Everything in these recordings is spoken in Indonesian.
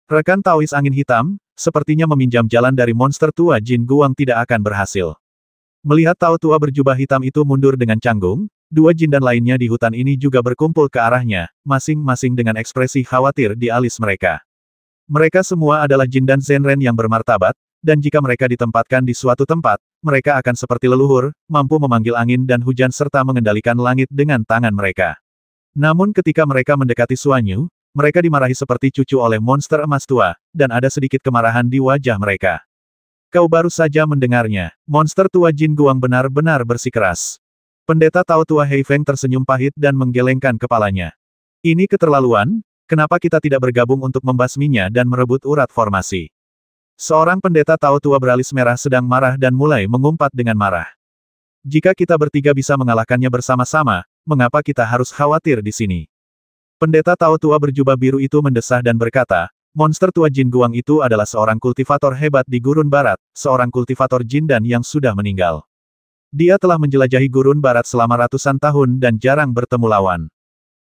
Rekan Taois Angin Hitam, sepertinya meminjam jalan dari monster tua Jin Guang tidak akan berhasil. Melihat Tao tua berjubah hitam itu mundur dengan canggung, dua jindan lainnya di hutan ini juga berkumpul ke arahnya, masing-masing dengan ekspresi khawatir di alis mereka. Mereka semua adalah jindan Zenren yang bermartabat, dan jika mereka ditempatkan di suatu tempat, mereka akan seperti leluhur, mampu memanggil angin dan hujan serta mengendalikan langit dengan tangan mereka. Namun ketika mereka mendekati Suanyu, mereka dimarahi seperti cucu oleh monster emas tua, dan ada sedikit kemarahan di wajah mereka. Kau baru saja mendengarnya, monster tua Jin Guang benar-benar bersikeras. Pendeta Tao tua Hei Feng tersenyum pahit dan menggelengkan kepalanya. Ini keterlaluan, kenapa kita tidak bergabung untuk membasminya dan merebut urat formasi? Seorang pendeta Tao tua beralis merah sedang marah dan mulai mengumpat dengan marah. Jika kita bertiga bisa mengalahkannya bersama-sama, mengapa kita harus khawatir di sini? Pendeta Tao tua berjubah biru itu mendesah dan berkata, monster tua Jin Guang itu adalah seorang kultivator hebat di Gurun Barat, seorang kultivator jindan yang sudah meninggal. Dia telah menjelajahi Gurun Barat selama ratusan tahun dan jarang bertemu lawan.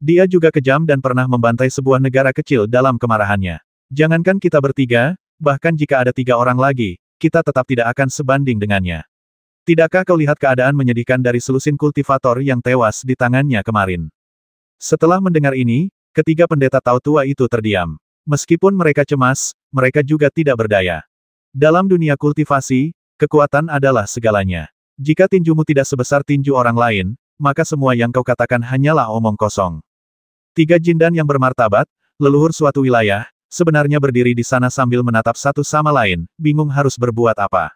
Dia juga kejam dan pernah membantai sebuah negara kecil dalam kemarahannya. Jangankan kita bertiga, bahkan jika ada 3 orang lagi, kita tetap tidak akan sebanding dengannya. Tidakkah kau lihat keadaan menyedihkan dari selusin kultivator yang tewas di tangannya kemarin? Setelah mendengar ini, ketiga pendeta Tao tua itu terdiam. Meskipun mereka cemas, mereka juga tidak berdaya. Dalam dunia kultivasi, kekuatan adalah segalanya. Jika tinjumu tidak sebesar tinju orang lain, maka semua yang kau katakan hanyalah omong kosong. 3 jindan yang bermartabat, leluhur suatu wilayah, sebenarnya berdiri di sana sambil menatap satu sama lain, bingung harus berbuat apa.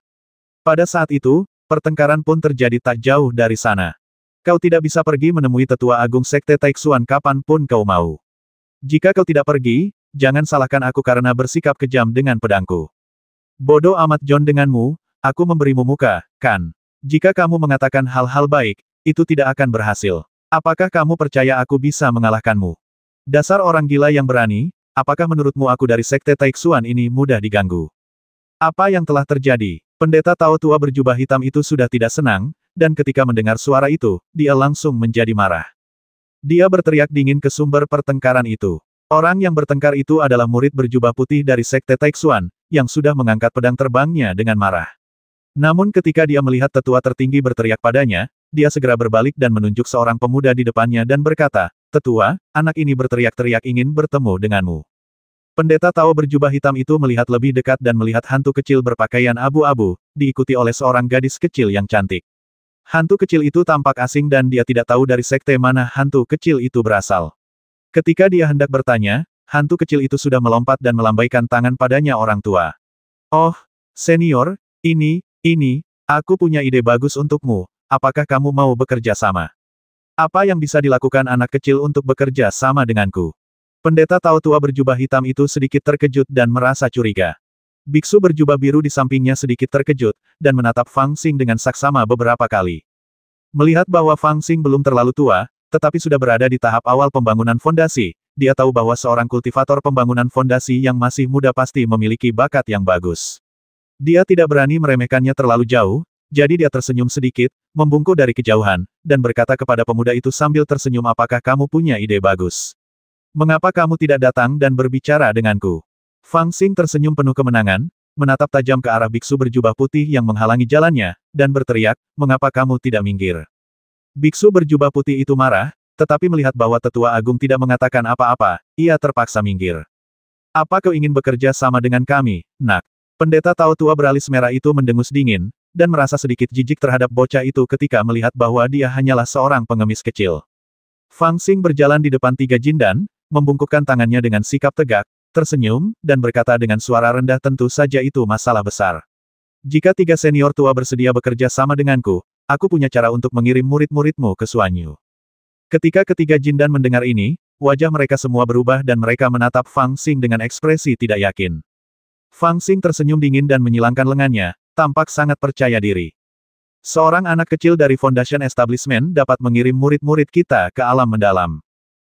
Pada saat itu, pertengkaran pun terjadi tak jauh dari sana. Kau tidak bisa pergi menemui tetua agung sekte Taixuan kapanpun kau mau. Jika kau tidak pergi, jangan salahkan aku karena bersikap kejam dengan pedangku. Bodoh amat John denganmu, aku memberimu muka, kan? Jika kamu mengatakan hal-hal baik, itu tidak akan berhasil. Apakah kamu percaya aku bisa mengalahkanmu? Dasar orang gila yang berani, apakah menurutmu aku dari sekte Taixuan ini mudah diganggu? Apa yang telah terjadi? Pendeta Tao tua berjubah hitam itu sudah tidak senang, dan ketika mendengar suara itu, dia langsung menjadi marah. Dia berteriak dingin ke sumber pertengkaran itu. Orang yang bertengkar itu adalah murid berjubah putih dari sekte Taixuan, yang sudah mengangkat pedang terbangnya dengan marah. Namun ketika dia melihat tetua tertinggi berteriak padanya, dia segera berbalik dan menunjuk seorang pemuda di depannya dan berkata, "Tetua, anak ini berteriak-teriak ingin bertemu denganmu." Pendeta Tao berjubah hitam itu melihat lebih dekat dan melihat hantu kecil berpakaian abu-abu, diikuti oleh seorang gadis kecil yang cantik. Hantu kecil itu tampak asing dan dia tidak tahu dari sekte mana hantu kecil itu berasal. Ketika dia hendak bertanya, hantu kecil itu sudah melompat dan melambaikan tangan padanya orang tua. "Oh, senior, ini, aku punya ide bagus untukmu, apakah kamu mau bekerja sama? Apa yang bisa dilakukan anak kecil untuk bekerja sama denganku?" Pendeta Tao tua berjubah hitam itu sedikit terkejut dan merasa curiga. Biksu berjubah biru di sampingnya sedikit terkejut, dan menatap Fang Xing dengan saksama beberapa kali. Melihat bahwa Fang Xing belum terlalu tua, tetapi sudah berada di tahap awal pembangunan fondasi, dia tahu bahwa seorang kultivator pembangunan fondasi yang masih muda pasti memiliki bakat yang bagus. Dia tidak berani meremehkannya terlalu jauh, jadi dia tersenyum sedikit, membungkuk dari kejauhan, dan berkata kepada pemuda itu sambil tersenyum, "Apakah kamu punya ide bagus? Mengapa kamu tidak datang dan berbicara denganku?" Fang Xing tersenyum penuh kemenangan, menatap tajam ke arah biksu berjubah putih yang menghalangi jalannya, dan berteriak, "Mengapa kamu tidak minggir?" Biksu berjubah putih itu marah, tetapi melihat bahwa tetua agung tidak mengatakan apa-apa, ia terpaksa minggir. "Apa kau ingin bekerja sama dengan kami, nak?" Pendeta Tao tua beralis merah itu mendengus dingin, dan merasa sedikit jijik terhadap bocah itu ketika melihat bahwa dia hanyalah seorang pengemis kecil. Fang Xing berjalan di depan 3 jindan, membungkukkan tangannya dengan sikap tegak, tersenyum, dan berkata dengan suara rendah, "Tentu saja itu masalah besar. Jika 3 senior tua bersedia bekerja sama denganku, aku punya cara untuk mengirim murid-muridmu ke Suanyu." Ketika ketiga jindan mendengar ini, wajah mereka semua berubah dan mereka menatap Fang Xing dengan ekspresi tidak yakin. Fang Xing tersenyum dingin dan menyilangkan lengannya, tampak sangat percaya diri. "Seorang anak kecil dari Foundation Establishment dapat mengirim murid-murid kita ke alam mendalam.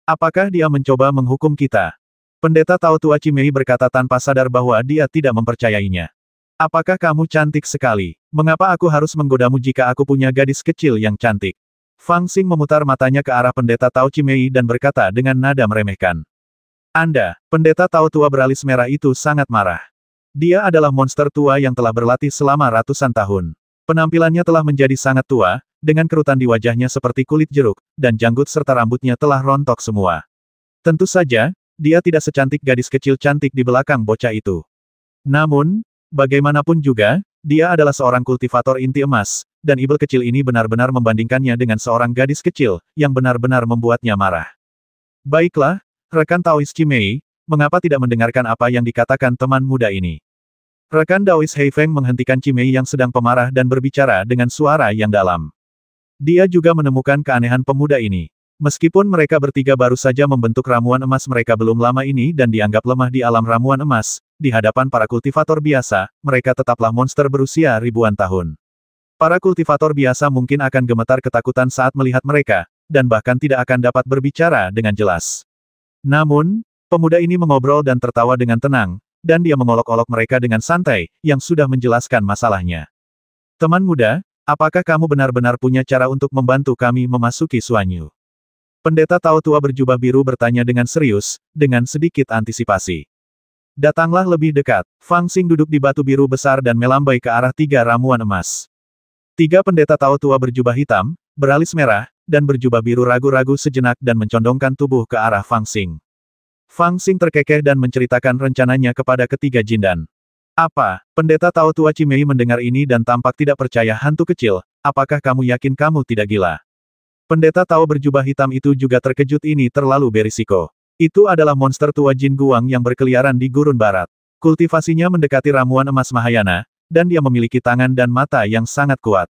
Apakah dia mencoba menghukum kita?" Pendeta Tao tua Cimei berkata tanpa sadar bahwa dia tidak mempercayainya. "Apakah kamu cantik sekali? Mengapa aku harus menggodamu jika aku punya gadis kecil yang cantik?" Fang Xing memutar matanya ke arah pendeta Tao Cimei dan berkata dengan nada meremehkan. Anda, pendeta tahu tua beralis merah itu sangat marah. Dia adalah monster tua yang telah berlatih selama ratusan tahun. Penampilannya telah menjadi sangat tua, dengan kerutan di wajahnya seperti kulit jeruk, dan janggut serta rambutnya telah rontok semua. Tentu saja, dia tidak secantik gadis kecil cantik di belakang bocah itu. Namun, bagaimanapun juga, dia adalah seorang kultivator inti emas, dan ibel kecil ini benar-benar membandingkannya dengan seorang gadis kecil, yang benar-benar membuatnya marah. Baiklah, rekan Taois Cimei, mengapa tidak mendengarkan apa yang dikatakan teman muda ini? Rekan Taois Heifeng menghentikan Cimei yang sedang pemarah dan berbicara dengan suara yang dalam. Dia juga menemukan keanehan pemuda ini. Meskipun mereka bertiga baru saja membentuk ramuan emas mereka belum lama ini dan dianggap lemah di alam ramuan emas, di hadapan para kultivator biasa, mereka tetaplah monster berusia ribuan tahun. Para kultivator biasa mungkin akan gemetar ketakutan saat melihat mereka, dan bahkan tidak akan dapat berbicara dengan jelas. Namun, pemuda ini mengobrol dan tertawa dengan tenang, dan dia mengolok-olok mereka dengan santai, yang sudah menjelaskan masalahnya. Teman muda, apakah kamu benar-benar punya cara untuk membantu kami memasuki Suanyu? Pendeta tahu tua berjubah biru bertanya dengan serius, dengan sedikit antisipasi. Datanglah lebih dekat. Fang Xing duduk di batu biru besar dan melambai ke arah tiga ramuan emas. Tiga pendeta tahu tua berjubah hitam, beralis merah, dan berjubah biru ragu-ragu sejenak dan mencondongkan tubuh ke arah Fang Xing. Fang Xing terkekeh dan menceritakan rencananya kepada ketiga jindan. Apa? Pendeta tahu tua Cimei mendengar ini dan tampak tidak percaya. Hantu kecil, apakah kamu yakin kamu tidak gila? Pendeta tahu berjubah hitam itu juga terkejut. Ini terlalu berisiko. Itu adalah monster tua Jin Guang yang berkeliaran di gurun barat. Kultivasinya mendekati ramuan emas Mahayana, dan dia memiliki tangan dan mata yang sangat kuat.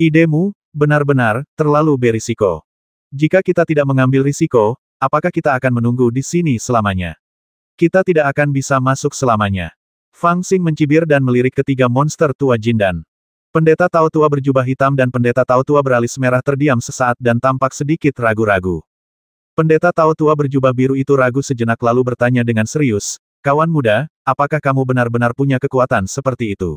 Idemu, benar-benar, terlalu berisiko. Jika kita tidak mengambil risiko, apakah kita akan menunggu di sini selamanya? Kita tidak akan bisa masuk selamanya. Fang Xing mencibir dan melirik ketiga monster tua Jindan. Pendeta tahu tua berjubah hitam dan pendeta tahu tua beralis merah terdiam sesaat dan tampak sedikit ragu-ragu. Pendeta tahu tua berjubah biru itu ragu sejenak lalu bertanya dengan serius, kawan muda, apakah kamu benar-benar punya kekuatan seperti itu?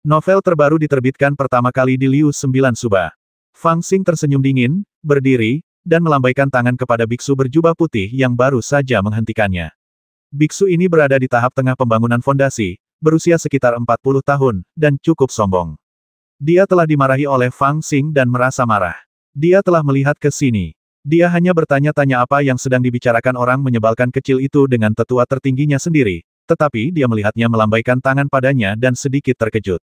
Novel terbaru diterbitkan pertama kali di Liu 9 Suba. Fang Xing tersenyum dingin, berdiri, dan melambaikan tangan kepada biksu berjubah putih yang baru saja menghentikannya. Biksu ini berada di tahap tengah pembangunan fondasi, berusia sekitar 40 tahun, dan cukup sombong. Dia telah dimarahi oleh Fang Xing dan merasa marah. Dia telah melihat ke sini. Dia hanya bertanya-tanya apa yang sedang dibicarakan orang menyebalkan kecil itu dengan tetua tertingginya sendiri, tetapi dia melihatnya melambaikan tangan padanya dan sedikit terkejut.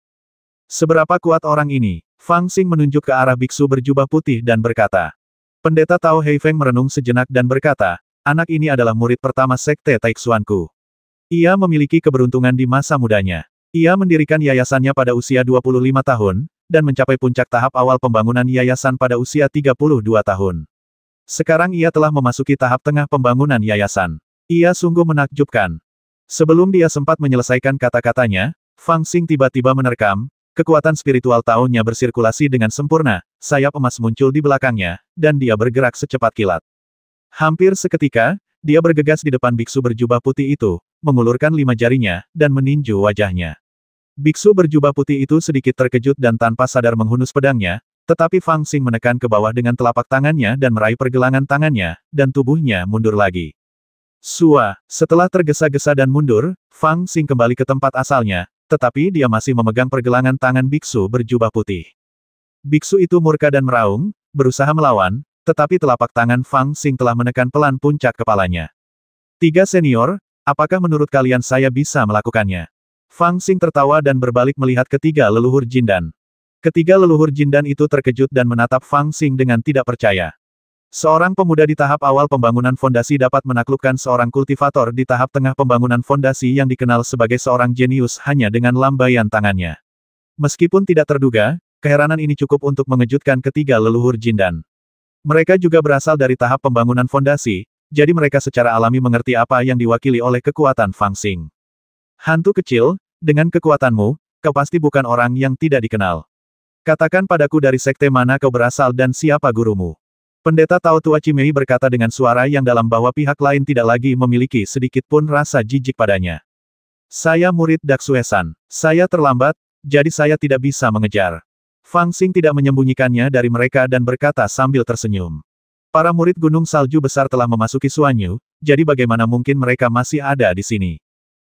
Seberapa kuat orang ini? Fang Xing menunjuk ke arah biksu berjubah putih dan berkata. Pendeta Tao Heifeng merenung sejenak dan berkata, anak ini adalah murid pertama sekte Taixuanku. Ia memiliki keberuntungan di masa mudanya. Ia mendirikan yayasannya pada usia 25 tahun, dan mencapai puncak tahap awal pembangunan yayasan pada usia 32 tahun. Sekarang ia telah memasuki tahap tengah pembangunan yayasan. Ia sungguh menakjubkan. Sebelum dia sempat menyelesaikan kata-katanya, Fang Xing tiba-tiba menerkam, kekuatan spiritual tahunnya bersirkulasi dengan sempurna, sayap emas muncul di belakangnya, dan dia bergerak secepat kilat. Hampir seketika, dia bergegas di depan biksu berjubah putih itu, mengulurkan 5 jarinya, dan meninju wajahnya. Biksu berjubah putih itu sedikit terkejut dan tanpa sadar menghunus pedangnya, tetapi Fang Xing menekan ke bawah dengan telapak tangannya dan meraih pergelangan tangannya, dan tubuhnya mundur lagi. Setelah tergesa-gesa dan mundur, Fang Xing kembali ke tempat asalnya, tetapi dia masih memegang pergelangan tangan biksu berjubah putih. Biksu itu murka dan meraung, berusaha melawan, tetapi telapak tangan Fang Xing telah menekan pelan puncak kepalanya. 3 senior, apakah menurut kalian saya bisa melakukannya? Fang Xing tertawa dan berbalik melihat ketiga leluhur Jindan. Ketiga leluhur Jindan itu terkejut dan menatap Fang Xing dengan tidak percaya. Seorang pemuda di tahap awal pembangunan fondasi dapat menaklukkan seorang kultivator di tahap tengah pembangunan fondasi yang dikenal sebagai seorang jenius hanya dengan lambaian tangannya. Meskipun tidak terduga, keheranan ini cukup untuk mengejutkan ketiga leluhur Jindan. Mereka juga berasal dari tahap pembangunan fondasi, jadi mereka secara alami mengerti apa yang diwakili oleh kekuatan Fang Xing. Hantu kecil, dengan kekuatanmu, kau pasti bukan orang yang tidak dikenal. Katakan padaku dari sekte mana kau berasal dan siapa gurumu. Pendeta Tao Tua Cimei berkata dengan suara yang dalam bahwa pihak lain tidak lagi memiliki sedikit pun rasa jijik padanya. Saya murid Daksuesan. Saya terlambat, jadi saya tidak bisa mengejar. Fang Xing tidak menyembunyikannya dari mereka dan berkata sambil tersenyum. Para murid Gunung Salju Besar telah memasuki Suanyu, jadi bagaimana mungkin mereka masih ada di sini?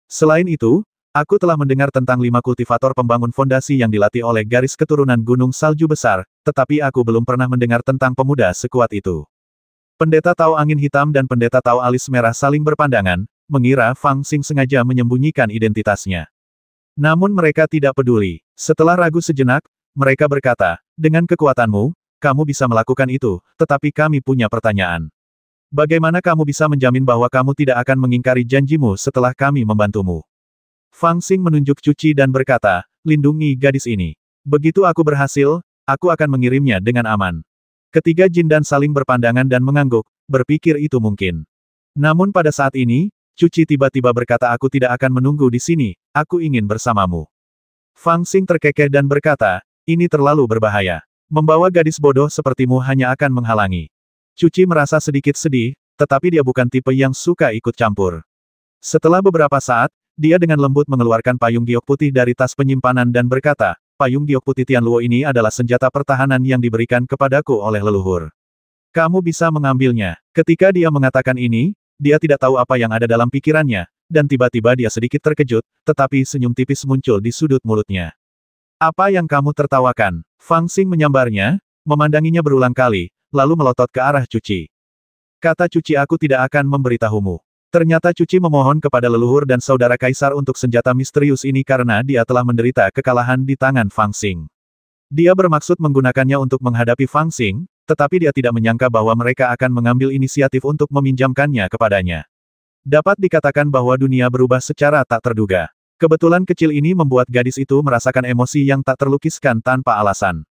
Selain itu, aku telah mendengar tentang 5 kultivator pembangun fondasi yang dilatih oleh garis keturunan Gunung Salju Besar, tetapi aku belum pernah mendengar tentang pemuda sekuat itu. Pendeta Tao Angin Hitam dan Pendeta Tao Alis Merah saling berpandangan, mengira Fang Xing sengaja menyembunyikan identitasnya. Namun mereka tidak peduli. Setelah ragu sejenak, mereka berkata, dengan kekuatanmu, kamu bisa melakukan itu, tetapi kami punya pertanyaan. Bagaimana kamu bisa menjamin bahwa kamu tidak akan mengingkari janjimu setelah kami membantumu? Fang Xing menunjuk Cuci dan berkata, lindungi gadis ini. Begitu aku berhasil, aku akan mengirimnya dengan aman. Ketiga Jindan saling berpandangan dan mengangguk, berpikir itu mungkin. Namun pada saat ini, Cuci tiba-tiba berkata aku tidak akan menunggu di sini, aku ingin bersamamu. Fang Xing terkekeh dan berkata, ini terlalu berbahaya. Membawa gadis bodoh sepertimu hanya akan menghalangi. Cuci merasa sedikit sedih, tetapi dia bukan tipe yang suka ikut campur. Setelah beberapa saat, dia dengan lembut mengeluarkan payung giok putih dari tas penyimpanan dan berkata, payung giok putih Tianluo ini adalah senjata pertahanan yang diberikan kepadaku oleh leluhur. Kamu bisa mengambilnya. Ketika dia mengatakan ini, dia tidak tahu apa yang ada dalam pikirannya, dan tiba-tiba dia sedikit terkejut, tetapi senyum tipis muncul di sudut mulutnya. Apa yang kamu tertawakan? Fang Xing menyambarnya, memandanginya berulang kali, lalu melotot ke arah Cuci. Kata Cuci aku tidak akan memberitahumu. Ternyata Cuci memohon kepada leluhur dan saudara kaisar untuk senjata misterius ini karena dia telah menderita kekalahan di tangan Fang Xing. Dia bermaksud menggunakannya untuk menghadapi Fang Xing, tetapi dia tidak menyangka bahwa mereka akan mengambil inisiatif untuk meminjamkannya kepadanya. Dapat dikatakan bahwa dunia berubah secara tak terduga. Kebetulan kecil ini membuat gadis itu merasakan emosi yang tak terlukiskan tanpa alasan.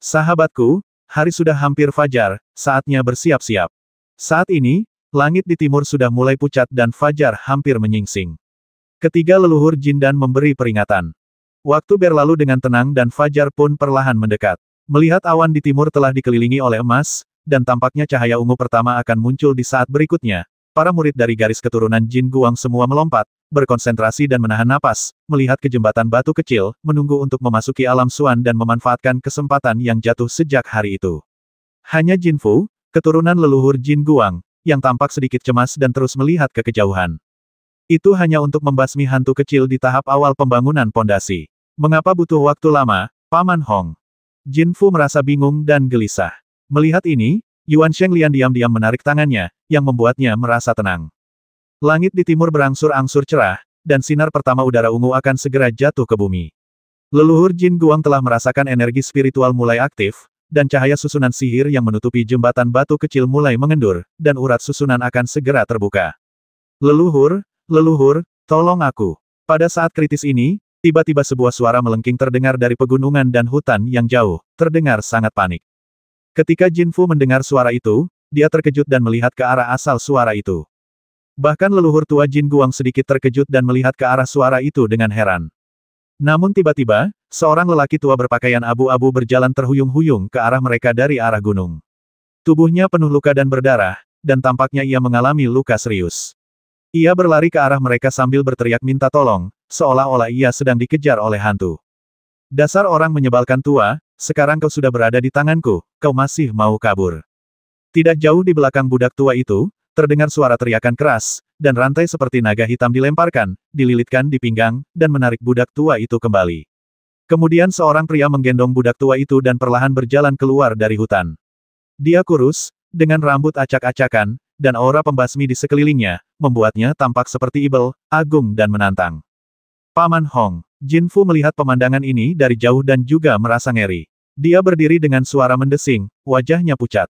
Sahabatku, hari sudah hampir fajar, saatnya bersiap-siap. Saat ini, langit di timur sudah mulai pucat dan fajar hampir menyingsing. Ketiga leluhur Jindan memberi peringatan. Waktu berlalu dengan tenang dan fajar pun perlahan mendekat. Melihat awan di timur telah dikelilingi oleh emas, dan tampaknya cahaya ungu pertama akan muncul di saat berikutnya, para murid dari garis keturunan Jin Guang semua melompat, berkonsentrasi dan menahan napas, melihat ke jembatan batu kecil, menunggu untuk memasuki alam Suan dan memanfaatkan kesempatan yang jatuh sejak hari itu. Hanya Jin Fu, keturunan leluhur Jin Guang, yang tampak sedikit cemas dan terus melihat ke kejauhan. Itu hanya untuk membasmi hantu kecil di tahap awal pembangunan pondasi. Mengapa butuh waktu lama, Paman Hong? Jin Fu merasa bingung dan gelisah. Melihat ini, Yuan Shenglian diam-diam menarik tangannya, yang membuatnya merasa tenang. Langit di timur berangsur-angsur cerah, dan sinar pertama udara ungu akan segera jatuh ke bumi. Leluhur Jin Guang telah merasakan energi spiritual mulai aktif, dan cahaya susunan sihir yang menutupi jembatan batu kecil mulai mengendur, dan urat susunan akan segera terbuka. Leluhur, tolong aku. Pada saat kritis ini, tiba-tiba sebuah suara melengking terdengar dari pegunungan dan hutan yang jauh, terdengar sangat panik. Ketika Jin Fu mendengar suara itu, dia terkejut dan melihat ke arah asal suara itu. Bahkan leluhur tua Jin Guang sedikit terkejut dan melihat ke arah suara itu dengan heran. Namun tiba-tiba, seorang lelaki tua berpakaian abu-abu berjalan terhuyung-huyung ke arah mereka dari arah gunung. Tubuhnya penuh luka dan berdarah, dan tampaknya ia mengalami luka serius. Ia berlari ke arah mereka sambil berteriak minta tolong, seolah-olah ia sedang dikejar oleh hantu. Dasar orang menyebalkan tua, sekarang kau sudah berada di tanganku, kau masih mau kabur. Tidak jauh di belakang budak tua itu, terdengar suara teriakan keras, dan rantai seperti naga hitam dilemparkan, dililitkan di pinggang, dan menarik budak tua itu kembali. Kemudian seorang pria menggendong budak tua itu dan perlahan berjalan keluar dari hutan. Dia kurus, dengan rambut acak-acakan, dan aura pembasmi di sekelilingnya, membuatnya tampak seperti ibel, agung dan menantang. Paman Hong, Jin Fu melihat pemandangan ini dari jauh dan juga merasa ngeri. Dia berdiri dengan suara mendesing, wajahnya pucat.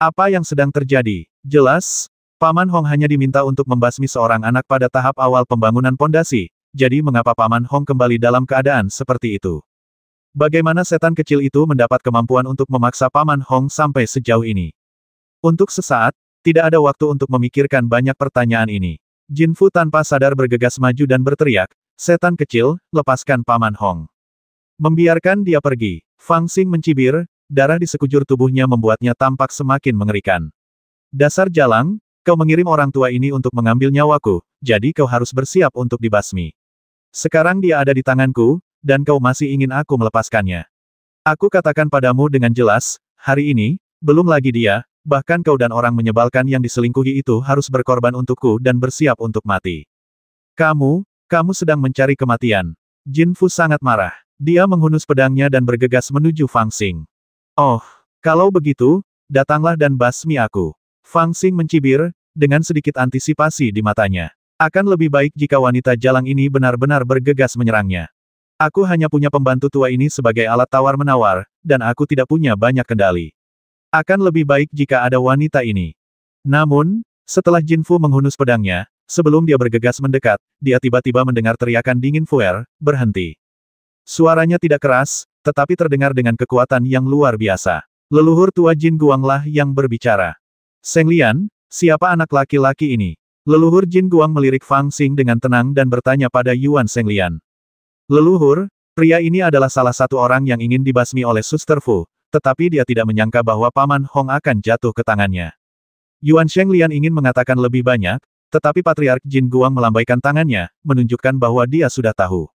Apa yang sedang terjadi? Jelas, Paman Hong hanya diminta untuk membasmi seorang anak pada tahap awal pembangunan pondasi, jadi mengapa Paman Hong kembali dalam keadaan seperti itu? Bagaimana setan kecil itu mendapat kemampuan untuk memaksa Paman Hong sampai sejauh ini? Untuk sesaat, tidak ada waktu untuk memikirkan banyak pertanyaan ini. Jin Fu tanpa sadar bergegas maju dan berteriak, setan kecil, lepaskan Paman Hong. Membiarkan dia pergi. Fang Xing mencibir, darah di sekujur tubuhnya membuatnya tampak semakin mengerikan. Dasar jalang, kau mengirim orang tua ini untuk mengambil nyawaku, jadi kau harus bersiap untuk dibasmi. Sekarang dia ada di tanganku, dan kau masih ingin aku melepaskannya. Aku katakan padamu dengan jelas, hari ini, Belum lagi dia, bahkan kau dan orang menyebalkan yang diselingkuhi itu harus berkorban untukku dan bersiap untuk mati. Kamu sedang mencari kematian. Jin Fu sangat marah. Dia menghunus pedangnya dan bergegas menuju Fang Xing. Oh, kalau begitu, datanglah dan basmi aku. Fang Xing mencibir, dengan sedikit antisipasi di matanya. Akan lebih baik jika wanita jalang ini benar-benar bergegas menyerangnya. Aku hanya punya pembantu tua ini sebagai alat tawar-menawar, dan aku tidak punya banyak kendali. Akan lebih baik jika ada wanita ini. Namun, setelah Jin Fu menghunus pedangnya, sebelum dia bergegas mendekat, dia tiba-tiba mendengar teriakan dingin Fuer, berhenti. Suaranya tidak keras, tetapi terdengar dengan kekuatan yang luar biasa. Leluhur tua Jin Guanglah yang berbicara. Seng Lian, siapa anak laki-laki ini? Leluhur Jin Guang melirik Fang Xing dengan tenang dan bertanya pada Yuan Seng Lian. Leluhur, pria ini adalah salah satu orang yang ingin dibasmi oleh Suster Fu, tetapi dia tidak menyangka bahwa Paman Hong akan jatuh ke tangannya. Yuan Seng Lian ingin mengatakan lebih banyak, tetapi Patriark Jin Guang melambaikan tangannya, menunjukkan bahwa dia sudah tahu.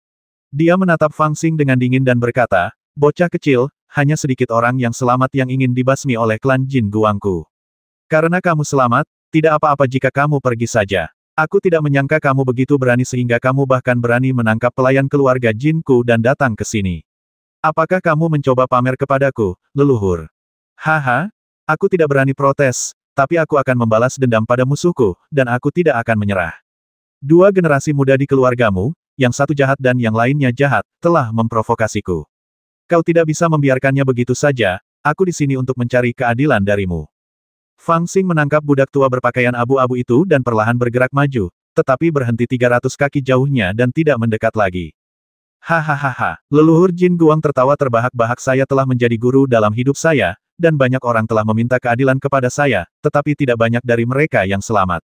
Dia menatap Fang Xing dengan dingin dan berkata, bocah kecil, hanya sedikit orang yang selamat yang ingin dibasmi oleh klan Jin Guangku. Karena kamu selamat, tidak apa-apa jika kamu pergi saja. Aku tidak menyangka kamu begitu berani sehingga kamu bahkan berani menangkap pelayan keluarga Jinku dan datang ke sini. Apakah kamu mencoba pamer kepadaku, leluhur? Haha, aku tidak berani protes, tapi aku akan membalas dendam pada musuhku, dan aku tidak akan menyerah. Dua generasi muda di keluargamu, yang satu jahat dan yang lainnya jahat, telah memprovokasiku. Kau tidak bisa membiarkannya begitu saja, aku di sini untuk mencari keadilan darimu. Fang Xing menangkap budak tua berpakaian abu-abu itu dan perlahan bergerak maju, tetapi berhenti 300 kaki jauhnya dan tidak mendekat lagi. Hahaha, leluhur Jin Guang tertawa terbahak-bahak. Saya telah menjadi guru dalam hidup saya, dan banyak orang telah meminta keadilan kepada saya, tetapi tidak banyak dari mereka yang selamat.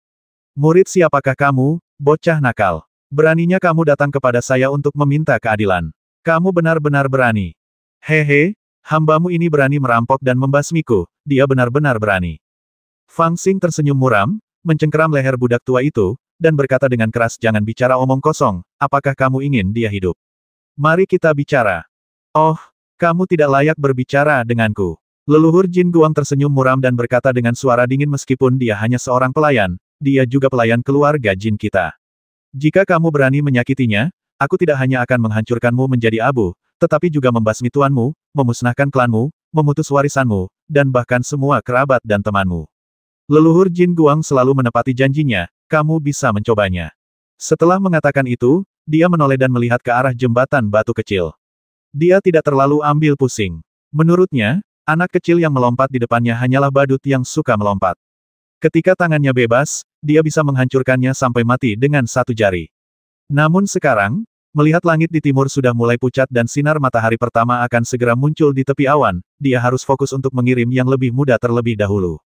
Murid siapakah kamu, bocah nakal? Beraninya kamu datang kepada saya untuk meminta keadilan. Kamu benar-benar berani. Hehe, hambamu ini berani merampok dan membasmiku, dia benar-benar berani. Fang Xing tersenyum muram, mencengkeram leher budak tua itu, dan berkata dengan keras, jangan bicara omong kosong, apakah kamu ingin dia hidup? Mari kita bicara. Oh, kamu tidak layak berbicara denganku. Leluhur Jin Guang tersenyum muram dan berkata dengan suara dingin meskipun dia hanya seorang pelayan, dia juga pelayan keluarga Jin kita. Jika kamu berani menyakitinya, aku tidak hanya akan menghancurkanmu menjadi abu, tetapi juga membasmi tuanmu, memusnahkan klanmu, memutus warisanmu, dan bahkan semua kerabat dan temanmu. Leluhur Jin Guang selalu menepati janjinya, kamu bisa mencobanya. Setelah mengatakan itu, dia menoleh dan melihat ke arah jembatan batu kecil. Dia tidak terlalu ambil pusing. Menurutnya, anak kecil yang melompat di depannya hanyalah badut yang suka melompat. Ketika tangannya bebas, dia bisa menghancurkannya sampai mati dengan satu jari. Namun sekarang, melihat langit di timur sudah mulai pucat dan sinar matahari pertama akan segera muncul di tepi awan, dia harus fokus untuk mengirim yang lebih muda terlebih dahulu.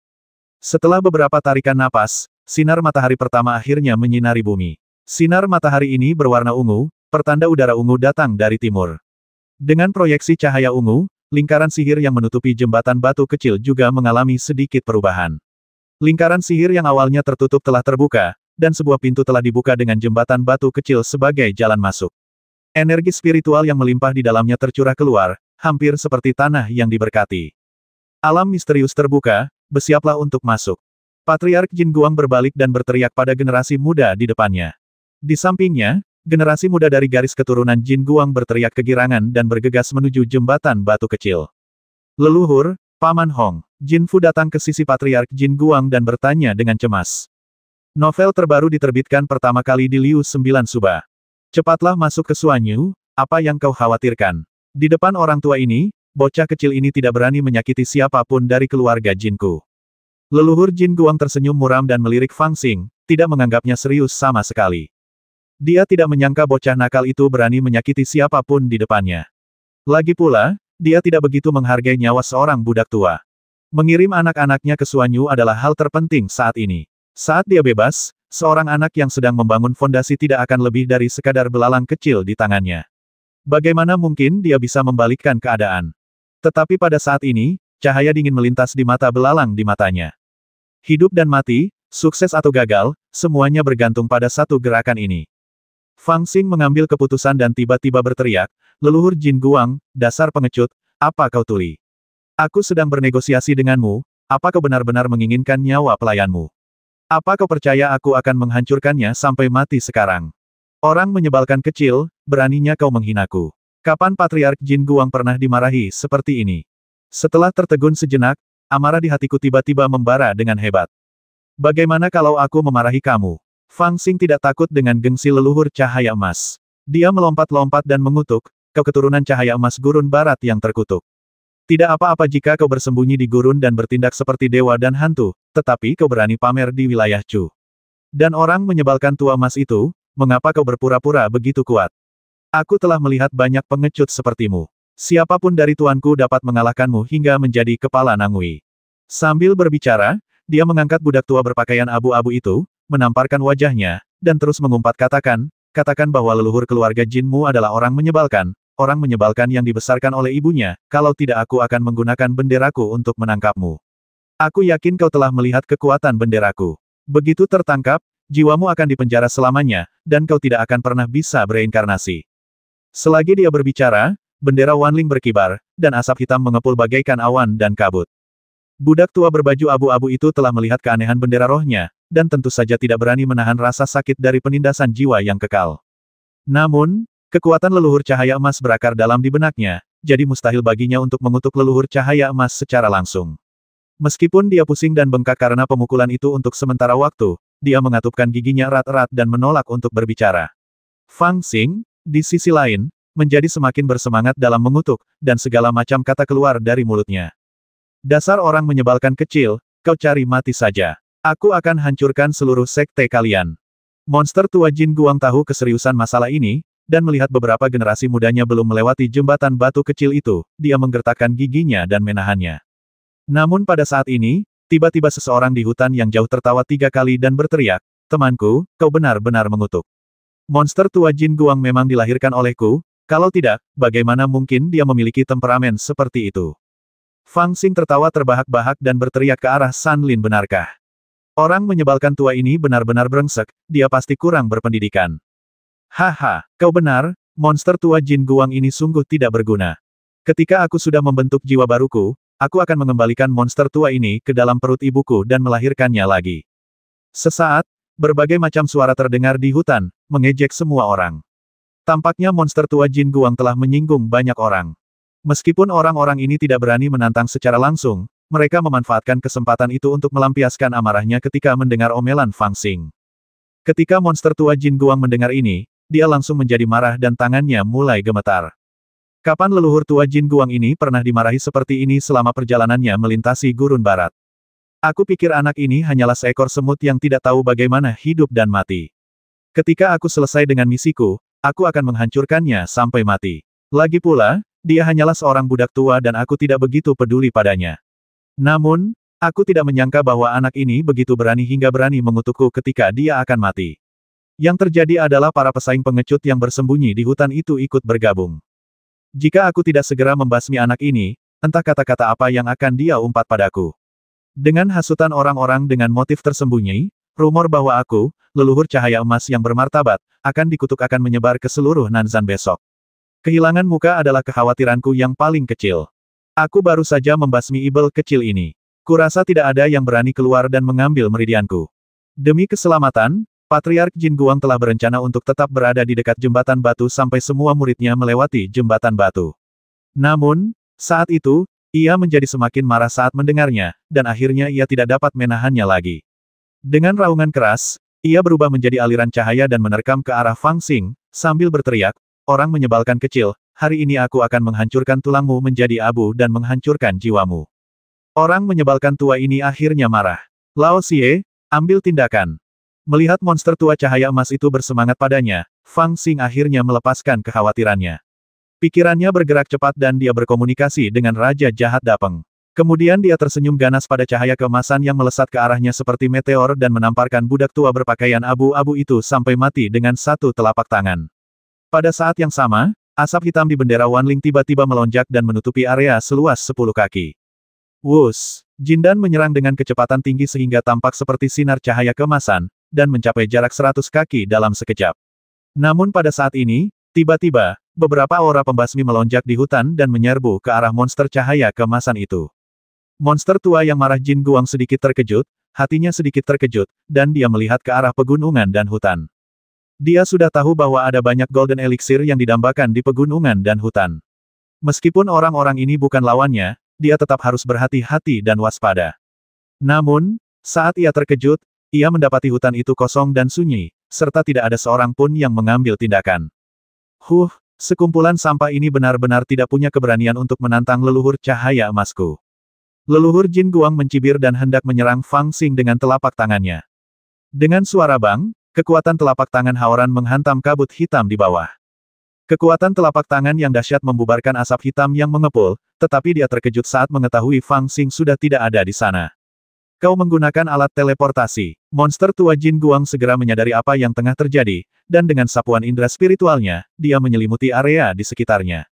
Setelah beberapa tarikan napas, sinar matahari pertama akhirnya menyinari bumi. Sinar matahari ini berwarna ungu, pertanda udara ungu datang dari timur. Dengan proyeksi cahaya ungu, lingkaran sihir yang menutupi jembatan batu kecil juga mengalami sedikit perubahan. Lingkaran sihir yang awalnya tertutup telah terbuka, dan sebuah pintu telah dibuka dengan jembatan batu kecil sebagai jalan masuk. Energi spiritual yang melimpah di dalamnya tercurah keluar, hampir seperti tanah yang diberkati. Alam misterius terbuka, bersiaplah untuk masuk. Patriark Jin Guang berbalik dan berteriak pada generasi muda di depannya. Di sampingnya, generasi muda dari garis keturunan Jin Guang berteriak kegirangan dan bergegas menuju jembatan batu kecil. Leluhur, Paman Hong, Jin Fu datang ke sisi Patriark Jin Guang dan bertanya dengan cemas. Novel terbaru diterbitkan pertama kali di Liu 9 Suba. Cepatlah masuk ke Suanyu, apa yang kau khawatirkan? Di depan orang tua ini, bocah kecil ini tidak berani menyakiti siapapun dari keluarga Jinku. Leluhur Jin Guang tersenyum muram dan melirik Fang Xing, tidak menganggapnya serius sama sekali. Dia tidak menyangka bocah nakal itu berani menyakiti siapapun di depannya. Lagi pula, dia tidak begitu menghargai nyawa seorang budak tua. Mengirim anak-anaknya ke Suanyu adalah hal terpenting saat ini. Saat dia bebas, seorang anak yang sedang membangun fondasi tidak akan lebih dari sekadar belalang kecil di tangannya. Bagaimana mungkin dia bisa membalikkan keadaan? Tetapi pada saat ini, cahaya dingin melintas di mata belalang di matanya. Hidup dan mati, sukses atau gagal, semuanya bergantung pada satu gerakan ini. Fang Xing mengambil keputusan dan tiba-tiba berteriak, leluhur Jin Guang, dasar pengecut, apa kau tuli? Aku sedang bernegosiasi denganmu, apa kau benar-benar menginginkan nyawa pelayanmu? Apa kau percaya aku akan menghancurkannya sampai mati sekarang? Orang menyebalkan kecil, beraninya kau menghinaku. Kapan Patriark Jin Guang pernah dimarahi seperti ini? Setelah tertegun sejenak, amarah di hatiku tiba-tiba membara dengan hebat. Bagaimana kalau aku memarahi kamu? Fang Xing tidak takut dengan gengsi leluhur cahaya emas. Dia melompat-lompat dan mengutuk, kau keturunan cahaya emas gurun barat yang terkutuk. Tidak apa-apa jika kau bersembunyi di gurun dan bertindak seperti dewa dan hantu, tetapi kau berani pamer di wilayah Chu. Dan orang menyebalkan tua emas itu, mengapa kau berpura-pura begitu kuat? Aku telah melihat banyak pengecut sepertimu. Siapapun dari tuanku dapat mengalahkanmu hingga menjadi kepala Nangui. Sambil berbicara, dia mengangkat budak tua berpakaian abu-abu itu, menamparkan wajahnya, dan terus mengumpat katakan bahwa leluhur keluarga Jinmu adalah orang menyebalkan yang dibesarkan oleh ibunya, kalau tidak aku akan menggunakan benderaku untuk menangkapmu. Aku yakin kau telah melihat kekuatan benderaku. Begitu tertangkap, jiwamu akan dipenjara selamanya, dan kau tidak akan pernah bisa bereinkarnasi. Selagi dia berbicara, bendera Wanling berkibar, dan asap hitam mengepul bagaikan awan dan kabut. Budak tua berbaju abu-abu itu telah melihat keanehan bendera rohnya, dan tentu saja tidak berani menahan rasa sakit dari penindasan jiwa yang kekal. Namun, kekuatan leluhur cahaya emas berakar dalam di benaknya, jadi mustahil baginya untuk mengutuk leluhur cahaya emas secara langsung. Meskipun dia pusing dan bengkak karena pemukulan itu untuk sementara waktu, dia mengatupkan giginya erat-erat dan menolak untuk berbicara. Fang Xing, di sisi lain, menjadi semakin bersemangat dalam mengutuk, dan segala macam kata keluar dari mulutnya. Dasar orang menyebalkan kecil, kau cari mati saja. Aku akan hancurkan seluruh sekte kalian. Monster tua Jin Guang tahu keseriusan masalah ini, dan melihat beberapa generasi mudanya belum melewati jembatan batu kecil itu, dia menggertakkan giginya dan menahannya. Namun pada saat ini, tiba-tiba seseorang di hutan yang jauh tertawa 3 kali dan berteriak, "Temanku, kau benar-benar mengutuk. Monster tua Jin Guang memang dilahirkan olehku, kalau tidak, bagaimana mungkin dia memiliki temperamen seperti itu?" Fang Xing tertawa terbahak-bahak dan berteriak ke arah San Lin, "Benarkah? Orang menyebalkan tua ini benar-benar brengsek, dia pasti kurang berpendidikan." "Haha, kau benar, monster tua Jin Guang ini sungguh tidak berguna. Ketika aku sudah membentuk jiwa baruku, aku akan mengembalikan monster tua ini ke dalam perut ibuku dan melahirkannya lagi." Sesaat, berbagai macam suara terdengar di hutan, mengejek semua orang. Tampaknya monster tua Jin Guang telah menyinggung banyak orang. Meskipun orang-orang ini tidak berani menantang secara langsung, mereka memanfaatkan kesempatan itu untuk melampiaskan amarahnya ketika mendengar omelan Fang Xing. Ketika monster tua Jin Guang mendengar ini, dia langsung menjadi marah dan tangannya mulai gemetar. Kapan leluhur tua Jin Guang ini pernah dimarahi seperti ini selama perjalanannya melintasi gurun barat? Aku pikir anak ini hanyalah seekor semut yang tidak tahu bagaimana hidup dan mati. Ketika aku selesai dengan misiku, aku akan menghancurkannya sampai mati. Lagi pula, dia hanyalah seorang budak tua dan aku tidak begitu peduli padanya. Namun, aku tidak menyangka bahwa anak ini begitu berani hingga berani mengutukku ketika dia akan mati. Yang terjadi adalah para pesaing pengecut yang bersembunyi di hutan itu ikut bergabung. Jika aku tidak segera membasmi anak ini, entah kata-kata apa yang akan dia umpat padaku. Dengan hasutan orang-orang dengan motif tersembunyi, rumor bahwa aku, leluhur cahaya emas yang bermartabat, akan dikutuk akan menyebar ke seluruh Nanzan besok. Kehilangan muka adalah kekhawatiranku yang paling kecil. Aku baru saja membasmi ibel kecil ini. Kurasa tidak ada yang berani keluar dan mengambil meridianku. Demi keselamatan, Patriark Jin Guang telah berencana untuk tetap berada di dekat jembatan batu sampai semua muridnya melewati jembatan batu. Namun, saat itu, ia menjadi semakin marah saat mendengarnya, dan akhirnya ia tidak dapat menahannya lagi. Dengan raungan keras, ia berubah menjadi aliran cahaya dan menerkam ke arah Fang Xing, sambil berteriak, "Orang menyebalkan kecil, hari ini aku akan menghancurkan tulangmu menjadi abu dan menghancurkan jiwamu." Orang menyebalkan tua ini akhirnya marah. "Lao Xie, ambil tindakan." Melihat monster tua cahaya emas itu bersemangat padanya, Fang Xing akhirnya melepaskan kekhawatirannya. Pikirannya bergerak cepat dan dia berkomunikasi dengan Raja Jahat Dapeng. Kemudian dia tersenyum ganas pada cahaya keemasan yang melesat ke arahnya seperti meteor dan menamparkan budak tua berpakaian abu-abu itu sampai mati dengan satu telapak tangan. Pada saat yang sama, asap hitam di bendera Wanling tiba-tiba melonjak dan menutupi area seluas 10 kaki. Wus! Jindan menyerang dengan kecepatan tinggi sehingga tampak seperti sinar cahaya keemasan, dan mencapai jarak 100 kaki dalam sekejap. Namun pada saat ini, tiba-tiba, beberapa aura pembasmi melonjak di hutan dan menyerbu ke arah monster cahaya keemasan itu. Monster tua yang marah Jin Guang sedikit terkejut, hatinya sedikit terkejut, dan dia melihat ke arah pegunungan dan hutan. Dia sudah tahu bahwa ada banyak golden elixir yang didambakan di pegunungan dan hutan. Meskipun orang-orang ini bukan lawannya, dia tetap harus berhati-hati dan waspada. Namun, saat ia terkejut, ia mendapati hutan itu kosong dan sunyi, serta tidak ada seorang pun yang mengambil tindakan. Sekumpulan sampah ini benar-benar tidak punya keberanian untuk menantang leluhur cahaya emasku. Leluhur Jin Guang mencibir dan hendak menyerang Fang Xing dengan telapak tangannya. Dengan suara bang, kekuatan telapak tangan Haoran menghantam kabut hitam di bawah. Kekuatan telapak tangan yang dahsyat membubarkan asap hitam yang mengepul, tetapi dia terkejut saat mengetahui Fang Xing sudah tidak ada di sana. Kau menggunakan alat teleportasi. Monster tua Jin Guang segera menyadari apa yang tengah terjadi, dan dengan sapuan indera spiritualnya, dia menyelimuti area di sekitarnya.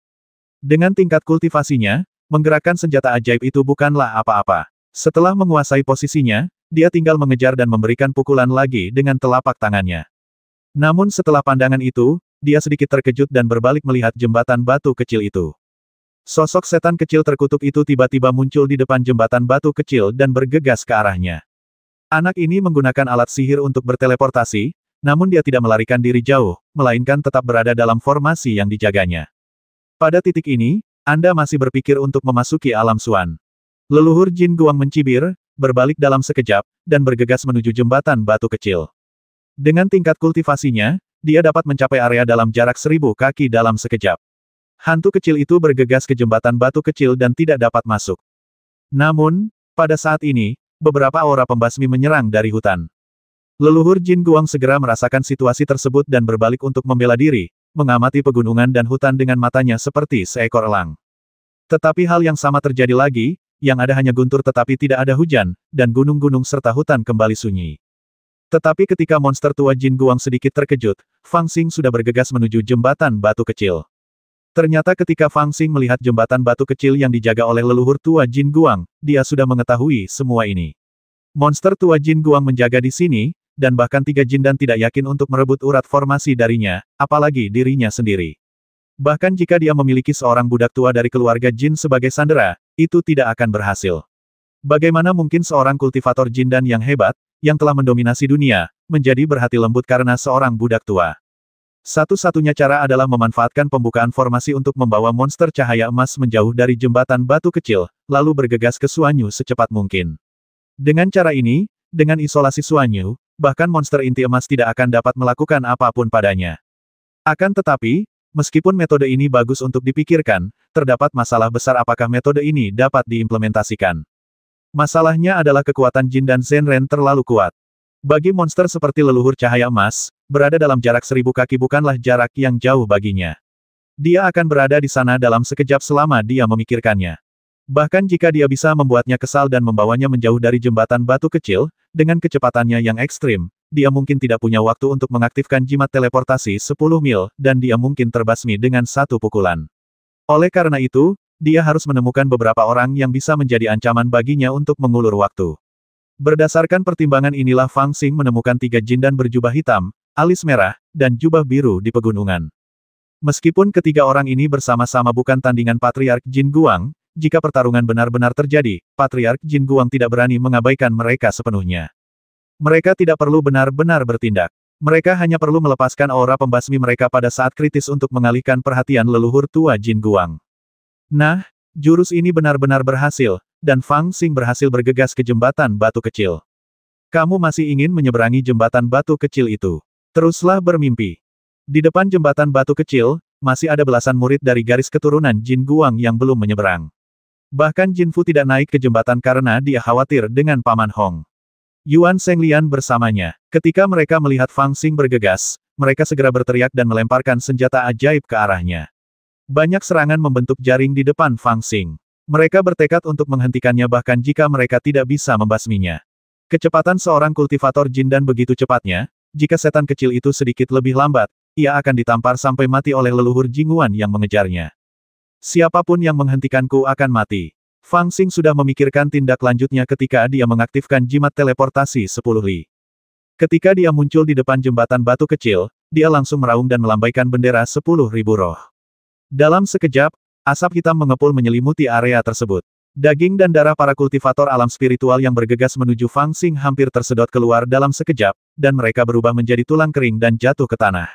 Dengan tingkat kultivasinya, menggerakkan senjata ajaib itu bukanlah apa-apa. Setelah menguasai posisinya, dia tinggal mengejar dan memberikan pukulan lagi dengan telapak tangannya. Namun setelah pandangan itu, dia sedikit terkejut dan berbalik melihat jembatan batu kecil itu. Sosok setan kecil terkutuk itu tiba-tiba muncul di depan jembatan batu kecil dan bergegas ke arahnya. Anak ini menggunakan alat sihir untuk berteleportasi, namun dia tidak melarikan diri jauh, melainkan tetap berada dalam formasi yang dijaganya. Pada titik ini, Anda masih berpikir untuk memasuki alam Suan. Leluhur Jin Guang mencibir, berbalik dalam sekejap, dan bergegas menuju jembatan batu kecil. Dengan tingkat kultivasinya, dia dapat mencapai area dalam jarak 1000 kaki dalam sekejap. Hantu kecil itu bergegas ke jembatan batu kecil dan tidak dapat masuk. Namun, pada saat ini, beberapa aura pembasmi menyerang dari hutan. Leluhur Jin Guang segera merasakan situasi tersebut dan berbalik untuk membela diri, mengamati pegunungan dan hutan dengan matanya seperti seekor elang. Tetapi hal yang sama terjadi lagi, yang ada hanya guntur tetapi tidak ada hujan, dan gunung-gunung serta hutan kembali sunyi. Tetapi ketika monster tua Jin Guang sedikit terkejut, Fang Xing sudah bergegas menuju jembatan batu kecil. Ternyata ketika Fang Xing melihat jembatan batu kecil yang dijaga oleh leluhur tua Jin Guang, dia sudah mengetahui semua ini. Monster tua Jin Guang menjaga di sini, dan bahkan 3 Jindan tidak yakin untuk merebut urat formasi darinya, apalagi dirinya sendiri. Bahkan jika dia memiliki seorang budak tua dari keluarga Jin sebagai sandera, itu tidak akan berhasil. Bagaimana mungkin seorang kultivator Jindan yang hebat, yang telah mendominasi dunia, menjadi berhati lembut karena seorang budak tua? Satu-satunya cara adalah memanfaatkan pembukaan formasi untuk membawa monster cahaya emas menjauh dari jembatan batu kecil, lalu bergegas ke Suanyu secepat mungkin. Dengan cara ini, dengan isolasi Suanyu, bahkan monster inti emas tidak akan dapat melakukan apapun padanya. Akan tetapi, meskipun metode ini bagus untuk dipikirkan, terdapat masalah besar apakah metode ini dapat diimplementasikan. Masalahnya adalah kekuatan Jin dan Zenren terlalu kuat. Bagi monster seperti leluhur cahaya emas, berada dalam jarak 1000 kaki bukanlah jarak yang jauh baginya. Dia akan berada di sana dalam sekejap selama dia memikirkannya. Bahkan jika dia bisa membuatnya kesal dan membawanya menjauh dari jembatan batu kecil, dengan kecepatannya yang ekstrim, dia mungkin tidak punya waktu untuk mengaktifkan jimat teleportasi 10 mil, dan dia mungkin terbasmi dengan satu pukulan. Oleh karena itu, dia harus menemukan beberapa orang yang bisa menjadi ancaman baginya untuk mengulur waktu. Berdasarkan pertimbangan inilah Fang Xing menemukan 3 Jindan berjubah hitam, alis merah, dan jubah biru di pegunungan. Meskipun ketiga orang ini bersama-sama bukan tandingan Patriark Jin Guang, jika pertarungan benar-benar terjadi, Patriark Jin Guang tidak berani mengabaikan mereka sepenuhnya. Mereka tidak perlu benar-benar bertindak. Mereka hanya perlu melepaskan aura pembasmi mereka pada saat kritis untuk mengalihkan perhatian leluhur tua Jin Guang. Nah, jurus ini benar-benar berhasil, dan Fang Xing berhasil bergegas ke jembatan batu kecil. Kamu masih ingin menyeberangi jembatan batu kecil itu? Teruslah bermimpi. Di depan jembatan batu kecil, masih ada belasan murid dari garis keturunan Jin Guang yang belum menyeberang. Bahkan Jin Fu tidak naik ke jembatan karena dia khawatir dengan Paman Hong. Yuan Shenglian bersamanya. Ketika mereka melihat Fang Xing bergegas, mereka segera berteriak dan melemparkan senjata ajaib ke arahnya. Banyak serangan membentuk jaring di depan Fang Xing. Mereka bertekad untuk menghentikannya bahkan jika mereka tidak bisa membasminya. Kecepatan seorang kultivator Jindan begitu cepatnya, jika setan kecil itu sedikit lebih lambat, ia akan ditampar sampai mati oleh leluhur Jingguan yang mengejarnya. Siapapun yang menghentikanku akan mati. Fang Xing sudah memikirkan tindak lanjutnya ketika dia mengaktifkan jimat teleportasi 10 li. Ketika dia muncul di depan jembatan batu kecil, dia langsung meraung dan melambaikan bendera 10.000 roh. Dalam sekejap, asap hitam mengepul menyelimuti area tersebut. Daging dan darah para kultivator alam spiritual yang bergegas menuju Fang Xing hampir tersedot keluar dalam sekejap, dan mereka berubah menjadi tulang kering dan jatuh ke tanah.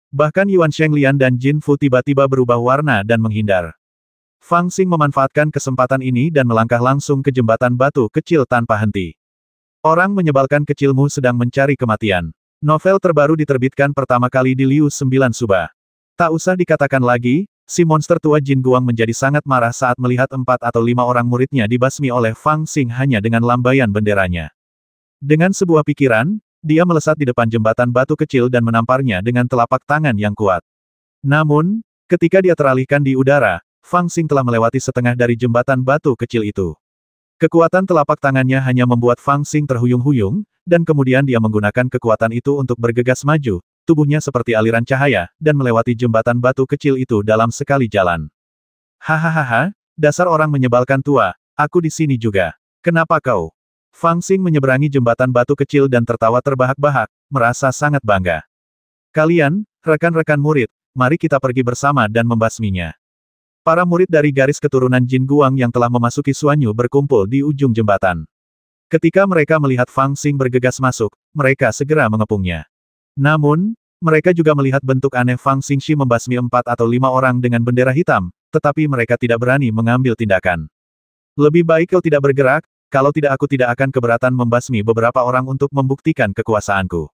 Bahkan Yuan Shenglian dan Jin Fu tiba-tiba berubah warna dan menghindar. Fang Xing memanfaatkan kesempatan ini dan melangkah langsung ke jembatan batu kecil tanpa henti. Orang menyebalkan kecilmu sedang mencari kematian. Novel terbaru diterbitkan pertama kali di Liu 9 Suba. Tak usah dikatakan lagi, si monster tua Jin Guang menjadi sangat marah saat melihat 4 atau 5 orang muridnya dibasmi oleh Fang Xing hanya dengan lambaian benderanya. Dengan sebuah pikiran, dia melesat di depan jembatan batu kecil dan menamparnya dengan telapak tangan yang kuat. Namun, ketika dia teralihkan di udara, Fang Xing telah melewati setengah dari jembatan batu kecil itu. Kekuatan telapak tangannya hanya membuat Fang Xing terhuyung-huyung, dan kemudian dia menggunakan kekuatan itu untuk bergegas maju, tubuhnya seperti aliran cahaya, dan melewati jembatan batu kecil itu dalam sekali jalan. Hahaha, dasar orang menyebalkan tua, aku di sini juga. Kenapa kau? Fang Xing menyeberangi jembatan batu kecil dan tertawa terbahak-bahak, merasa sangat bangga. Kalian, rekan-rekan murid, mari kita pergi bersama dan membasminya. Para murid dari garis keturunan Jin Guang yang telah memasuki Suanyu berkumpul di ujung jembatan. Ketika mereka melihat Fang Xing bergegas masuk, mereka segera mengepungnya. Namun, mereka juga melihat bentuk aneh Fang Xingxi membasmi 4 atau 5 orang dengan bendera hitam, tetapi mereka tidak berani mengambil tindakan. Lebih baik kau tidak bergerak, kalau tidak aku tidak akan keberatan membasmi beberapa orang untuk membuktikan kekuasaanku.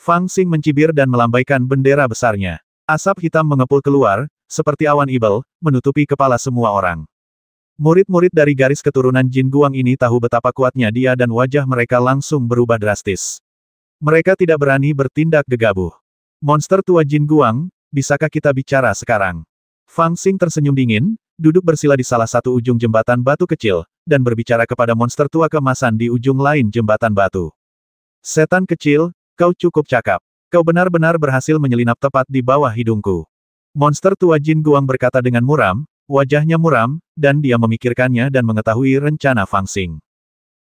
Fang Xing mencibir dan melambaikan bendera besarnya. Asap hitam mengepul keluar, seperti awan ibel, menutupi kepala semua orang. Murid-murid dari garis keturunan Jin Guang ini tahu betapa kuatnya dia dan wajah mereka langsung berubah drastis. Mereka tidak berani bertindak gegabah. Monster tua Jin Guang, bisakah kita bicara sekarang? Fang Xing tersenyum dingin, duduk bersila di salah satu ujung jembatan batu kecil, dan berbicara kepada monster tua keemasan di ujung lain jembatan batu. Setan kecil, kau cukup cakap. Kau benar-benar berhasil menyelinap tepat di bawah hidungku. Monster tua Jin Guang berkata dengan muram, wajahnya muram, dan dia memikirkannya dan mengetahui rencana Fang Xing.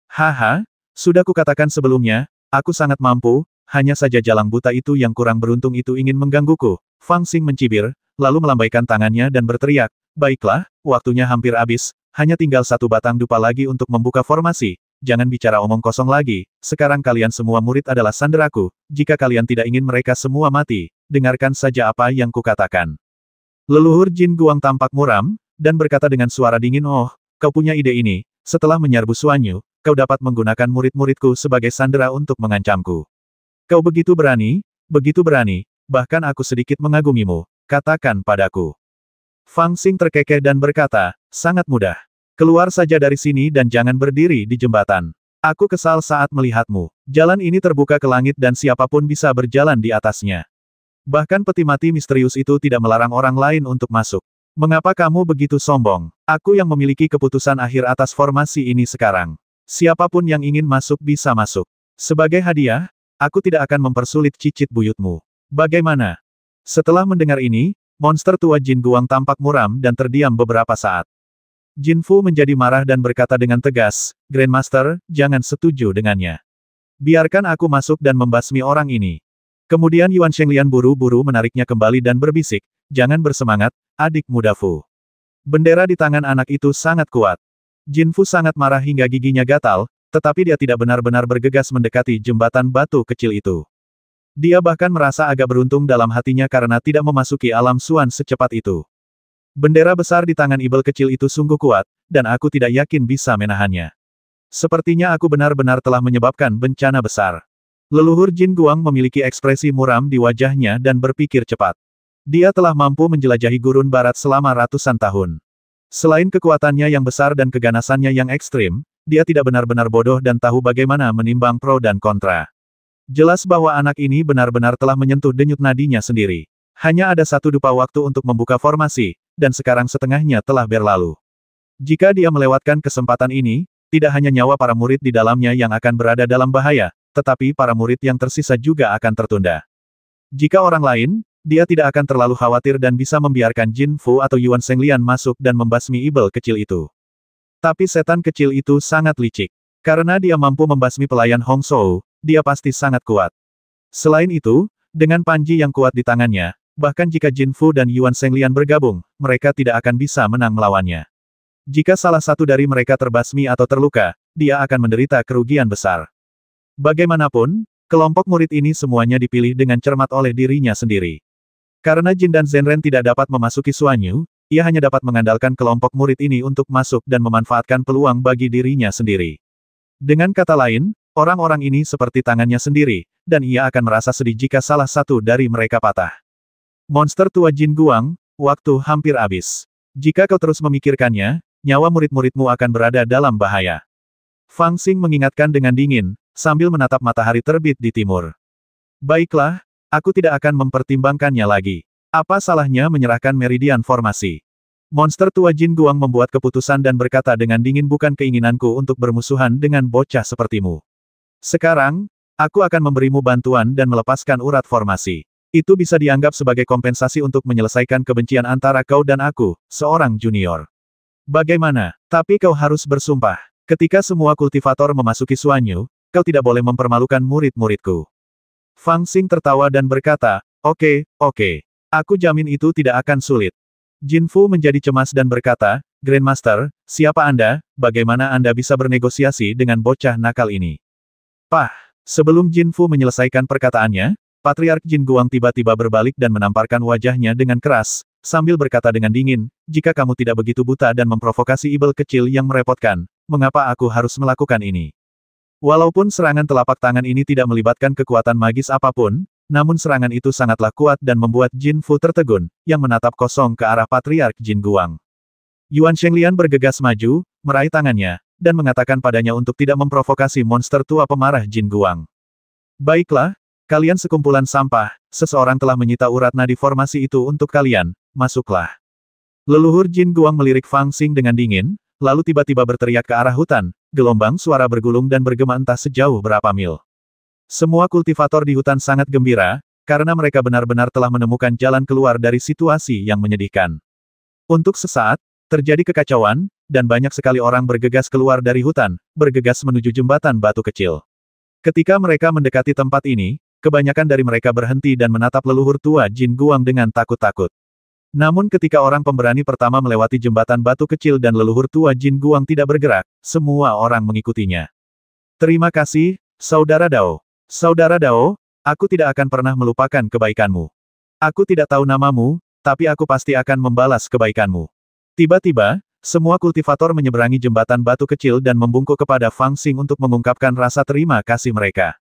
Haha, sudah kukatakan sebelumnya, aku sangat mampu, hanya saja jalang buta itu yang kurang beruntung itu ingin menggangguku. Fang Xing mencibir, lalu melambaikan tangannya dan berteriak, baiklah, waktunya hampir habis, hanya tinggal satu batang dupa lagi untuk membuka formasi. Jangan bicara omong kosong lagi, sekarang kalian semua murid adalah sanderaku, jika kalian tidak ingin mereka semua mati, dengarkan saja apa yang kukatakan. Leluhur Jin Guang tampak muram, dan berkata dengan suara dingin, oh, kau punya ide ini, setelah menyerbu Suanyu, kau dapat menggunakan murid-muridku sebagai sandera untuk mengancamku. Kau begitu berani, bahkan aku sedikit mengagumimu, katakan padaku. Fang Xing terkekeh dan berkata, sangat mudah. Keluar saja dari sini dan jangan berdiri di jembatan. Aku kesal saat melihatmu. Jalan ini terbuka ke langit dan siapapun bisa berjalan di atasnya. Bahkan peti mati misterius itu tidak melarang orang lain untuk masuk. Mengapa kamu begitu sombong? Aku yang memiliki keputusan akhir atas formasi ini sekarang. Siapapun yang ingin masuk bisa masuk. Sebagai hadiah, aku tidak akan mempersulit cicit buyutmu. Bagaimana? Setelah mendengar ini, monster tua Jin Guang tampak muram dan terdiam beberapa saat. Jin Fu menjadi marah dan berkata dengan tegas, Grandmaster, jangan setuju dengannya. Biarkan aku masuk dan membasmi orang ini. Kemudian Yuan Shenglian buru-buru menariknya kembali dan berbisik, jangan bersemangat, adik muda Fu. Bendera di tangan anak itu sangat kuat. Jin Fu sangat marah hingga giginya gatal, tetapi dia tidak benar-benar bergegas mendekati jembatan batu kecil itu. Dia bahkan merasa agak beruntung dalam hatinya karena tidak memasuki alam Suan secepat itu. Bendera besar di tangan ibel kecil itu sungguh kuat, dan aku tidak yakin bisa menahannya. Sepertinya aku benar-benar telah menyebabkan bencana besar. Leluhur Jin Guang memiliki ekspresi muram di wajahnya dan berpikir cepat. Dia telah mampu menjelajahi gurun barat selama ratusan tahun. Selain kekuatannya yang besar dan keganasannya yang ekstrim, dia tidak benar-benar bodoh dan tahu bagaimana menimbang pro dan kontra. Jelas bahwa anak ini benar-benar telah menyentuh denyut nadinya sendiri. Hanya ada satu dupa waktu untuk membuka formasi, dan sekarang setengahnya telah berlalu. Jika dia melewatkan kesempatan ini, tidak hanya nyawa para murid di dalamnya yang akan berada dalam bahaya, tetapi para murid yang tersisa juga akan tertunda. Jika orang lain, dia tidak akan terlalu khawatir dan bisa membiarkan Jin Fu atau Yuan Shenglian masuk dan membasmi ibel kecil itu. Tapi setan kecil itu sangat licik. Karena dia mampu membasmi pelayan Hong Shou, dia pasti sangat kuat. Selain itu, dengan panji yang kuat di tangannya, Bahkan jika Jin Fu dan Yuan Shenglian bergabung, mereka tidak akan bisa menang melawannya. Jika salah satu dari mereka terbasmi atau terluka, dia akan menderita kerugian besar. Bagaimanapun, kelompok murid ini semuanya dipilih dengan cermat oleh dirinya sendiri. Karena Jin dan Zhenren tidak dapat memasuki Suanyu, ia hanya dapat mengandalkan kelompok murid ini untuk masuk dan memanfaatkan peluang bagi dirinya sendiri. Dengan kata lain, orang-orang ini seperti tangannya sendiri, dan ia akan merasa sedih jika salah satu dari mereka patah. Monster tua Jin Guang, waktu hampir habis. Jika kau terus memikirkannya, nyawa murid-muridmu akan berada dalam bahaya. Fang Xing mengingatkan dengan dingin, sambil menatap matahari terbit di timur. Baiklah, aku tidak akan mempertimbangkannya lagi. Apa salahnya menyerahkan meridian formasi? Monster tua Jin Guang membuat keputusan dan berkata dengan dingin, bukan keinginanku untuk bermusuhan dengan bocah sepertimu. Sekarang, aku akan memberimu bantuan dan melepaskan urat formasi. Itu bisa dianggap sebagai kompensasi untuk menyelesaikan kebencian antara kau dan aku, seorang junior. Bagaimana? Tapi kau harus bersumpah. Ketika semua kultivator memasuki Suanyu, kau tidak boleh mempermalukan murid-muridku. Fang Xing tertawa dan berkata, oke. Aku jamin itu tidak akan sulit. Jin Fu menjadi cemas dan berkata, Grandmaster, siapa Anda, bagaimana Anda bisa bernegosiasi dengan bocah nakal ini? Sebelum Jin Fu menyelesaikan perkataannya, Patriark Jin Guang tiba-tiba berbalik dan menamparkan wajahnya dengan keras, sambil berkata dengan dingin, jika kamu tidak begitu buta dan memprovokasi ibel kecil yang merepotkan, mengapa aku harus melakukan ini? Walaupun serangan telapak tangan ini tidak melibatkan kekuatan magis apapun, namun serangan itu sangatlah kuat dan membuat Jin Fu tertegun, yang menatap kosong ke arah Patriark Jin Guang. Yuan Shenglian bergegas maju, meraih tangannya, dan mengatakan padanya untuk tidak memprovokasi monster tua pemarah Jin Guang. Baiklah, kalian sekumpulan sampah, seseorang telah menyita urat nadi formasi itu untuk kalian, masuklah. Leluhur Jin Guang melirik Fang Xing dengan dingin, lalu tiba-tiba berteriak ke arah hutan, gelombang suara bergulung dan bergema entah sejauh berapa mil. Semua kultivator di hutan sangat gembira, karena mereka benar-benar telah menemukan jalan keluar dari situasi yang menyedihkan. Untuk sesaat, terjadi kekacauan, dan banyak sekali orang bergegas keluar dari hutan, bergegas menuju jembatan batu kecil. Ketika mereka mendekati tempat ini, kebanyakan dari mereka berhenti dan menatap leluhur tua Jin Guang dengan takut-takut. Namun ketika orang pemberani pertama melewati jembatan batu kecil dan leluhur tua Jin Guang tidak bergerak, semua orang mengikutinya. Terima kasih, Saudara Dao. Saudara Dao, aku tidak akan pernah melupakan kebaikanmu. Aku tidak tahu namamu, tapi aku pasti akan membalas kebaikanmu. Tiba-tiba, semua kultivator menyeberangi jembatan batu kecil dan membungkuk kepada Fang Xing untuk mengungkapkan rasa terima kasih mereka.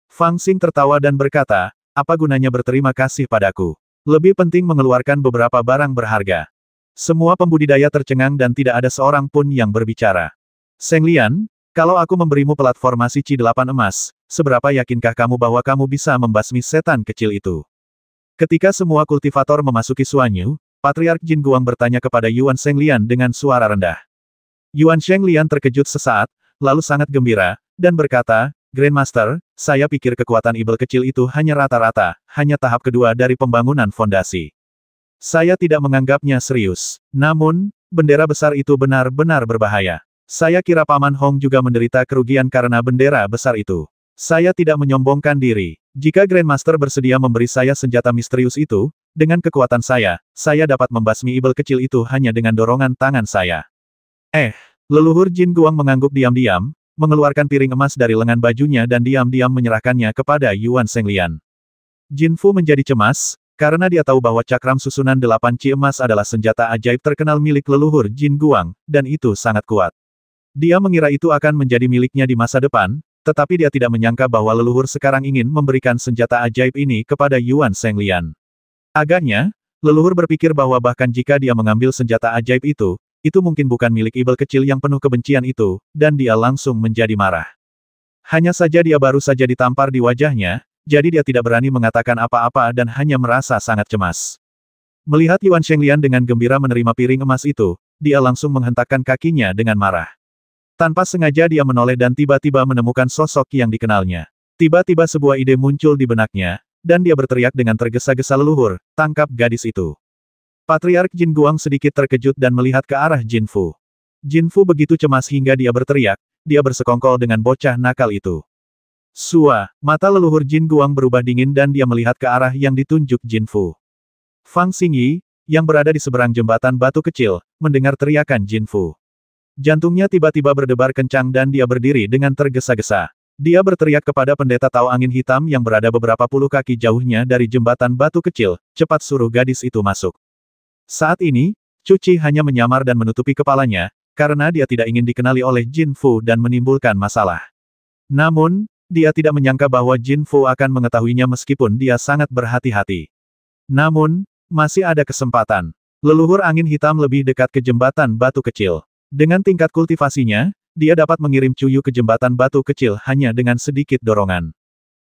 Fang Xing tertawa dan berkata, apa gunanya berterima kasih padaku? Lebih penting mengeluarkan beberapa barang berharga. Semua pembudidaya tercengang dan tidak ada seorang pun yang berbicara. Shenglian, kalau aku memberimu platformasi Ci-8 emas, seberapa yakinkah kamu bahwa kamu bisa membasmi setan kecil itu? Ketika semua kultivator memasuki Suanyu, Patriark Jin Guang bertanya kepada Yuan Shenglian dengan suara rendah. Yuan Shenglian terkejut sesaat, lalu sangat gembira, dan berkata, Grandmaster, saya pikir kekuatan ibel kecil itu hanya rata-rata, hanya tahap kedua dari pembangunan fondasi. Saya tidak menganggapnya serius. Namun, bendera besar itu benar-benar berbahaya. Saya kira Paman Hong juga menderita kerugian karena bendera besar itu. Saya tidak menyombongkan diri. Jika Grandmaster bersedia memberi saya senjata misterius itu, dengan kekuatan saya dapat membasmi ibel kecil itu hanya dengan dorongan tangan saya. Leluhur Jin Guang mengangguk diam-diam, mengeluarkan piring emas dari lengan bajunya dan diam-diam menyerahkannya kepada Yuan Shenglian. Jin Fu menjadi cemas, karena dia tahu bahwa cakram susunan 8 Ci emas adalah senjata ajaib terkenal milik leluhur Jin Guang, dan itu sangat kuat. Dia mengira itu akan menjadi miliknya di masa depan, tetapi dia tidak menyangka bahwa leluhur sekarang ingin memberikan senjata ajaib ini kepada Yuan Shenglian. Agaknya, leluhur berpikir bahwa bahkan jika dia mengambil senjata ajaib itu mungkin bukan milik ibel kecil yang penuh kebencian itu, dan dia langsung menjadi marah. Hanya saja dia baru saja ditampar di wajahnya, jadi dia tidak berani mengatakan apa-apa dan hanya merasa sangat cemas. Melihat Yuan Shenglian dengan gembira menerima piring emas itu, dia langsung menghentakkan kakinya dengan marah. Tanpa sengaja dia menoleh dan tiba-tiba menemukan sosok yang dikenalnya. Tiba-tiba sebuah ide muncul di benaknya, dan dia berteriak dengan tergesa-gesa, leluhur, tangkap gadis itu. Patriark Jin Guang sedikit terkejut dan melihat ke arah Jin Fu. Jin Fu begitu cemas hingga dia berteriak, dia bersekongkol dengan bocah nakal itu. Mata leluhur Jin Guang berubah dingin dan dia melihat ke arah yang ditunjuk Jin Fu. Fang Xingyi, yang berada di seberang jembatan batu kecil, mendengar teriakan Jin Fu. Jantungnya tiba-tiba berdebar kencang dan dia berdiri dengan tergesa-gesa. Dia berteriak kepada pendeta Tao Angin Hitam yang berada beberapa puluh kaki jauhnya dari jembatan batu kecil, cepat suruh gadis itu masuk. Saat ini, Chu Qi hanya menyamar dan menutupi kepalanya, karena dia tidak ingin dikenali oleh Jin Fu dan menimbulkan masalah. Namun, dia tidak menyangka bahwa Jin Fu akan mengetahuinya meskipun dia sangat berhati-hati. Namun, masih ada kesempatan. Leluhur angin hitam lebih dekat ke jembatan batu kecil. Dengan tingkat kultivasinya, dia dapat mengirim Cuyu ke jembatan batu kecil hanya dengan sedikit dorongan.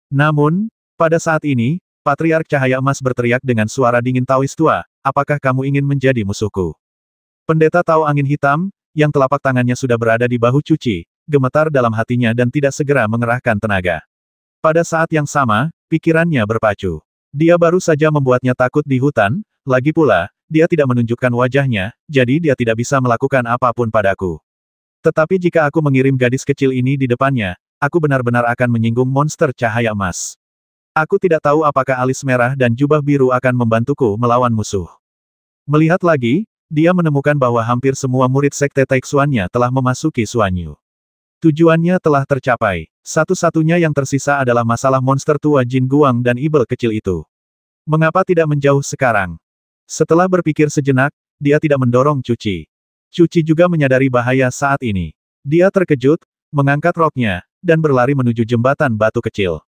Namun, pada saat ini, Patriark Cahaya Emas berteriak dengan suara dingin Taois tua, apakah kamu ingin menjadi musuhku? Pendeta Tao Angin Hitam, yang telapak tangannya sudah berada di bahu Chu Qi, gemetar dalam hatinya dan tidak segera mengerahkan tenaga. Pada saat yang sama, pikirannya berpacu. Dia baru saja membuatnya takut di hutan, lagi pula, dia tidak menunjukkan wajahnya, jadi dia tidak bisa melakukan apapun padaku. Tetapi jika aku mengirim gadis kecil ini di depannya, aku benar-benar akan menyinggung monster cahaya emas. Aku tidak tahu apakah alis merah dan jubah biru akan membantuku melawan musuh. Melihat lagi, dia menemukan bahwa hampir semua murid sekte Taixuannya telah memasuki Xuanyu. Tujuannya telah tercapai. Satu-satunya yang tersisa adalah masalah monster tua Jin Guang dan Ibel kecil itu. Mengapa tidak menjauh sekarang? Setelah berpikir sejenak, dia tidak mendorong Chu Qi. Chu Qi juga menyadari bahaya saat ini. Dia terkejut, mengangkat roknya, dan berlari menuju jembatan batu kecil.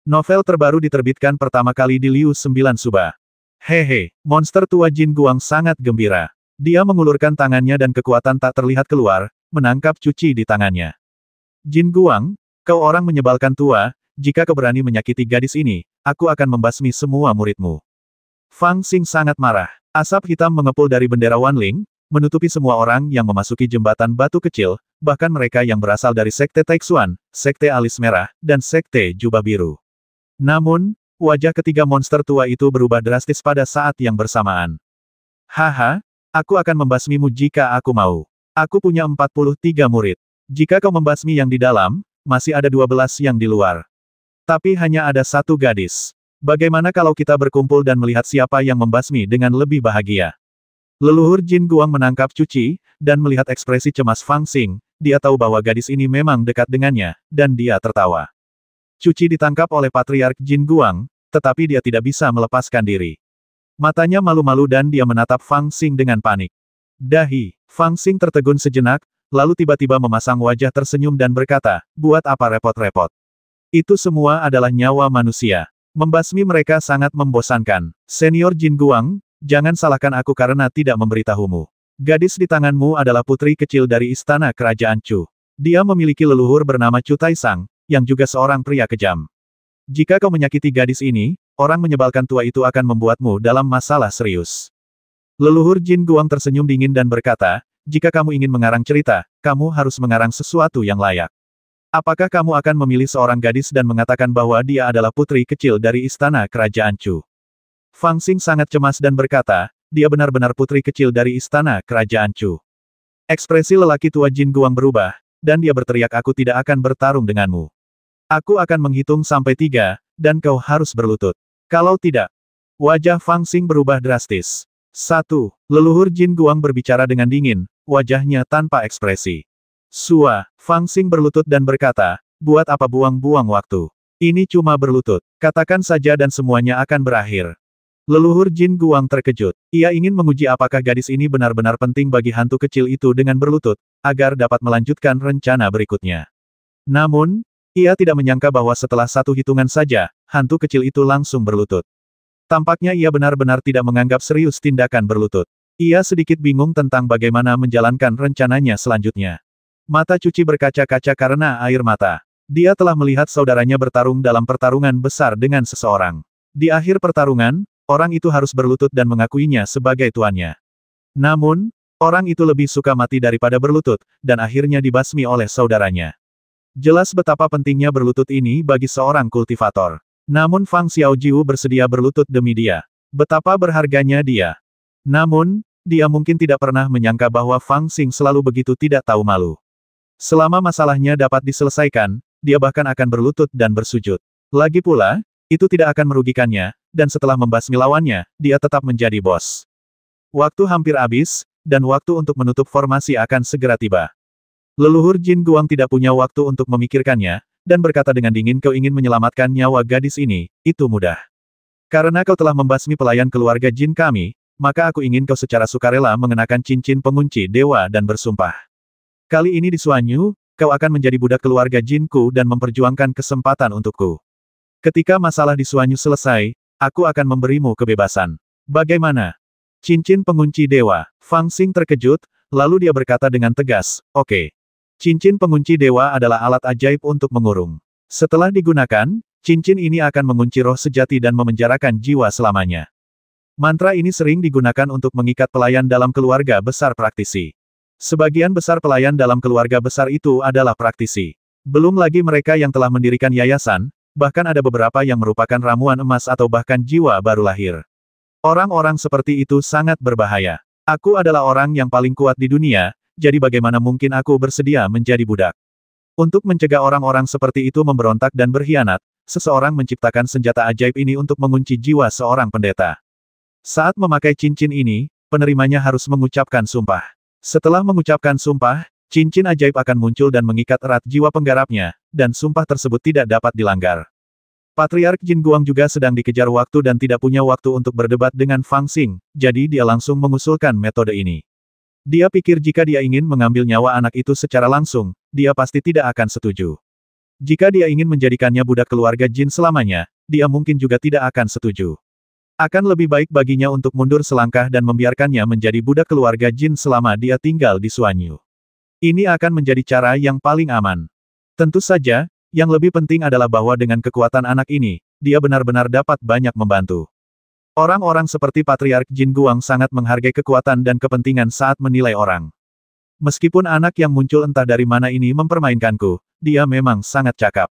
Novel terbaru diterbitkan pertama kali di Liu 9 Suba. Hehe, monster tua Jin Guang sangat gembira. Dia mengulurkan tangannya dan kekuatan tak terlihat keluar, menangkap Chu Qi di tangannya. Jin Guang, kau orang menyebalkan tua, jika kau berani menyakiti gadis ini, aku akan membasmi semua muridmu. Fang Xing sangat marah. Asap hitam mengepul dari bendera Wanling, menutupi semua orang yang memasuki jembatan batu kecil, bahkan mereka yang berasal dari Sekte Taixuan, Sekte Alis Merah, dan Sekte Jubah Biru. Namun, wajah ketiga monster tua itu berubah drastis pada saat yang bersamaan. Haha, aku akan membasmimu jika aku mau. Aku punya 43 murid. Jika kau membasmi yang di dalam, masih ada 12 yang di luar. Tapi hanya ada satu gadis. Bagaimana kalau kita berkumpul dan melihat siapa yang membasmi dengan lebih bahagia? Leluhur Jin Guang menangkap Chu Qi, dan melihat ekspresi cemas Fang Xing, dia tahu bahwa gadis ini memang dekat dengannya, dan dia tertawa. Chu Qi ditangkap oleh Patriark Jin Guang, tetapi dia tidak bisa melepaskan diri. Matanya malu-malu dan dia menatap Fang Xing dengan panik. Dahi, Fang Xing tertegun sejenak, lalu tiba-tiba memasang wajah tersenyum dan berkata, buat apa repot-repot? Itu semua adalah nyawa manusia. Membasmi mereka sangat membosankan. Senior Jin Guang, jangan salahkan aku karena tidak memberitahumu. Gadis di tanganmu adalah putri kecil dari istana kerajaan Chu. Dia memiliki leluhur bernama Chu Taisang, yang juga seorang pria kejam. Jika kau menyakiti gadis ini, orang menyebalkan tua itu akan membuatmu dalam masalah serius. Leluhur Jin Guang tersenyum dingin dan berkata, jika kamu ingin mengarang cerita, kamu harus mengarang sesuatu yang layak. Apakah kamu akan memilih seorang gadis dan mengatakan bahwa dia adalah putri kecil dari istana kerajaan Chu? Fang Xing sangat cemas dan berkata, dia benar-benar putri kecil dari istana kerajaan Chu. Ekspresi lelaki tua Jin Guang berubah, dan dia berteriak aku tidak akan bertarung denganmu. Aku akan menghitung sampai 3, dan kau harus berlutut. Kalau tidak, wajah Fang Xing berubah drastis. 1. Leluhur Jin Guang berbicara dengan dingin, wajahnya tanpa ekspresi. Sua, Fang Xing berlutut dan berkata, buat apa buang-buang waktu? Ini cuma berlutut. Katakan saja dan semuanya akan berakhir. Leluhur Jin Guang terkejut. Ia ingin menguji apakah gadis ini benar-benar penting bagi hantu kecil itu dengan berlutut, agar dapat melanjutkan rencana berikutnya. Namun, ia tidak menyangka bahwa setelah satu hitungan saja, hantu kecil itu langsung berlutut. Tampaknya ia benar-benar tidak menganggap serius tindakan berlutut. Ia sedikit bingung tentang bagaimana menjalankan rencananya selanjutnya. Mata Chu Qi berkaca-kaca karena air mata. Dia telah melihat saudaranya bertarung dalam pertarungan besar dengan seseorang. Di akhir pertarungan, orang itu harus berlutut dan mengakuinya sebagai tuannya. Namun, orang itu lebih suka mati daripada berlutut, dan akhirnya dibasmi oleh saudaranya. Jelas betapa pentingnya berlutut ini bagi seorang kultivator. Namun Fang Xiaojiu bersedia berlutut demi dia. Betapa berharganya dia. Namun, dia mungkin tidak pernah menyangka bahwa Fang Xing selalu begitu tidak tahu malu. Selama masalahnya dapat diselesaikan, dia bahkan akan berlutut dan bersujud. Lagi pula, itu tidak akan merugikannya, dan setelah membasmi lawannya, dia tetap menjadi bos. Waktu hampir habis, dan waktu untuk menutup formasi akan segera tiba. Leluhur Jin Guang tidak punya waktu untuk memikirkannya, dan berkata dengan dingin, kau ingin menyelamatkan nyawa gadis ini, itu mudah. Karena kau telah membasmi pelayan keluarga Jin kami, maka aku ingin kau secara sukarela mengenakan cincin pengunci dewa dan bersumpah. Kali ini di Suanyu, kau akan menjadi budak keluarga Jinku dan memperjuangkan kesempatan untukku. Ketika masalah di Suanyu selesai, aku akan memberimu kebebasan. Bagaimana? Cincin pengunci dewa. Fang Xing terkejut, lalu dia berkata dengan tegas, oke. Cincin pengunci dewa adalah alat ajaib untuk mengurung. Setelah digunakan, cincin ini akan mengunci roh sejati dan memenjarakan jiwa selamanya. Mantra ini sering digunakan untuk mengikat pelayan dalam keluarga besar praktisi. Sebagian besar pelayan dalam keluarga besar itu adalah praktisi. Belum lagi mereka yang telah mendirikan yayasan, bahkan ada beberapa yang merupakan ramuan emas atau bahkan jiwa baru lahir. Orang-orang seperti itu sangat berbahaya. Aku adalah orang yang paling kuat di dunia, jadi bagaimana mungkin aku bersedia menjadi budak? Untuk mencegah orang-orang seperti itu memberontak dan berkhianat, seseorang menciptakan senjata ajaib ini untuk mengunci jiwa seorang pendeta. Saat memakai cincin ini, penerimanya harus mengucapkan sumpah. Setelah mengucapkan sumpah, cincin ajaib akan muncul dan mengikat erat jiwa penggarapnya, dan sumpah tersebut tidak dapat dilanggar. Patriark Jin Guang juga sedang dikejar waktu dan tidak punya waktu untuk berdebat dengan Fang Xing, jadi dia langsung mengusulkan metode ini. Dia pikir jika dia ingin mengambil nyawa anak itu secara langsung, dia pasti tidak akan setuju. Jika dia ingin menjadikannya budak keluarga Jin selamanya, dia mungkin juga tidak akan setuju. Akan lebih baik baginya untuk mundur selangkah dan membiarkannya menjadi budak keluarga Jin selama dia tinggal di Suanyu. Ini akan menjadi cara yang paling aman. Tentu saja, yang lebih penting adalah bahwa dengan kekuatan anak ini, dia benar-benar dapat banyak membantu. Orang-orang seperti Patriark Jin Guang sangat menghargai kekuatan dan kepentingan saat menilai orang. Meskipun anak yang muncul entah dari mana ini mempermainkanku, dia memang sangat cakap.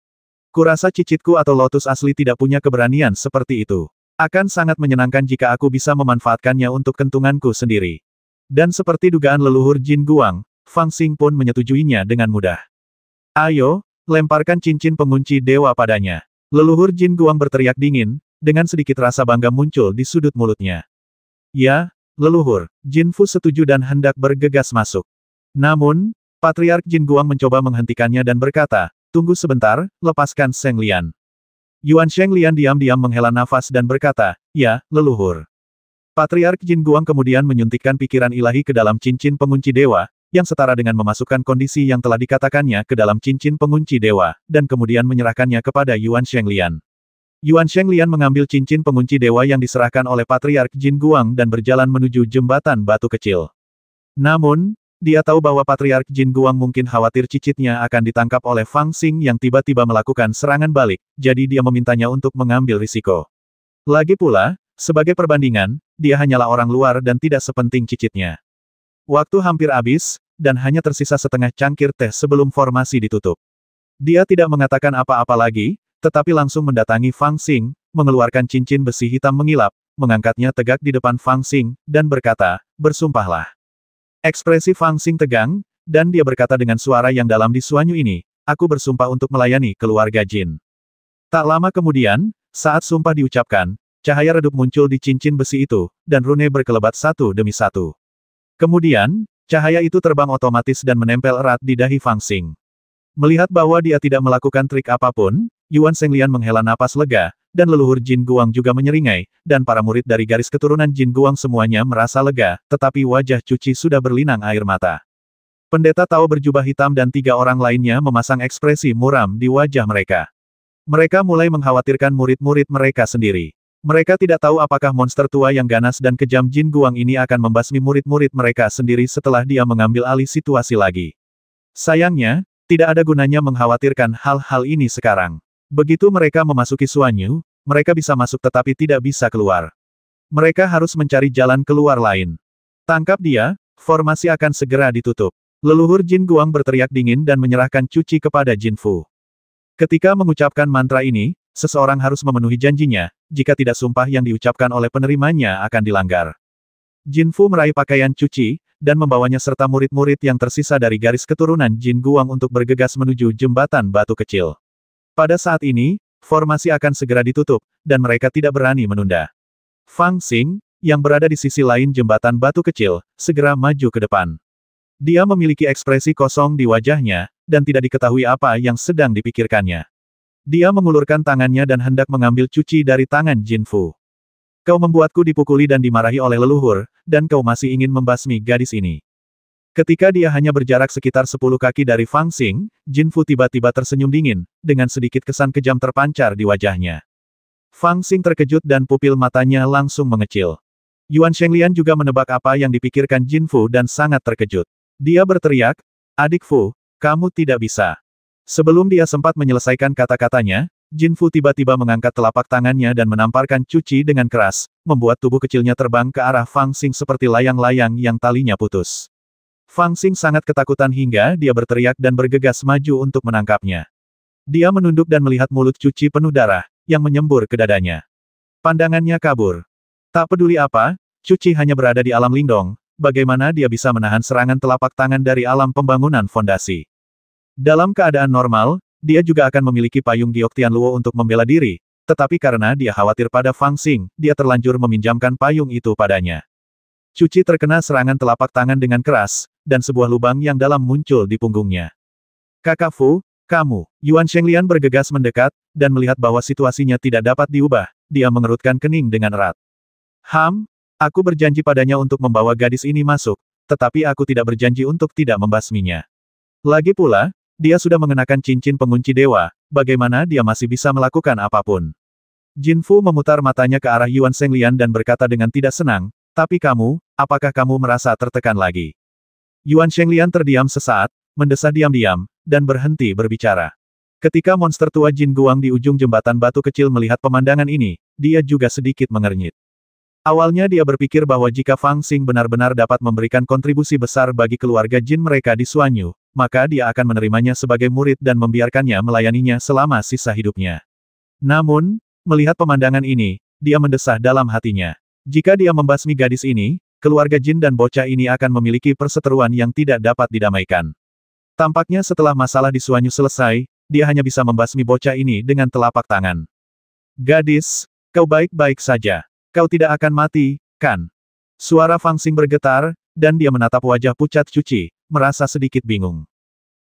Kurasa cicitku atau lotus asli tidak punya keberanian seperti itu. Akan sangat menyenangkan jika aku bisa memanfaatkannya untuk kentunganku sendiri. Dan seperti dugaan leluhur Jin Guang, Fang Xing pun menyetujuinya dengan mudah. Ayo, lemparkan cincin pengunci dewa padanya. Leluhur Jin Guang berteriak dingin, dengan sedikit rasa bangga muncul di sudut mulutnya. Ya, leluhur, Jin Fu setuju dan hendak bergegas masuk. Namun, Patriark Jin Guang mencoba menghentikannya dan berkata, tunggu sebentar, lepaskan Sheng Lian. Yuan Sheng Lian diam-diam menghela nafas dan berkata, ya, leluhur. Patriark Jin Guang kemudian menyuntikkan pikiran ilahi ke dalam cincin pengunci dewa, yang setara dengan memasukkan kondisi yang telah dikatakannya ke dalam cincin pengunci dewa, dan kemudian menyerahkannya kepada Yuan Sheng Lian. Yuan Sheng Lian mengambil cincin pengunci dewa yang diserahkan oleh Patriark Jin Guang dan berjalan menuju jembatan batu kecil. Namun, dia tahu bahwa Patriark Jin Guang mungkin khawatir cicitnya akan ditangkap oleh Fang Xing yang tiba-tiba melakukan serangan balik, jadi dia memintanya untuk mengambil risiko. Lagi pula, sebagai perbandingan, dia hanyalah orang luar dan tidak sepenting cicitnya. Waktu hampir habis, dan hanya tersisa setengah cangkir teh sebelum formasi ditutup. Dia tidak mengatakan apa-apa lagi, tetapi langsung mendatangi Fang Xing, mengeluarkan cincin besi hitam mengilap, mengangkatnya tegak di depan Fang Xing, dan berkata, bersumpahlah. Ekspresi Fang Xing tegang, dan dia berkata dengan suara yang dalam di Suanyu ini, aku bersumpah untuk melayani keluarga Jin. Tak lama kemudian, saat sumpah diucapkan, cahaya redup muncul di cincin besi itu, dan rune berkelebat satu demi satu. Kemudian, cahaya itu terbang otomatis dan menempel erat di dahi Fang Xing. Melihat bahwa dia tidak melakukan trik apapun, Yuan Sheng Lian menghela napas lega, dan leluhur Jin Guang juga menyeringai, dan para murid dari garis keturunan Jin Guang semuanya merasa lega, tetapi wajah Cuci sudah berlinang air mata. Pendeta Tao berjubah hitam dan 3 orang lainnya memasang ekspresi muram di wajah mereka. Mereka mulai mengkhawatirkan murid-murid mereka sendiri. Mereka tidak tahu apakah monster tua yang ganas dan kejam Jin Guang ini akan membasmi murid-murid mereka sendiri setelah dia mengambil alih situasi lagi. Sayangnya, tidak ada gunanya mengkhawatirkan hal-hal ini sekarang. Begitu mereka memasuki Suanyu, mereka bisa masuk tetapi tidak bisa keluar. Mereka harus mencari jalan keluar lain. Tangkap dia, formasi akan segera ditutup. Leluhur Jin Guang berteriak dingin dan menyerahkan Cuci kepada Jin Fu. Ketika mengucapkan mantra ini, seseorang harus memenuhi janjinya, jika tidak sumpah yang diucapkan oleh penerimanya akan dilanggar. Jin Fu meraih pakaian Cuci, dan membawanya serta murid-murid yang tersisa dari garis keturunan Jin Guang untuk bergegas menuju jembatan batu kecil. Pada saat ini, formasi akan segera ditutup, dan mereka tidak berani menunda. Fang Xing, yang berada di sisi lain jembatan batu kecil, segera maju ke depan. Dia memiliki ekspresi kosong di wajahnya, dan tidak diketahui apa yang sedang dipikirkannya. Dia mengulurkan tangannya dan hendak mengambil cuci dari tangan Jin Fu. Kau membuatku dipukuli dan dimarahi oleh leluhur, dan kau masih ingin membasmi gadis ini. Ketika dia hanya berjarak sekitar 10 kaki dari Fang Xing, Jin Fu tiba-tiba tersenyum dingin, dengan sedikit kesan kejam terpancar di wajahnya. Fang Xing terkejut dan pupil matanya langsung mengecil. Yuan Shenglian juga menebak apa yang dipikirkan Jin Fu dan sangat terkejut. Dia berteriak, "Adik Fu, kamu tidak bisa." Sebelum dia sempat menyelesaikan kata-katanya, Jin Fu tiba-tiba mengangkat telapak tangannya dan menamparkan cuci dengan keras, membuat tubuh kecilnya terbang ke arah Fang Xing seperti layang-layang yang talinya putus. Fang Xing sangat ketakutan hingga dia berteriak dan bergegas maju untuk menangkapnya. Dia menunduk dan melihat mulut cuci penuh darah, yang menyembur ke dadanya. Pandangannya kabur. Tak peduli apa, cuci hanya berada di alam lindong, bagaimana dia bisa menahan serangan telapak tangan dari alam pembangunan fondasi. Dalam keadaan normal, dia juga akan memiliki payung Giok Tianluo untuk membela diri, tetapi karena dia khawatir pada Fang Xing, dia terlanjur meminjamkan payung itu padanya. Cuci terkena serangan telapak tangan dengan keras, dan sebuah lubang yang dalam muncul di punggungnya. "Kakak Fu, kamu." Yuan Shenglian bergegas mendekat, dan melihat bahwa situasinya tidak dapat diubah, dia mengerutkan kening dengan erat. Aku berjanji padanya untuk membawa gadis ini masuk, tetapi aku tidak berjanji untuk tidak membasminya. Lagi pula, dia sudah mengenakan cincin pengunci dewa, bagaimana dia masih bisa melakukan apapun?" Jin Fu memutar matanya ke arah Yuan Shenglian dan berkata dengan tidak senang, "Tapi kamu, apakah kamu merasa tertekan lagi?" Yuan Shenglian terdiam sesaat, mendesah diam-diam, dan berhenti berbicara. Ketika monster tua Jin Guang di ujung jembatan batu kecil melihat pemandangan ini, dia juga sedikit mengernyit. Awalnya dia berpikir bahwa jika Fang Xing benar-benar dapat memberikan kontribusi besar bagi keluarga Jin mereka di Suanyu, maka dia akan menerimanya sebagai murid dan membiarkannya melayaninya selama sisa hidupnya. Namun, melihat pemandangan ini, dia mendesah dalam hatinya. Jika dia membasmi gadis ini, keluarga Jin dan bocah ini akan memiliki perseteruan yang tidak dapat didamaikan. Tampaknya setelah masalah di Suanyu selesai, dia hanya bisa membasmi bocah ini dengan telapak tangan. "Gadis, kau baik-baik saja. Kau tidak akan mati, kan?" Suara Fang Xing bergetar, dan dia menatap wajah pucat Cuci, merasa sedikit bingung.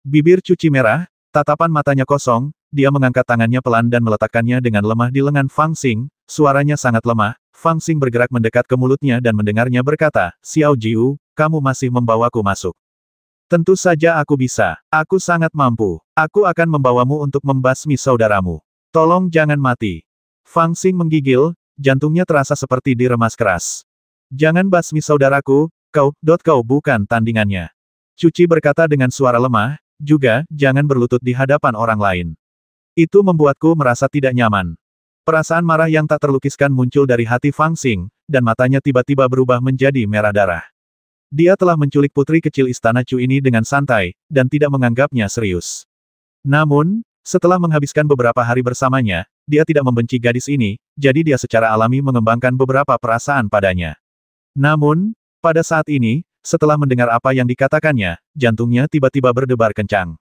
Bibir Cuci merah, tatapan matanya kosong, dia mengangkat tangannya pelan dan meletakkannya dengan lemah di lengan Fang Xing, suaranya sangat lemah. Fang Xing bergerak mendekat ke mulutnya dan mendengarnya berkata, "Xiao Jiu, kamu masih membawaku masuk." "Tentu saja aku bisa. Aku sangat mampu. Aku akan membawamu untuk membasmi saudaramu. Tolong jangan mati." Fang Xing menggigil, jantungnya terasa seperti diremas keras. "Jangan basmi saudaraku, kau bukan tandingannya." Cuci berkata dengan suara lemah, juga, jangan berlutut di hadapan orang lain. Itu membuatku merasa tidak nyaman. Perasaan marah yang tak terlukiskan muncul dari hati Fang Xing, dan matanya tiba-tiba berubah menjadi merah darah. Dia telah menculik putri kecil istana Chu ini dengan santai, dan tidak menganggapnya serius. Namun, setelah menghabiskan beberapa hari bersamanya, dia tidak membenci gadis ini, jadi dia secara alami mengembangkan beberapa perasaan padanya. Namun, pada saat ini, setelah mendengar apa yang dikatakannya, jantungnya tiba-tiba berdebar kencang.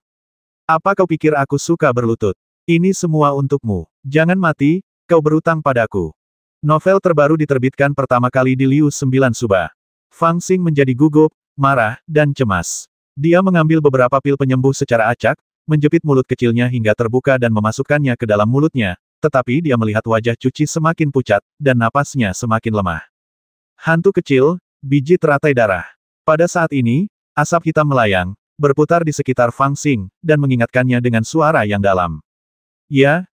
"Apa kau pikir aku suka berlutut? Ini semua untukmu. Jangan mati, kau berutang padaku." Novel terbaru diterbitkan pertama kali di Liu 9 Suba. Fang Xing menjadi gugup, marah, dan cemas. Dia mengambil beberapa pil penyembuh secara acak, menjepit mulut kecilnya hingga terbuka dan memasukkannya ke dalam mulutnya, tetapi dia melihat wajah Cuci semakin pucat, dan napasnya semakin lemah. Hantu kecil, biji teratai darah. Pada saat ini, asap hitam melayang, berputar di sekitar Fang Xing, dan mengingatkannya dengan suara yang dalam. Ya.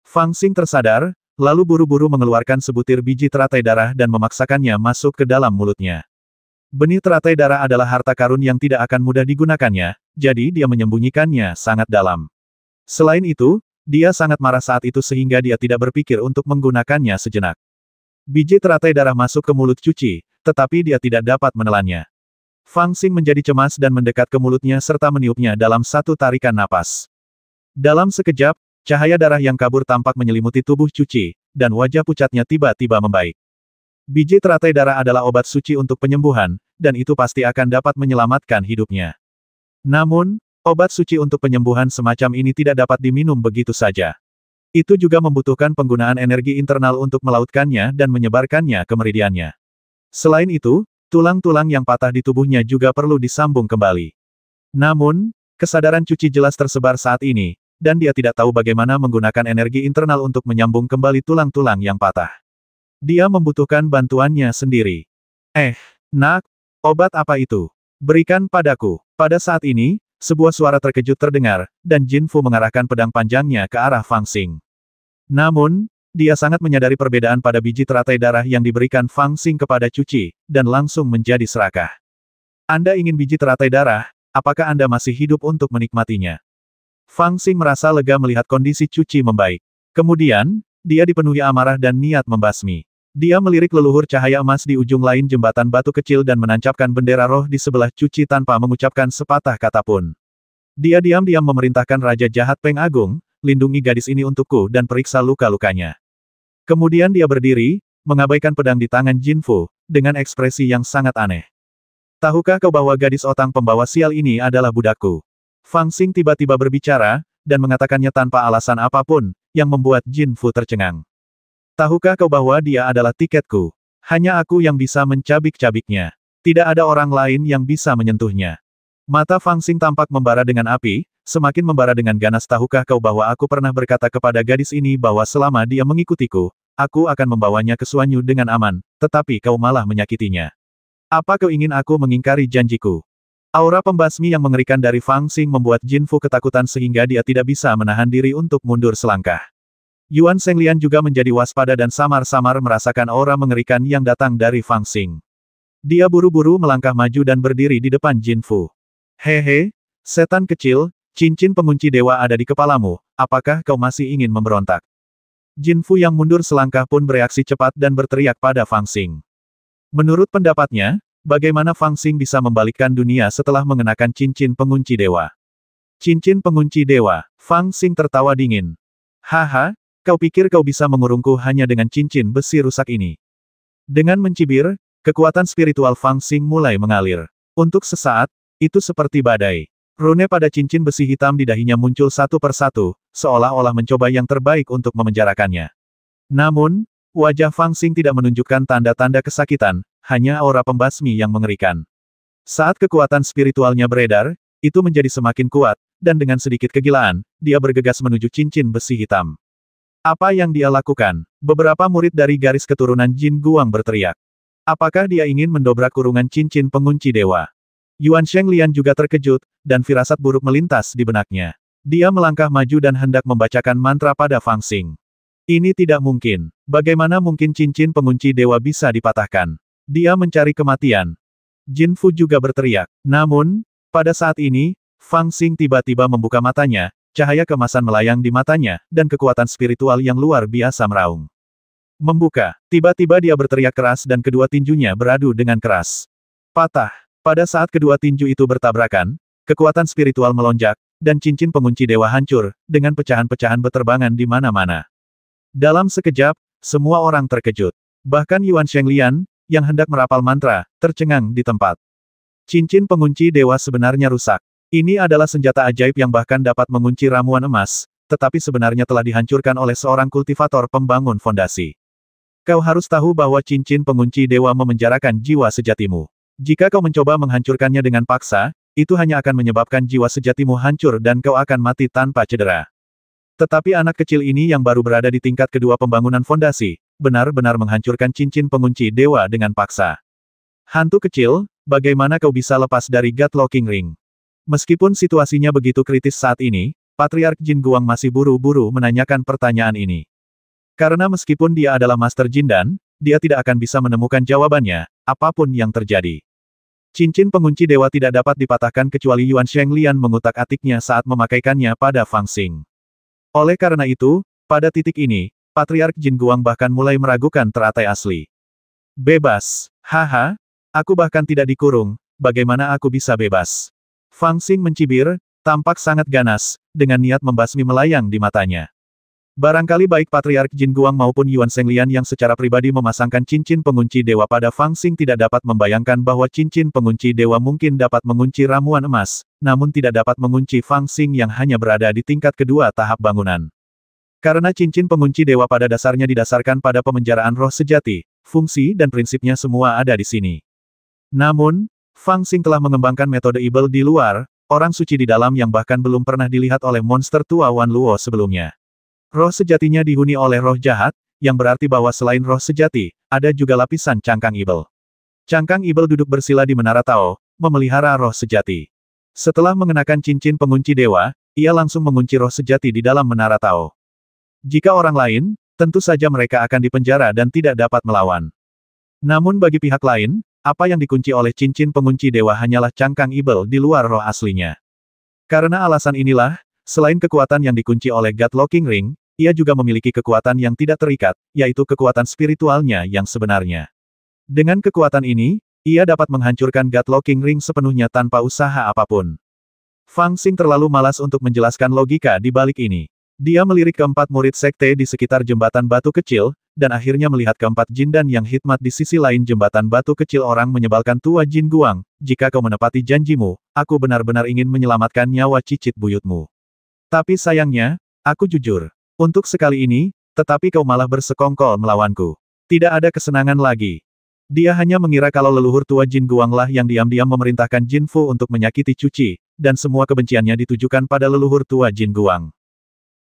Fang Xing tersadar, lalu buru-buru mengeluarkan sebutir biji teratai darah dan memaksakannya masuk ke dalam mulutnya. Benih teratai darah adalah harta karun yang tidak akan mudah digunakannya, jadi dia menyembunyikannya sangat dalam. Selain itu, dia sangat marah saat itu sehingga dia tidak berpikir untuk menggunakannya sejenak. Biji teratai darah masuk ke mulut Cuci, tetapi dia tidak dapat menelannya. Fang Xing menjadi cemas dan mendekat ke mulutnya serta meniupnya dalam satu tarikan napas. Dalam sekejap, cahaya darah yang kabur tampak menyelimuti tubuh Cuci, dan wajah pucatnya tiba-tiba membaik. Biji teratai darah adalah obat suci untuk penyembuhan, dan itu pasti akan dapat menyelamatkan hidupnya. Namun, Obat suci untuk penyembuhan semacam ini tidak dapat diminum begitu saja. Itu juga membutuhkan penggunaan energi internal untuk melautkannya dan menyebarkannya ke meridiannya. Selain itu, tulang-tulang yang patah di tubuhnya juga perlu disambung kembali. Namun, kesadaran Cuci jelas tersebar saat ini, dan dia tidak tahu bagaimana menggunakan energi internal untuk menyambung kembali tulang-tulang yang patah. Dia membutuhkan bantuannya sendiri. Nak, obat apa itu? Berikan padaku. Pada saat ini, sebuah suara terkejut terdengar, dan Jin Fu mengarahkan pedang panjangnya ke arah Fang Xing. Namun, dia sangat menyadari perbedaan pada biji teratai darah yang diberikan Fang Xing kepada Cuci, dan langsung menjadi serakah. Anda ingin biji teratai darah, apakah Anda masih hidup untuk menikmatinya? Fang Xing merasa lega melihat kondisi Cuci membaik. Kemudian, dia dipenuhi amarah dan niat membasmi. Dia melirik leluhur cahaya emas di ujung lain jembatan batu kecil dan menancapkan bendera roh di sebelah Cuci tanpa mengucapkan sepatah kata pun. Dia diam-diam memerintahkan Raja Jahat Peng Agung, lindungi gadis ini untukku dan periksa luka-lukanya. Kemudian dia berdiri, mengabaikan pedang di tangan Jin Fu, dengan ekspresi yang sangat aneh. Tahukah kau bahwa gadis otang pembawa sial ini adalah budakku? Fang Xing tiba-tiba berbicara, dan mengatakannya tanpa alasan apapun, yang membuat Jin Fu tercengang. Tahukah kau bahwa dia adalah tiketku? Hanya aku yang bisa mencabik-cabiknya. Tidak ada orang lain yang bisa menyentuhnya. Mata Fang Xing tampak membara dengan api, semakin membara dengan ganas. Tahukah kau bahwa aku pernah berkata kepada gadis ini bahwa selama dia mengikutiku, aku akan membawanya ke Suanyu dengan aman, tetapi kau malah menyakitinya. Apa kau ingin aku mengingkari janjiku? Aura pembasmi yang mengerikan dari Fang Xing membuat Jin Fu ketakutan sehingga dia tidak bisa menahan diri untuk mundur selangkah. Yuan Shenglian juga menjadi waspada dan samar-samar merasakan aura mengerikan yang datang dari Fang Xing. Dia buru-buru melangkah maju dan berdiri di depan Jin Fu. Hehe, setan kecil, cincin pengunci dewa ada di kepalamu, apakah kau masih ingin memberontak? Jin Fu yang mundur selangkah pun bereaksi cepat dan berteriak pada Fang Xing. Menurut pendapatnya, bagaimana Fang Xing bisa membalikkan dunia setelah mengenakan cincin pengunci dewa? Cincin pengunci dewa, Fang Xing tertawa dingin. Haha, kau pikir kau bisa mengurungku hanya dengan cincin besi rusak ini? Dengan mencibir, kekuatan spiritual Fang Xing mulai mengalir. Untuk sesaat, itu seperti badai. Rune pada cincin besi hitam di dahinya muncul satu persatu, seolah-olah mencoba yang terbaik untuk memenjarakannya. Namun, wajah Fang Xing tidak menunjukkan tanda-tanda kesakitan, hanya aura pembasmi yang mengerikan. Saat kekuatan spiritualnya beredar, itu menjadi semakin kuat, dan dengan sedikit kegilaan, dia bergegas menuju cincin besi hitam. Apa yang dia lakukan? Beberapa murid dari garis keturunan Jin Guang berteriak. Apakah dia ingin mendobrak kurungan cincin pengunci dewa? Yuan Shenglian juga terkejut, dan firasat buruk melintas di benaknya. Dia melangkah maju dan hendak membacakan mantra pada Fang Xing. Ini tidak mungkin. Bagaimana mungkin cincin pengunci dewa bisa dipatahkan? Dia mencari kematian. Jin Fu juga berteriak. Namun, pada saat ini, Fang Xing tiba-tiba membuka matanya, cahaya kemasan melayang di matanya, dan kekuatan spiritual yang luar biasa meraung. Membuka. Tiba-tiba dia berteriak keras dan kedua tinjunya beradu dengan keras. Patah. Pada saat kedua tinju itu bertabrakan, kekuatan spiritual melonjak, dan cincin pengunci dewa hancur, dengan pecahan-pecahan beterbangan di mana-mana. Dalam sekejap, semua orang terkejut. Bahkan Yuan Shenglian, yang hendak merapal mantra, tercengang di tempat. Cincin pengunci dewa sebenarnya rusak. Ini adalah senjata ajaib yang bahkan dapat mengunci ramuan emas, tetapi sebenarnya telah dihancurkan oleh seorang kultivator pembangun fondasi. Kau harus tahu bahwa cincin pengunci dewa memenjarakan jiwa sejatimu. Jika kau mencoba menghancurkannya dengan paksa, itu hanya akan menyebabkan jiwa sejatimu hancur dan kau akan mati tanpa cedera. Tetapi anak kecil ini yang baru berada di tingkat kedua pembangunan fondasi, benar-benar menghancurkan cincin pengunci dewa dengan paksa. Hantu kecil, bagaimana kau bisa lepas dari God Locking Ring? Meskipun situasinya begitu kritis saat ini, Patriark Jin Guang masih buru-buru menanyakan pertanyaan ini. Karena meskipun dia adalah Master Jin dan, dia tidak akan bisa menemukan jawabannya, apapun yang terjadi. Cincin pengunci dewa tidak dapat dipatahkan kecuali Yuan Shenglian mengutak-atiknya saat memakaikannya pada Fang Xing. Oleh karena itu, pada titik ini, Patriark Jin Guang bahkan mulai meragukan teratai asli. Bebas. Haha, aku bahkan tidak dikurung, bagaimana aku bisa bebas? Fang Xing mencibir, tampak sangat ganas, dengan niat membasmi melayang di matanya. Barangkali baik Patriark Jin Guang maupun Yuan Shenglian yang secara pribadi memasangkan cincin pengunci dewa pada Fang Xing tidak dapat membayangkan bahwa cincin pengunci dewa mungkin dapat mengunci ramuan emas, namun tidak dapat mengunci Fang Xing yang hanya berada di tingkat kedua tahap bangunan. Karena cincin pengunci dewa pada dasarnya didasarkan pada pemenjaraan roh sejati, fungsi dan prinsipnya semua ada di sini. Namun, Fang Xing telah mengembangkan metode Ibel di luar, orang suci di dalam yang bahkan belum pernah dilihat oleh monster tua Wan Luo sebelumnya. Roh sejatinya dihuni oleh roh jahat, yang berarti bahwa selain roh sejati, ada juga lapisan cangkang Ibel. Cangkang Ibel duduk bersila di Menara Tao, memelihara roh sejati. Setelah mengenakan cincin pengunci dewa, ia langsung mengunci roh sejati di dalam Menara Tao. Jika orang lain, tentu saja mereka akan dipenjara dan tidak dapat melawan. Namun bagi pihak lain, apa yang dikunci oleh cincin pengunci dewa hanyalah cangkang Ibel di luar roh aslinya. Karena alasan inilah, selain kekuatan yang dikunci oleh God Locking Ring, ia juga memiliki kekuatan yang tidak terikat, yaitu kekuatan spiritualnya yang sebenarnya. Dengan kekuatan ini, ia dapat menghancurkan God Locking Ring sepenuhnya tanpa usaha apapun. Fang Xing terlalu malas untuk menjelaskan logika di balik ini. Dia melirik keempat murid sekte di sekitar jembatan batu kecil, dan akhirnya melihat keempat jindan yang hikmat di sisi lain jembatan batu kecil. Orang menyebalkan tua Jin Guang, jika kau menepati janjimu, aku benar-benar ingin menyelamatkan nyawa cicit buyutmu. Tapi sayangnya, aku jujur. Untuk sekali ini, tetapi kau malah bersekongkol melawanku. Tidak ada kesenangan lagi. Dia hanya mengira kalau leluhur tua Jin Guang lah yang diam-diam memerintahkan Jin Fu untuk menyakiti Cuci, dan semua kebenciannya ditujukan pada leluhur tua Jin Guang.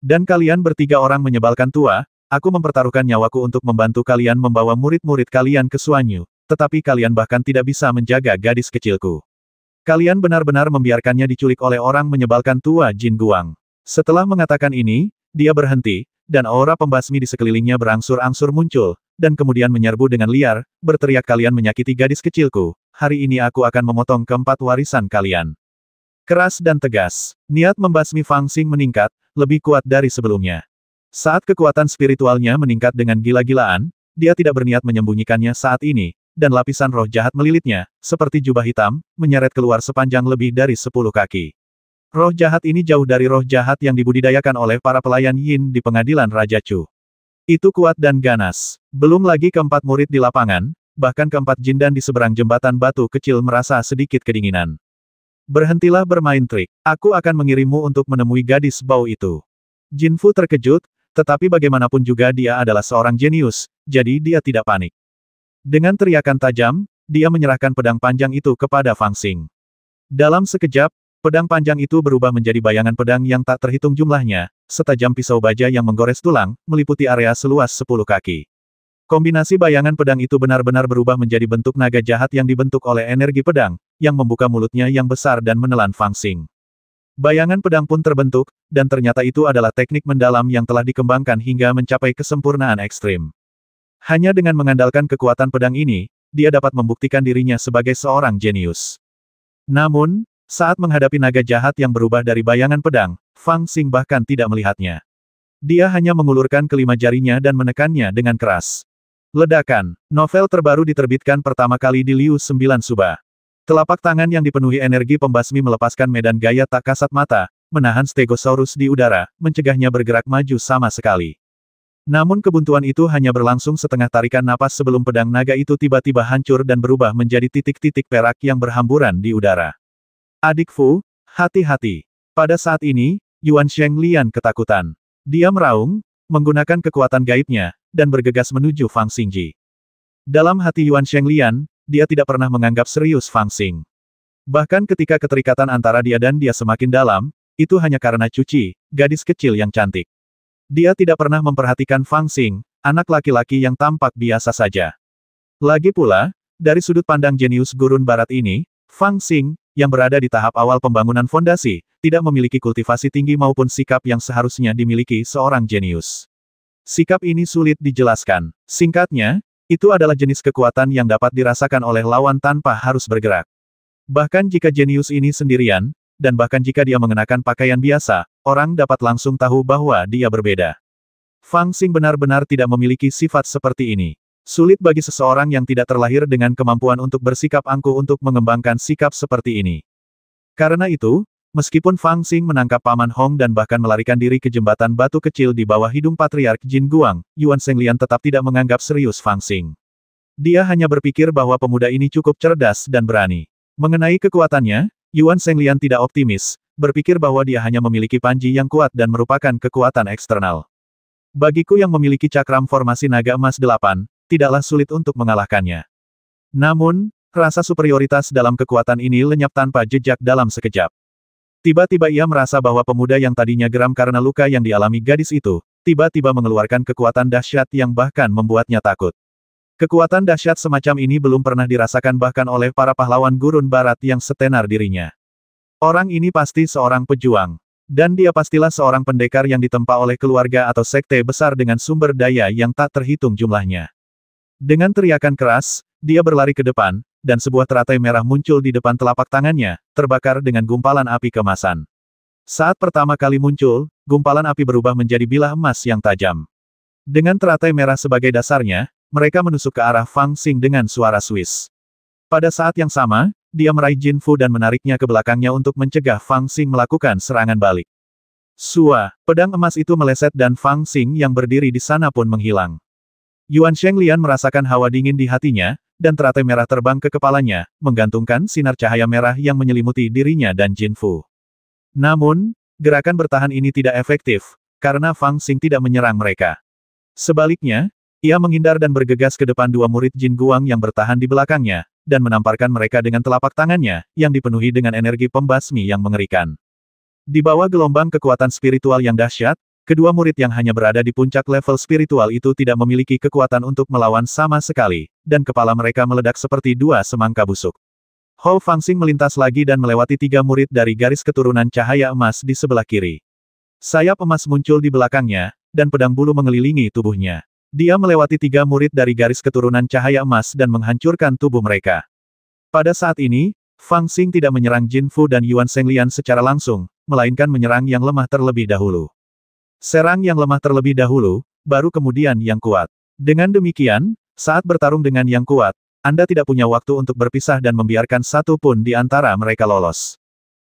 Dan kalian bertiga orang menyebalkan tua, aku mempertaruhkan nyawaku untuk membantu kalian membawa murid-murid kalian ke Suanyu, tetapi kalian bahkan tidak bisa menjaga gadis kecilku. Kalian benar-benar membiarkannya diculik oleh orang menyebalkan tua Jin Guang. Setelah mengatakan ini, dia berhenti, dan aura pembasmi di sekelilingnya berangsur-angsur muncul, dan kemudian menyerbu dengan liar, berteriak kalian menyakiti gadis kecilku, hari ini aku akan memotong keempat warisan kalian. Keras dan tegas, niat membasmi Fang Xing meningkat, lebih kuat dari sebelumnya. Saat kekuatan spiritualnya meningkat dengan gila-gilaan, dia tidak berniat menyembunyikannya saat ini, dan lapisan roh jahat melilitnya, seperti jubah hitam, menyeret keluar sepanjang lebih dari 10 kaki. Roh jahat ini jauh dari roh jahat yang dibudidayakan oleh para pelayan Yin di pengadilan Raja Chu. Itu kuat dan ganas. Belum lagi keempat murid di lapangan, bahkan keempat jindan di seberang jembatan batu kecil merasa sedikit kedinginan. Berhentilah bermain trik. Aku akan mengirimmu untuk menemui gadis bau itu. Jin Fu terkejut, tetapi bagaimanapun juga dia adalah seorang jenius, jadi dia tidak panik. Dengan teriakan tajam, dia menyerahkan pedang panjang itu kepada Fang Xing. Dalam sekejap, pedang panjang itu berubah menjadi bayangan pedang yang tak terhitung jumlahnya, setajam pisau baja yang menggores tulang, meliputi area seluas 10 kaki. Kombinasi bayangan pedang itu benar-benar berubah menjadi bentuk naga jahat yang dibentuk oleh energi pedang, yang membuka mulutnya yang besar dan menelan Fang Xing. Bayangan pedang pun terbentuk, dan ternyata itu adalah teknik mendalam yang telah dikembangkan hingga mencapai kesempurnaan ekstrim. Hanya dengan mengandalkan kekuatan pedang ini, dia dapat membuktikan dirinya sebagai seorang jenius. Namun, saat menghadapi naga jahat yang berubah dari bayangan pedang, Fang Xing bahkan tidak melihatnya. Dia hanya mengulurkan kelima jarinya dan menekannya dengan keras. Ledakan. Novel terbaru diterbitkan pertama kali di Liu 9 Suba. Telapak tangan yang dipenuhi energi pembasmi melepaskan medan gaya tak kasat mata, menahan Stegosaurus di udara, mencegahnya bergerak maju sama sekali. Namun kebuntuan itu hanya berlangsung setengah tarikan napas sebelum pedang naga itu tiba-tiba hancur dan berubah menjadi titik-titik perak yang berhamburan di udara. Adik Fu, hati-hati. Pada saat ini, Yuan Shenglian ketakutan. Dia meraung, menggunakan kekuatan gaibnya, dan bergegas menuju Fang Xingji. Dalam hati Yuan Shenglian, dia tidak pernah menganggap serius Fang Xing. Bahkan ketika keterikatan antara dia dan dia semakin dalam, itu hanya karena Cuci, gadis kecil yang cantik. Dia tidak pernah memperhatikan Fang Xing, anak laki-laki yang tampak biasa saja. Lagi pula, dari sudut pandang jenius gurun barat ini, Fang Xing, yang berada di tahap awal pembangunan fondasi, tidak memiliki kultivasi tinggi maupun sikap yang seharusnya dimiliki seorang jenius. Sikap ini sulit dijelaskan. Singkatnya, itu adalah jenis kekuatan yang dapat dirasakan oleh lawan tanpa harus bergerak. Bahkan jika jenius ini sendirian, dan bahkan jika dia mengenakan pakaian biasa, orang dapat langsung tahu bahwa dia berbeda. Fang Xing benar-benar tidak memiliki sifat seperti ini. Sulit bagi seseorang yang tidak terlahir dengan kemampuan untuk bersikap angkuh untuk mengembangkan sikap seperti ini. Karena itu, Meskipun Fang Xing menangkap Paman Hong dan bahkan melarikan diri ke jembatan batu kecil di bawah hidung Patriark Jin Guang, Yuan Shenglian tetap tidak menganggap serius Fang Xing. Dia hanya berpikir bahwa pemuda ini cukup cerdas dan berani. Mengenai kekuatannya, Yuan Shenglian tidak optimis, berpikir bahwa dia hanya memiliki panji yang kuat dan merupakan kekuatan eksternal. Bagiku yang memiliki cakram formasi naga emas 8, tidaklah sulit untuk mengalahkannya. Namun, rasa superioritas dalam kekuatan ini lenyap tanpa jejak dalam sekejap. Tiba-tiba ia merasa bahwa pemuda yang tadinya geram karena luka yang dialami gadis itu, tiba-tiba mengeluarkan kekuatan dahsyat yang bahkan membuatnya takut. Kekuatan dahsyat semacam ini belum pernah dirasakan bahkan oleh para pahlawan gurun barat yang setenar dirinya. Orang ini pasti seorang pejuang. Dan dia pastilah seorang pendekar yang ditempa oleh keluarga atau sekte besar dengan sumber daya yang tak terhitung jumlahnya. Dengan teriakan keras, dia berlari ke depan, dan sebuah teratai merah muncul di depan telapak tangannya, terbakar dengan gumpalan api kemasan. Saat pertama kali muncul, gumpalan api berubah menjadi bilah emas yang tajam. Dengan teratai merah sebagai dasarnya, mereka menusuk ke arah Fang Xing dengan suara Swiss. Pada saat yang sama, dia meraih Jin Fu dan menariknya ke belakangnya untuk mencegah Fang Xing melakukan serangan balik. Sua, pedang emas itu meleset dan Fang Xing yang berdiri di sana pun menghilang. Yuan Shenglian merasakan hawa dingin di hatinya, dan teratai merah terbang ke kepalanya, menggantungkan sinar cahaya merah yang menyelimuti dirinya dan Jin Fu. Namun, gerakan bertahan ini tidak efektif, karena Fang Xing tidak menyerang mereka. Sebaliknya, ia menghindar dan bergegas ke depan dua murid Jin Guang yang bertahan di belakangnya, dan menamparkan mereka dengan telapak tangannya, yang dipenuhi dengan energi pembasmi yang mengerikan. Di bawah gelombang kekuatan spiritual yang dahsyat, kedua murid yang hanya berada di puncak level spiritual itu tidak memiliki kekuatan untuk melawan sama sekali, dan kepala mereka meledak seperti dua semangka busuk. Hou Fangxing melintas lagi dan melewati tiga murid dari garis keturunan cahaya emas di sebelah kiri. Sayap emas muncul di belakangnya, dan pedang bulu mengelilingi tubuhnya. Dia melewati tiga murid dari garis keturunan cahaya emas dan menghancurkan tubuh mereka. Pada saat ini, Fang Xing tidak menyerang Jin Fu dan Yuan Shenglian secara langsung, melainkan menyerang yang lemah terlebih dahulu. Serang yang lemah terlebih dahulu, baru kemudian yang kuat. Dengan demikian, saat bertarung dengan yang kuat, Anda tidak punya waktu untuk berpisah dan membiarkan satu pun di antara mereka lolos.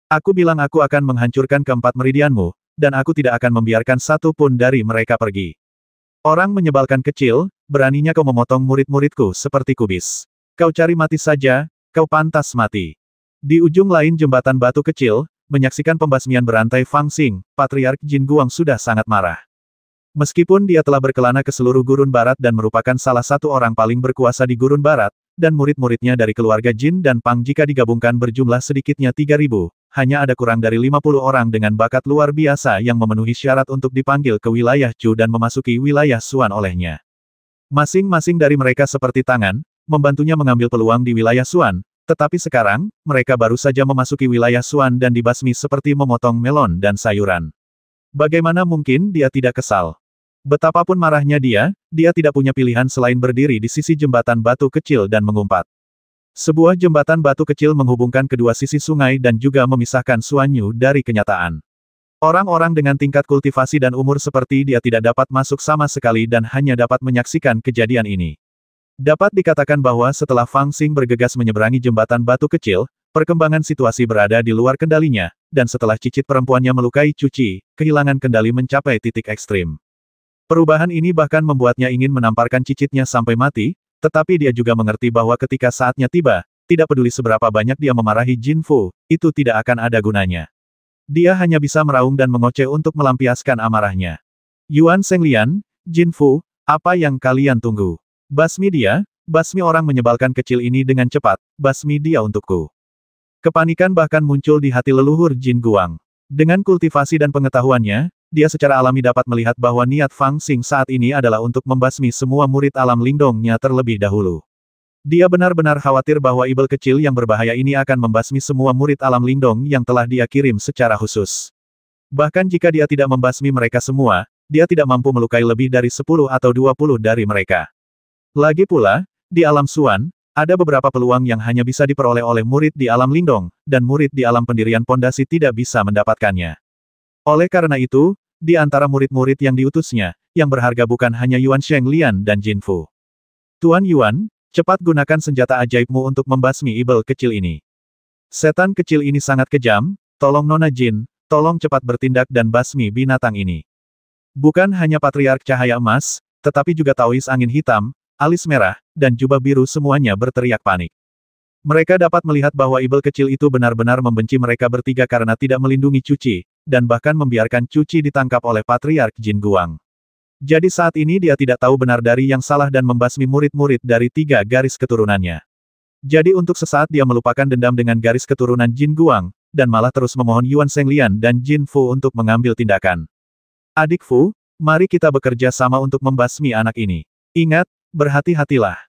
Aku bilang aku akan menghancurkan keempat meridianmu, dan aku tidak akan membiarkan satu pun dari mereka pergi. Orang menyebalkan kecil, beraninya kau memotong murid-muridku seperti kubis. Kau cari mati saja, kau pantas mati. Di ujung lain jembatan batu kecil, menyaksikan pembasmian berantai Fang Xing, Patriark Jin Guang sudah sangat marah. Meskipun dia telah berkelana ke seluruh gurun barat dan merupakan salah satu orang paling berkuasa di gurun barat, dan murid-muridnya dari keluarga Jin dan Pang jika digabungkan berjumlah sedikitnya 3.000, hanya ada kurang dari 50 orang dengan bakat luar biasa yang memenuhi syarat untuk dipanggil ke wilayah Chu dan memasuki wilayah Xuan olehnya. Masing-masing dari mereka seperti tangan, membantunya mengambil peluang di wilayah Xuan, tetapi sekarang, mereka baru saja memasuki wilayah Xuan dan dibasmi seperti memotong melon dan sayuran. Bagaimana mungkin dia tidak kesal? Betapapun marahnya dia tidak punya pilihan selain berdiri di sisi jembatan batu kecil dan mengumpat. Sebuah jembatan batu kecil menghubungkan kedua sisi sungai dan juga memisahkan Xuanyu dari kenyataan. Orang-orang dengan tingkat kultivasi dan umur seperti dia tidak dapat masuk sama sekali dan hanya dapat menyaksikan kejadian ini. Dapat dikatakan bahwa setelah Fang Xing bergegas menyeberangi jembatan batu kecil, perkembangan situasi berada di luar kendalinya, dan setelah cicit perempuannya melukai Cuci, kehilangan kendali mencapai titik ekstrim. Perubahan ini bahkan membuatnya ingin menamparkan cicitnya sampai mati, tetapi dia juga mengerti bahwa ketika saatnya tiba, tidak peduli seberapa banyak dia memarahi Jin Fu, itu tidak akan ada gunanya. Dia hanya bisa meraung dan mengoceh untuk melampiaskan amarahnya. Yuan Shenglian, Jin Fu, apa yang kalian tunggu? Basmi dia, basmi orang menyebalkan kecil ini dengan cepat, basmi dia untukku. Kepanikan bahkan muncul di hati leluhur Jin Guang. Dengan kultivasi dan pengetahuannya, dia secara alami dapat melihat bahwa niat Fang Xing saat ini adalah untuk membasmi semua murid alam lindongnya terlebih dahulu. Dia benar-benar khawatir bahwa ibel kecil yang berbahaya ini akan membasmi semua murid alam lindong yang telah dia kirim secara khusus. Bahkan jika dia tidak membasmi mereka semua, dia tidak mampu melukai lebih dari 10 atau 20 dari mereka. Lagi pula, di alam Xuan, ada beberapa peluang yang hanya bisa diperoleh oleh murid di alam lindong, dan murid di alam pendirian pondasi tidak bisa mendapatkannya. Oleh karena itu, di antara murid-murid yang diutusnya, yang berharga bukan hanya Yuan Shenglian dan Jin Fu. Tuan Yuan, cepat gunakan senjata ajaibmu untuk membasmi ibel kecil ini. Setan kecil ini sangat kejam, tolong Nona Jin, tolong cepat bertindak dan basmi binatang ini. Bukan hanya Patriark Cahaya Emas, tetapi juga Taois Angin Hitam, alis merah, dan jubah biru semuanya berteriak panik. Mereka dapat melihat bahwa ibel kecil itu benar-benar membenci mereka bertiga karena tidak melindungi Cuci, dan bahkan membiarkan Cuci ditangkap oleh Patriark Jin Guang. Jadi saat ini dia tidak tahu benar dari yang salah dan membasmi murid-murid dari 3 garis keturunannya. Jadi untuk sesaat dia melupakan dendam dengan garis keturunan Jin Guang, dan malah terus memohon Yuan Shenglian dan Jin Fu untuk mengambil tindakan. Adik Fu, mari kita bekerja sama untuk membasmi anak ini. Ingat, berhati-hatilah.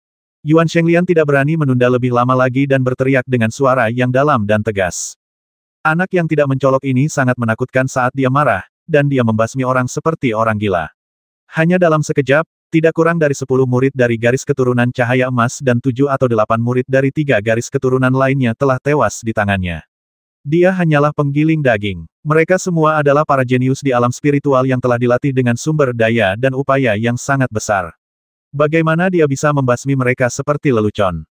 Yuan Shenglian tidak berani menunda lebih lama lagi dan berteriak dengan suara yang dalam dan tegas. Anak yang tidak mencolok ini sangat menakutkan saat dia marah, dan dia membasmi orang seperti orang gila. Hanya dalam sekejap, tidak kurang dari 10 murid dari garis keturunan Cahaya Emas dan 7 atau 8 murid dari 3 garis keturunan lainnya telah tewas di tangannya. Dia hanyalah penggiling daging. Mereka semua adalah para jenius di alam spiritual yang telah dilatih dengan sumber daya dan upaya yang sangat besar. Bagaimana dia bisa membasmi mereka seperti lelucon?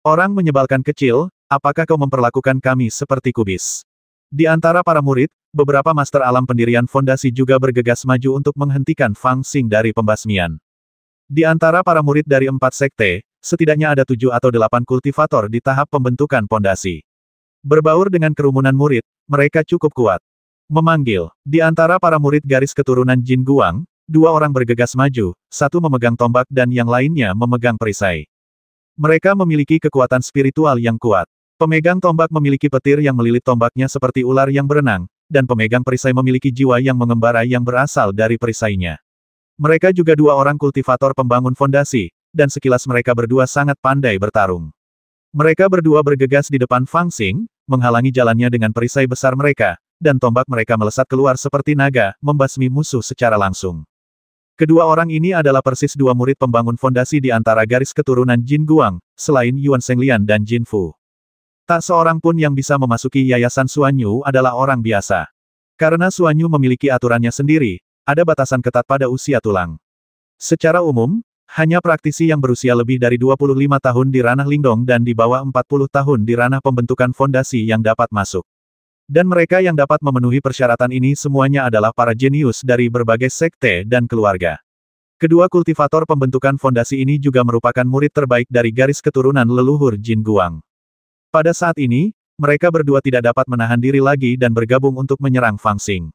Orang menyebalkan kecil, apakah kau memperlakukan kami seperti kubis? Di antara para murid, beberapa master alam pendirian fondasi juga bergegas maju untuk menghentikan Fang Xing dari pembasmian. Di antara para murid dari 4 sekte, setidaknya ada 7 atau 8 kultivator di tahap pembentukan fondasi. Berbaur dengan kerumunan murid, mereka cukup kuat. Memanggil, di antara para murid garis keturunan Jin Guang, 2 orang bergegas maju, 1 memegang tombak dan yang lainnya memegang perisai. Mereka memiliki kekuatan spiritual yang kuat. Pemegang tombak memiliki petir yang melilit tombaknya seperti ular yang berenang, dan pemegang perisai memiliki jiwa yang mengembara yang berasal dari perisainya. Mereka juga 2 orang kultivator pembangun fondasi, dan sekilas mereka berdua sangat pandai bertarung. Mereka berdua bergegas di depan Fang Xing, menghalangi jalannya dengan perisai besar mereka, dan tombak mereka melesat keluar seperti naga, membasmi musuh secara langsung. Kedua orang ini adalah persis 2 murid pembangun fondasi di antara garis keturunan Jin Guang, selain Yuan Shenglian dan Jin Fu. Tak seorang pun yang bisa memasuki Yayasan Suanyu adalah orang biasa. Karena Suanyu memiliki aturannya sendiri, ada batasan ketat pada usia tulang. Secara umum, hanya praktisi yang berusia lebih dari 25 tahun di ranah Lingdong dan di bawah 40 tahun di ranah pembentukan fondasi yang dapat masuk. Dan mereka yang dapat memenuhi persyaratan ini semuanya adalah para jenius dari berbagai sekte dan keluarga. Kedua kultivator pembentukan fondasi ini juga merupakan murid terbaik dari garis keturunan leluhur Jin Guang. Pada saat ini, mereka berdua tidak dapat menahan diri lagi dan bergabung untuk menyerang Fang Xing.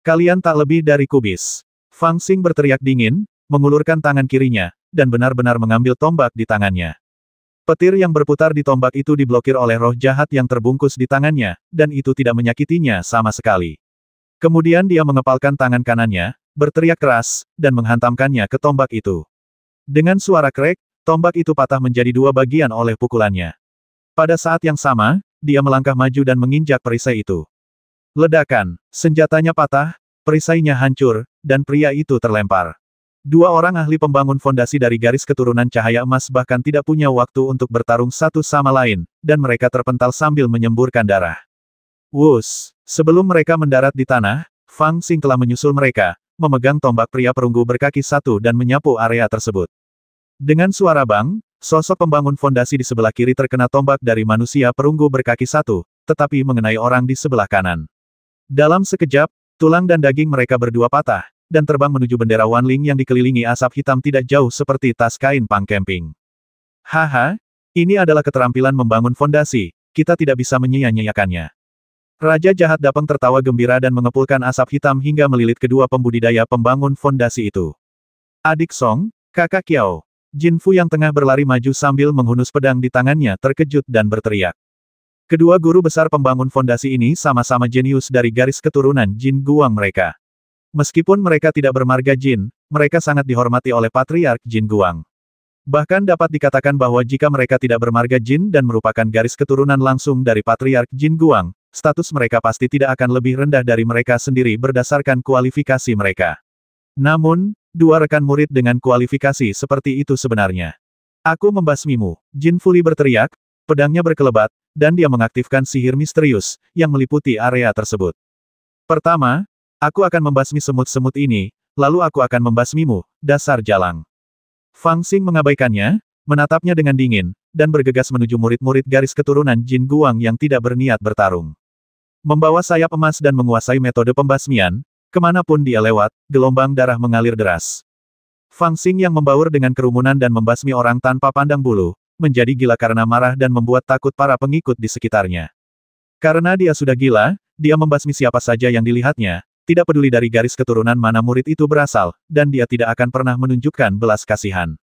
Kalian tak lebih dari kubis. Fang Xing berteriak dingin, mengulurkan tangan kirinya, dan benar-benar mengambil tombak di tangannya. Petir yang berputar di tombak itu diblokir oleh roh jahat yang terbungkus di tangannya, dan itu tidak menyakitinya sama sekali. Kemudian dia mengepalkan tangan kanannya, berteriak keras, dan menghantamkannya ke tombak itu. Dengan suara krek, tombak itu patah menjadi 2 bagian oleh pukulannya. Pada saat yang sama, dia melangkah maju dan menginjak perisai itu. Ledakan, senjatanya patah, perisainya hancur, dan pria itu terlempar. 2 orang ahli pembangun fondasi dari garis keturunan Cahaya Emas bahkan tidak punya waktu untuk bertarung satu sama lain, dan mereka terpental sambil menyemburkan darah. Wus! Sebelum mereka mendarat di tanah, Fang Xing telah menyusul mereka, memegang tombak pria perunggu berkaki 1 dan menyapu area tersebut. Dengan suara bang, sosok pembangun fondasi di sebelah kiri terkena tombak dari manusia perunggu berkaki 1, tetapi mengenai orang di sebelah kanan. Dalam sekejap, tulang dan daging mereka berdua patah, dan terbang menuju bendera Wanling yang dikelilingi asap hitam tidak jauh seperti tas kain pang camping. Haha, ini adalah keterampilan membangun fondasi, kita tidak bisa menyia-nyiakannya. Raja jahat Dapeng tertawa gembira dan mengepulkan asap hitam hingga melilit kedua pembudidaya pembangun fondasi itu. Adik Song, kakak Kiao. Jin Fu yang tengah berlari maju sambil menghunus pedang di tangannya terkejut dan berteriak. Kedua guru besar pembangun fondasi ini sama-sama jenius dari garis keturunan Jin Guang mereka. Meskipun mereka tidak bermarga Jin, mereka sangat dihormati oleh Patriark Jin Guang. Bahkan dapat dikatakan bahwa jika mereka tidak bermarga Jin dan merupakan garis keturunan langsung dari Patriark Jin Guang, status mereka pasti tidak akan lebih rendah dari mereka sendiri berdasarkan kualifikasi mereka. Namun, 2 rekan murid dengan kualifikasi seperti itu sebenarnya. Aku membasmimu, Jin Fuli berteriak, pedangnya berkelebat, dan dia mengaktifkan sihir misterius, yang meliputi area tersebut. Pertama, aku akan membasmi semut-semut ini, lalu aku akan membasmimu, dasar jalang. Fang Xing mengabaikannya, menatapnya dengan dingin, dan bergegas menuju murid-murid garis keturunan Jin Guang yang tidak berniat bertarung. Membawa sayap emas dan menguasai metode pembasmian, kemanapun dia lewat, gelombang darah mengalir deras. Fang Xing yang membaur dengan kerumunan dan membasmi orang tanpa pandang bulu, menjadi gila karena marah dan membuat takut para pengikut di sekitarnya. Karena dia sudah gila, dia membasmi siapa saja yang dilihatnya, tidak peduli dari garis keturunan mana murid itu berasal, dan dia tidak akan pernah menunjukkan belas kasihan.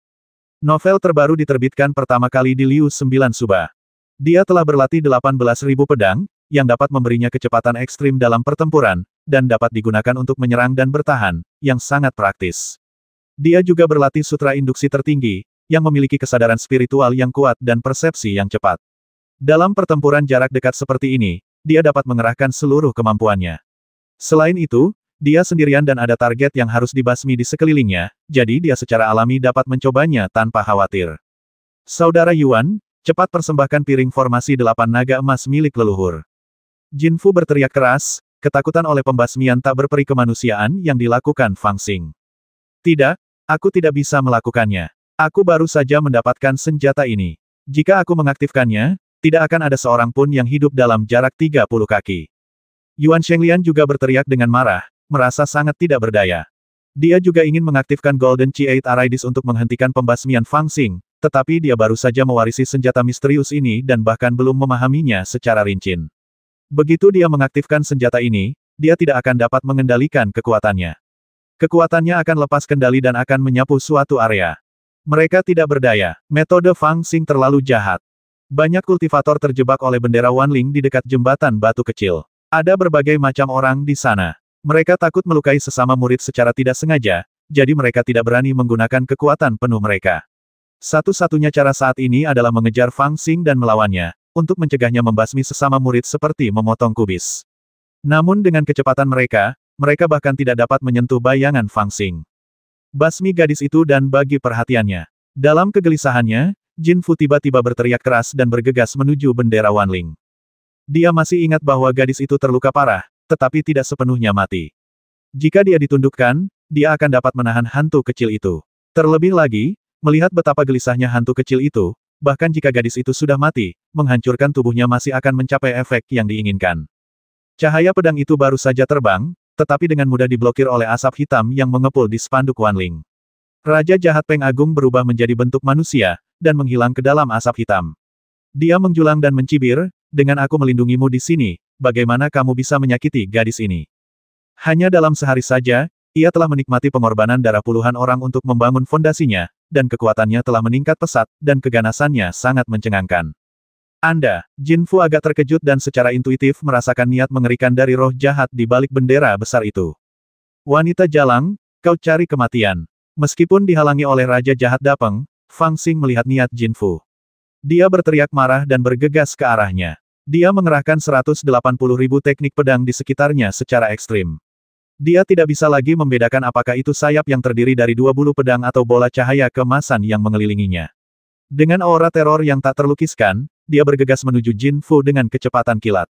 Novel terbaru diterbitkan pertama kali di Liu 9 Suba. Dia telah berlatih 18.000 pedang, yang dapat memberinya kecepatan ekstrim dalam pertempuran, dan dapat digunakan untuk menyerang dan bertahan, yang sangat praktis. Dia juga berlatih sutra induksi tertinggi, yang memiliki kesadaran spiritual yang kuat dan persepsi yang cepat. Dalam pertempuran jarak dekat seperti ini, dia dapat mengerahkan seluruh kemampuannya. Selain itu, dia sendirian dan ada target yang harus dibasmi di sekelilingnya, jadi dia secara alami dapat mencobanya tanpa khawatir. Saudara Yuan, cepat persembahkan piring formasi 8 naga emas milik leluhur. Jin Fu berteriak keras, ketakutan oleh pembasmian tak berperi kemanusiaan yang dilakukan Fang Xing. Tidak, aku tidak bisa melakukannya. Aku baru saja mendapatkan senjata ini. Jika aku mengaktifkannya, tidak akan ada seorang pun yang hidup dalam jarak 30 kaki. Yuan Shenglian juga berteriak dengan marah, merasa sangat tidak berdaya. Dia juga ingin mengaktifkan Golden Chi-8 Aridis untuk menghentikan pembasmian Fang Xing, tetapi dia baru saja mewarisi senjata misterius ini dan bahkan belum memahaminya secara rinci. Begitu dia mengaktifkan senjata ini, dia tidak akan dapat mengendalikan kekuatannya. Kekuatannya akan lepas kendali dan akan menyapu suatu area. Mereka tidak berdaya. Metode Fang Xing terlalu jahat. Banyak kultivator terjebak oleh bendera Wanling di dekat jembatan batu kecil. Ada berbagai macam orang di sana. Mereka takut melukai sesama murid secara tidak sengaja, jadi mereka tidak berani menggunakan kekuatan penuh mereka. Satu-satunya cara saat ini adalah mengejar Fang Xing dan melawannya, untuk mencegahnya membasmi sesama murid seperti memotong kubis. Namun dengan kecepatan mereka, mereka bahkan tidak dapat menyentuh bayangan Fang Xing. Basmi gadis itu dan bagi perhatiannya. Dalam kegelisahannya, Jin Fu tiba-tiba berteriak keras dan bergegas menuju bendera Wanling. Dia masih ingat bahwa gadis itu terluka parah, tetapi tidak sepenuhnya mati. Jika dia ditundukkan, dia akan dapat menahan hantu kecil itu. Terlebih lagi, melihat betapa gelisahnya hantu kecil itu, bahkan jika gadis itu sudah mati, menghancurkan tubuhnya masih akan mencapai efek yang diinginkan. Cahaya pedang itu baru saja terbang, tetapi dengan mudah diblokir oleh asap hitam yang mengepul di spanduk Wanling. Raja jahat Peng Agung berubah menjadi bentuk manusia, dan menghilang ke dalam asap hitam. Dia menjulang dan mencibir, dengan aku melindungimu di sini, bagaimana kamu bisa menyakiti gadis ini? Hanya dalam sehari saja, ia telah menikmati pengorbanan darah puluhan orang untuk membangun fondasinya, dan kekuatannya telah meningkat pesat, dan keganasannya sangat mencengangkan. Anda, Jin Fu agak terkejut dan secara intuitif merasakan niat mengerikan dari roh jahat di balik bendera besar itu. Wanita jalang, kau cari kematian. Meskipun dihalangi oleh Raja Jahat Dapeng, Fang Xing melihat niat Jin Fu. Dia berteriak marah dan bergegas ke arahnya. Dia mengerahkan 180.000 teknik pedang di sekitarnya secara ekstrim. Dia tidak bisa lagi membedakan apakah itu sayap yang terdiri dari 2 bulu pedang atau bola cahaya keemasan yang mengelilinginya. Dengan aura teror yang tak terlukiskan, dia bergegas menuju Jin Fu dengan kecepatan kilat.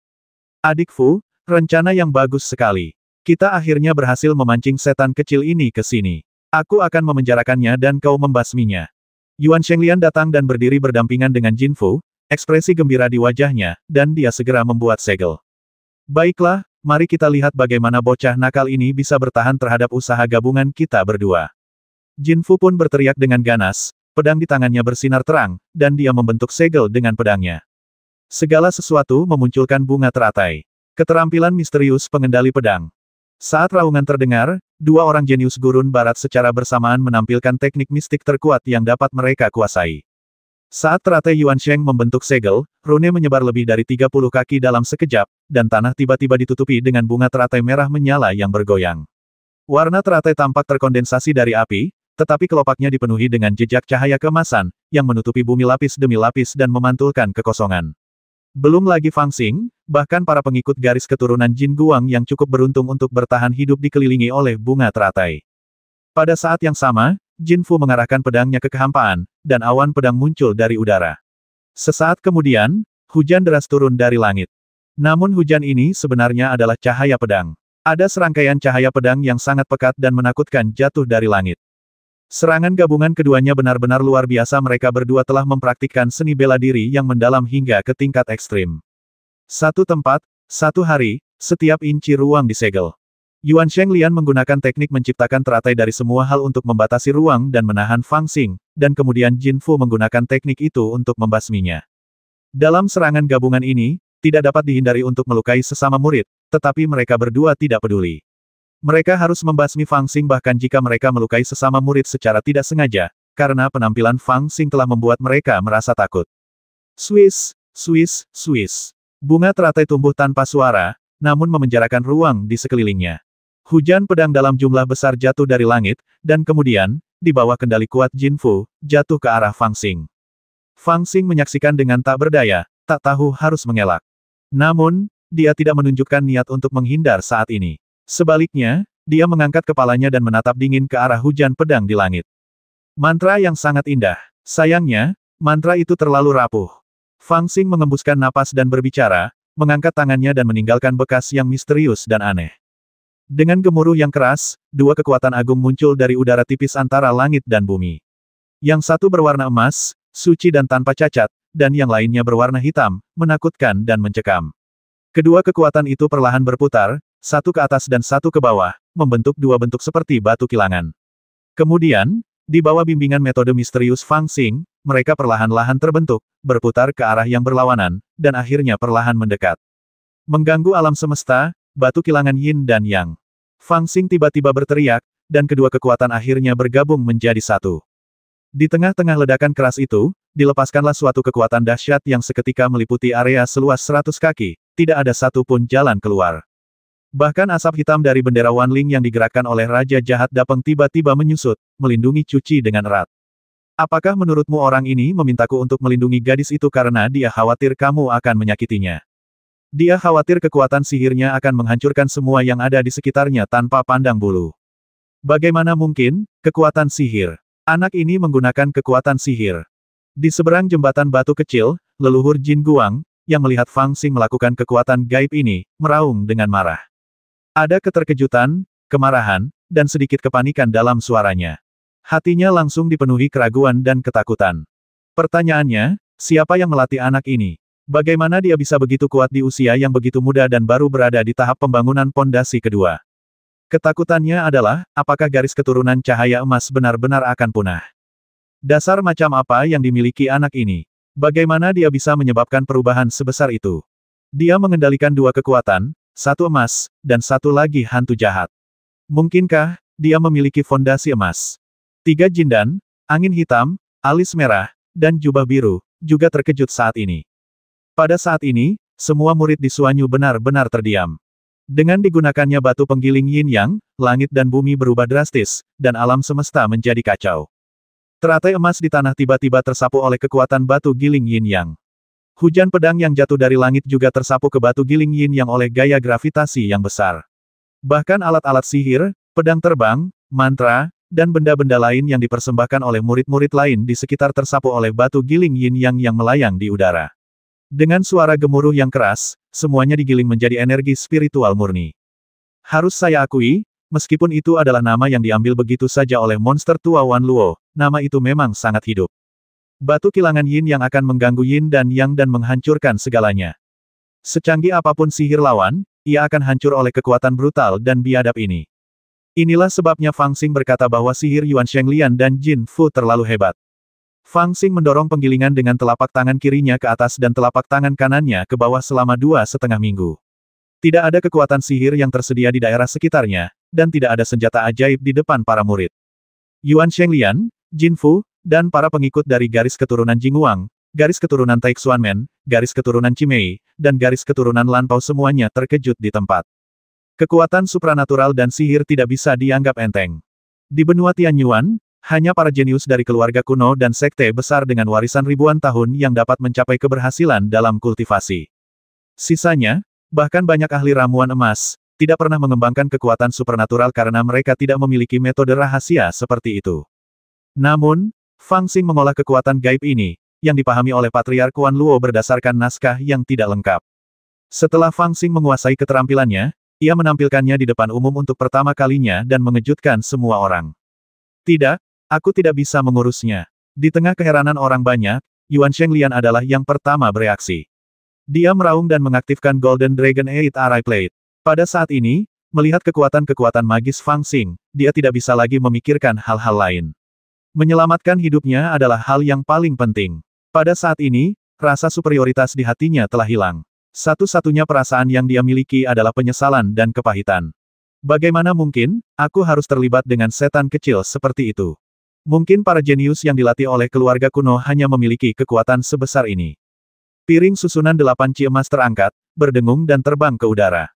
Adik Fu, rencana yang bagus sekali. Kita akhirnya berhasil memancing setan kecil ini ke sini. Aku akan memenjarakannya dan kau membasminya. Yuan Shenglian datang dan berdiri berdampingan dengan Jin Fu, ekspresi gembira di wajahnya, dan dia segera membuat segel. Baiklah, mari kita lihat bagaimana bocah nakal ini bisa bertahan terhadap usaha gabungan kita berdua. Jin Fu pun berteriak dengan ganas, pedang di tangannya bersinar terang, dan dia membentuk segel dengan pedangnya. Segala sesuatu memunculkan bunga teratai. Keterampilan misterius pengendali pedang. Saat raungan terdengar, 2 orang jenius gurun barat secara bersamaan menampilkan teknik mistik terkuat yang dapat mereka kuasai. Saat teratai Yuan Sheng membentuk segel, rune menyebar lebih dari 30 kaki dalam sekejap, dan tanah tiba-tiba ditutupi dengan bunga teratai merah menyala yang bergoyang. Warna teratai tampak terkondensasi dari api, tetapi kelopaknya dipenuhi dengan jejak cahaya keemasan, yang menutupi bumi lapis demi lapis dan memantulkan kekosongan. Belum lagi Fang Xing, bahkan para pengikut garis keturunan Jin Guang yang cukup beruntung untuk bertahan hidup dikelilingi oleh bunga teratai. Pada saat yang sama, Jin Fu mengarahkan pedangnya ke kehampaan, dan awan pedang muncul dari udara. Sesaat kemudian, hujan deras turun dari langit. Namun hujan ini sebenarnya adalah cahaya pedang. Ada serangkaian cahaya pedang yang sangat pekat dan menakutkan jatuh dari langit. Serangan gabungan keduanya benar-benar luar biasa. Mereka berdua telah mempraktikkan seni bela diri yang mendalam hingga ke tingkat ekstrim. Satu tempat, Satu hari, setiap inci ruang disegel. Yuan Shenglian menggunakan teknik menciptakan teratai dari semua hal untuk membatasi ruang dan menahan Fang Xing, dan kemudian Jin Fu menggunakan teknik itu untuk membasminya. Dalam serangan gabungan ini, tidak dapat dihindari untuk melukai sesama murid, tetapi mereka berdua tidak peduli. Mereka harus membasmi Fang Xing bahkan jika mereka melukai sesama murid secara tidak sengaja, karena penampilan Fang Xing telah membuat mereka merasa takut. Swish, swish, swish. Bunga teratai tumbuh tanpa suara, namun memenjarakan ruang di sekelilingnya. Hujan pedang dalam jumlah besar jatuh dari langit, dan kemudian, di bawah kendali kuat Jin Fu, jatuh ke arah Fang Xing. Fang Xing menyaksikan dengan tak berdaya, tak tahu harus mengelak. Namun, dia tidak menunjukkan niat untuk menghindar saat ini. Sebaliknya, dia mengangkat kepalanya dan menatap dingin ke arah hujan pedang di langit. Mantra yang sangat indah. Sayangnya, mantra itu terlalu rapuh. Fang Xing mengembuskan napas dan berbicara, mengangkat tangannya dan meninggalkan bekas yang misterius dan aneh. Dengan gemuruh yang keras, dua kekuatan agung muncul dari udara tipis antara langit dan bumi. Yang satu berwarna emas, suci dan tanpa cacat, dan yang lainnya berwarna hitam, menakutkan dan mencekam. Kedua kekuatan itu perlahan berputar, satu ke atas dan satu ke bawah, membentuk dua bentuk seperti batu kilangan. Kemudian, di bawah bimbingan metode misterius Fang Xing, mereka perlahan-lahan terbentuk, berputar ke arah yang berlawanan, dan akhirnya perlahan mendekat. Mengganggu alam semesta, batu kilangan Yin dan Yang. Fang Xing tiba-tiba berteriak, dan kedua kekuatan akhirnya bergabung menjadi satu. Di tengah-tengah ledakan keras itu, dilepaskanlah suatu kekuatan dahsyat yang seketika meliputi area seluas 100 kaki, tidak ada satu pun jalan keluar. Bahkan asap hitam dari bendera Wanling yang digerakkan oleh Raja Jahat Dapeng tiba-tiba menyusut, melindungi Cuci dengan erat. Apakah menurutmu orang ini memintaku untuk melindungi gadis itu karena dia khawatir kamu akan menyakitinya? Dia khawatir kekuatan sihirnya akan menghancurkan semua yang ada di sekitarnya tanpa pandang bulu. Bagaimana mungkin, kekuatan sihir? Anak ini menggunakan kekuatan sihir. Di seberang jembatan batu kecil, leluhur Jin Guang, yang melihat Fang Xing melakukan kekuatan gaib ini, meraung dengan marah. Ada keterkejutan, kemarahan, dan sedikit kepanikan dalam suaranya. Hatinya langsung dipenuhi keraguan dan ketakutan. Pertanyaannya, siapa yang melatih anak ini? Bagaimana dia bisa begitu kuat di usia yang begitu muda dan baru berada di tahap pembangunan pondasi kedua? Ketakutannya adalah, apakah garis keturunan cahaya emas benar-benar akan punah? Dasar macam apa yang dimiliki anak ini? Bagaimana dia bisa menyebabkan perubahan sebesar itu? Dia mengendalikan dua kekuatan, satu emas, dan satu lagi hantu jahat. Mungkinkah, dia memiliki fondasi emas? Tiga jindan, angin hitam, alis merah, dan jubah biru, juga terkejut saat ini. Pada saat ini, semua murid di Suanyu benar-benar terdiam. Dengan digunakannya batu penggiling Yin Yang, langit dan bumi berubah drastis, dan alam semesta menjadi kacau. Teratai emas di tanah tiba-tiba tersapu oleh kekuatan batu giling Yin Yang. Hujan pedang yang jatuh dari langit juga tersapu ke batu giling Yin Yang oleh gaya gravitasi yang besar. Bahkan alat-alat sihir, pedang terbang, mantra, dan benda-benda lain yang dipersembahkan oleh murid-murid lain di sekitar tersapu oleh batu giling Yin Yang yang melayang di udara. Dengan suara gemuruh yang keras, semuanya digiling menjadi energi spiritual murni. Harus saya akui, meskipun itu adalah nama yang diambil begitu saja oleh monster tua Wan Luo, nama itu memang sangat hidup. Batu kilangan Yin yang akan mengganggu Yin dan Yang dan menghancurkan segalanya. Secanggih apapun sihir lawan, ia akan hancur oleh kekuatan brutal dan biadab ini. Inilah sebabnya Fang Xing berkata bahwa sihir Yuan Shenglian dan Jin Fu terlalu hebat. Fang Xing mendorong penggilingan dengan telapak tangan kirinya ke atas dan telapak tangan kanannya ke bawah selama 2,5 minggu. Tidak ada kekuatan sihir yang tersedia di daerah sekitarnya, dan tidak ada senjata ajaib di depan para murid. Yuan Shenglian, Jin Fu, dan para pengikut dari garis keturunan Jingguang, garis keturunan Taixuanmen, garis keturunan Chimei, dan garis keturunan Lanpao semuanya terkejut di tempat. Kekuatan supranatural dan sihir tidak bisa dianggap enteng. Di benua Tianyuan, hanya para jenius dari keluarga kuno dan sekte besar dengan warisan ribuan tahun yang dapat mencapai keberhasilan dalam kultivasi. Sisanya, bahkan banyak ahli ramuan emas, tidak pernah mengembangkan kekuatan supernatural karena mereka tidak memiliki metode rahasia seperti itu. Namun, Fang Xing mengolah kekuatan gaib ini, yang dipahami oleh Patriark Wan Luo berdasarkan naskah yang tidak lengkap. Setelah Fang Xing menguasai keterampilannya, ia menampilkannya di depan umum untuk pertama kalinya dan mengejutkan semua orang. Tidak, aku tidak bisa mengurusnya. Di tengah keheranan orang banyak, Yuan Shenglian adalah yang pertama bereaksi. Dia meraung dan mengaktifkan Golden Dragon Eight Array Plate. Pada saat ini, melihat kekuatan-kekuatan magis Fang Xing, dia tidak bisa lagi memikirkan hal-hal lain. Menyelamatkan hidupnya adalah hal yang paling penting. Pada saat ini, rasa superioritas di hatinya telah hilang. Satu-satunya perasaan yang dia miliki adalah penyesalan dan kepahitan. Bagaimana mungkin, aku harus terlibat dengan setan kecil seperti itu? Mungkin para jenius yang dilatih oleh keluarga kuno hanya memiliki kekuatan sebesar ini. Piring susunan 8 ci emas terangkat, berdengung dan terbang ke udara.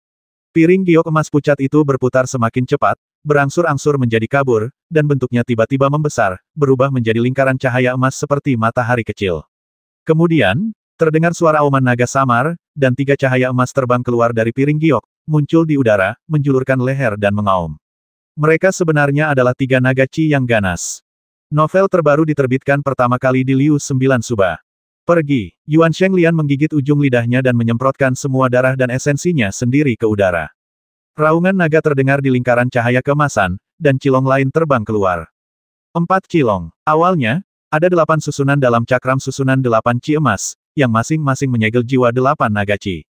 Piring giok emas pucat itu berputar semakin cepat, berangsur-angsur menjadi kabur, dan bentuknya tiba-tiba membesar, berubah menjadi lingkaran cahaya emas seperti matahari kecil. Kemudian, terdengar suara auman naga samar, dan 3 cahaya emas terbang keluar dari piring giok, muncul di udara, menjulurkan leher dan mengaum. Mereka sebenarnya adalah 3 naga ci yang ganas. Novel terbaru diterbitkan pertama kali di Liu 9 Suba. Pergi. Yuan Shenglian menggigit ujung lidahnya dan menyemprotkan semua darah dan esensinya sendiri ke udara. Raungan naga terdengar di lingkaran cahaya keemasan, dan cilong lain terbang keluar. 4 cilong. Awalnya, ada 8 susunan dalam cakram susunan 8 ci emas, yang masing-masing menyegel jiwa 8 naga ci.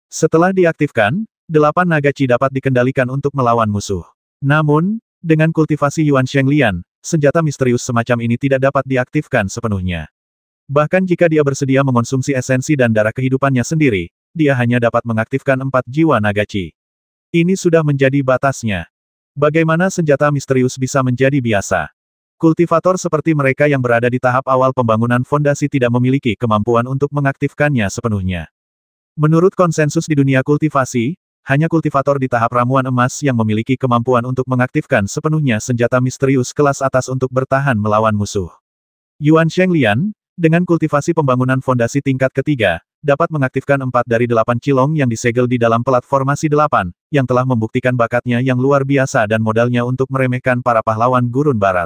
Setelah diaktifkan, 8 naga ci dapat dikendalikan untuk melawan musuh. Namun, dengan kultivasi Yuan Shenglian, senjata misterius semacam ini tidak dapat diaktifkan sepenuhnya. Bahkan jika dia bersedia mengonsumsi esensi dan darah kehidupannya sendiri, dia hanya dapat mengaktifkan 4 jiwa naga ci. Ini sudah menjadi batasnya. Bagaimana senjata misterius bisa menjadi biasa? Kultivator seperti mereka yang berada di tahap awal pembangunan fondasi tidak memiliki kemampuan untuk mengaktifkannya sepenuhnya. Menurut konsensus di dunia kultivasi, hanya kultivator di tahap ramuan emas yang memiliki kemampuan untuk mengaktifkan sepenuhnya senjata misterius kelas atas untuk bertahan melawan musuh. Yuan Shenglian, dengan kultivasi pembangunan fondasi tingkat ketiga, dapat mengaktifkan 4 dari 8 cilong yang disegel di dalam pelat formasi 8, yang telah membuktikan bakatnya yang luar biasa dan modalnya untuk meremehkan para pahlawan gurun barat.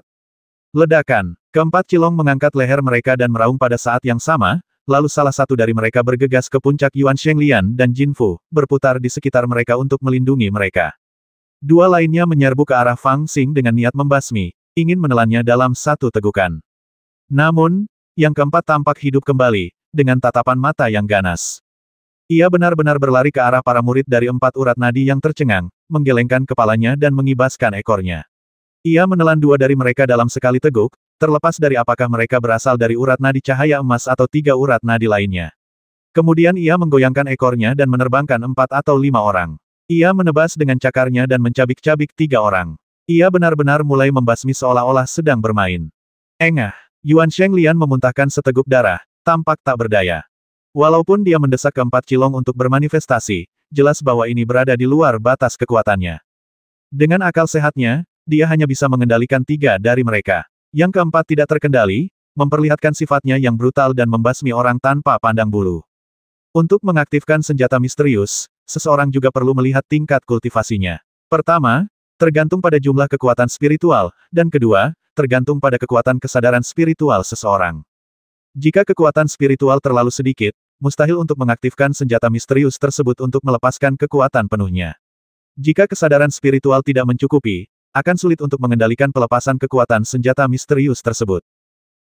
Ledakan. Keempat cilong mengangkat leher mereka dan meraung pada saat yang sama, lalu salah satu dari mereka bergegas ke puncak Yuan Shenglian dan Jin Fu, berputar di sekitar mereka untuk melindungi mereka. Dua lainnya menyerbu ke arah Fang Xing dengan niat membasmi, ingin menelannya dalam satu tegukan. Namun, yang keempat tampak hidup kembali, dengan tatapan mata yang ganas. Ia benar-benar berlari ke arah para murid dari 4 urat nadi yang tercengang, menggelengkan kepalanya dan mengibaskan ekornya. Ia menelan 2 dari mereka dalam sekali teguk, terlepas dari apakah mereka berasal dari urat nadi cahaya emas atau 3 urat nadi lainnya. Kemudian ia menggoyangkan ekornya dan menerbangkan 4 atau 5 orang. Ia menebas dengan cakarnya dan mencabik-cabik 3 orang. Ia benar-benar mulai membasmi seolah-olah sedang bermain. Engah. Yuan Shenglian memuntahkan seteguk darah, tampak tak berdaya. Walaupun dia mendesak keempat cilong untuk bermanifestasi, jelas bahwa ini berada di luar batas kekuatannya. Dengan akal sehatnya, dia hanya bisa mengendalikan 3 dari mereka. Yang keempat tidak terkendali, memperlihatkan sifatnya yang brutal dan membasmi orang tanpa pandang bulu. Untuk mengaktifkan senjata misterius, seseorang juga perlu melihat tingkat kultivasinya. Pertama, tergantung pada jumlah kekuatan spiritual, dan kedua, tergantung pada kekuatan kesadaran spiritual seseorang. Jika kekuatan spiritual terlalu sedikit, mustahil untuk mengaktifkan senjata misterius tersebut untuk melepaskan kekuatan penuhnya. Jika kesadaran spiritual tidak mencukupi, akan sulit untuk mengendalikan pelepasan kekuatan senjata misterius tersebut.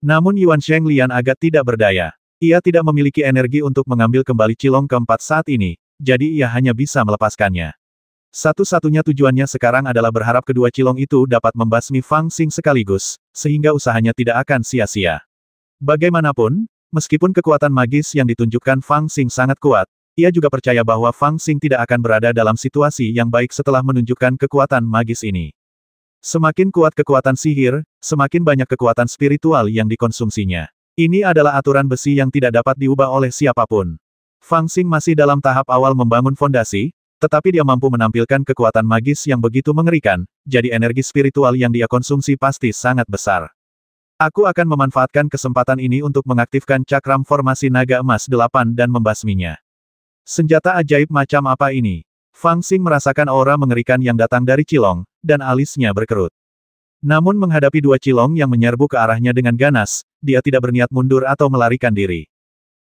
Namun Yuan Shenglian agak tidak berdaya. Ia tidak memiliki energi untuk mengambil kembali cilong keempat saat ini, jadi ia hanya bisa melepaskannya. Satu-satunya tujuannya sekarang adalah berharap kedua cilong itu dapat membasmi Fang Xing sekaligus, sehingga usahanya tidak akan sia-sia. Bagaimanapun, meskipun kekuatan magis yang ditunjukkan Fang Xing sangat kuat, ia juga percaya bahwa Fang Xing tidak akan berada dalam situasi yang baik setelah menunjukkan kekuatan magis ini. Semakin kuat kekuatan sihir, semakin banyak kekuatan spiritual yang dikonsumsinya. Ini adalah aturan besi yang tidak dapat diubah oleh siapapun. Fang Xing masih dalam tahap awal membangun fondasi, tetapi dia mampu menampilkan kekuatan magis yang begitu mengerikan, jadi energi spiritual yang dia konsumsi pasti sangat besar. Aku akan memanfaatkan kesempatan ini untuk mengaktifkan cakram formasi naga emas 8 dan membasminya. Senjata ajaib macam apa ini? Fang Xing merasakan aura mengerikan yang datang dari cilong, dan alisnya berkerut. Namun menghadapi 2 cilong yang menyerbu ke arahnya dengan ganas, dia tidak berniat mundur atau melarikan diri.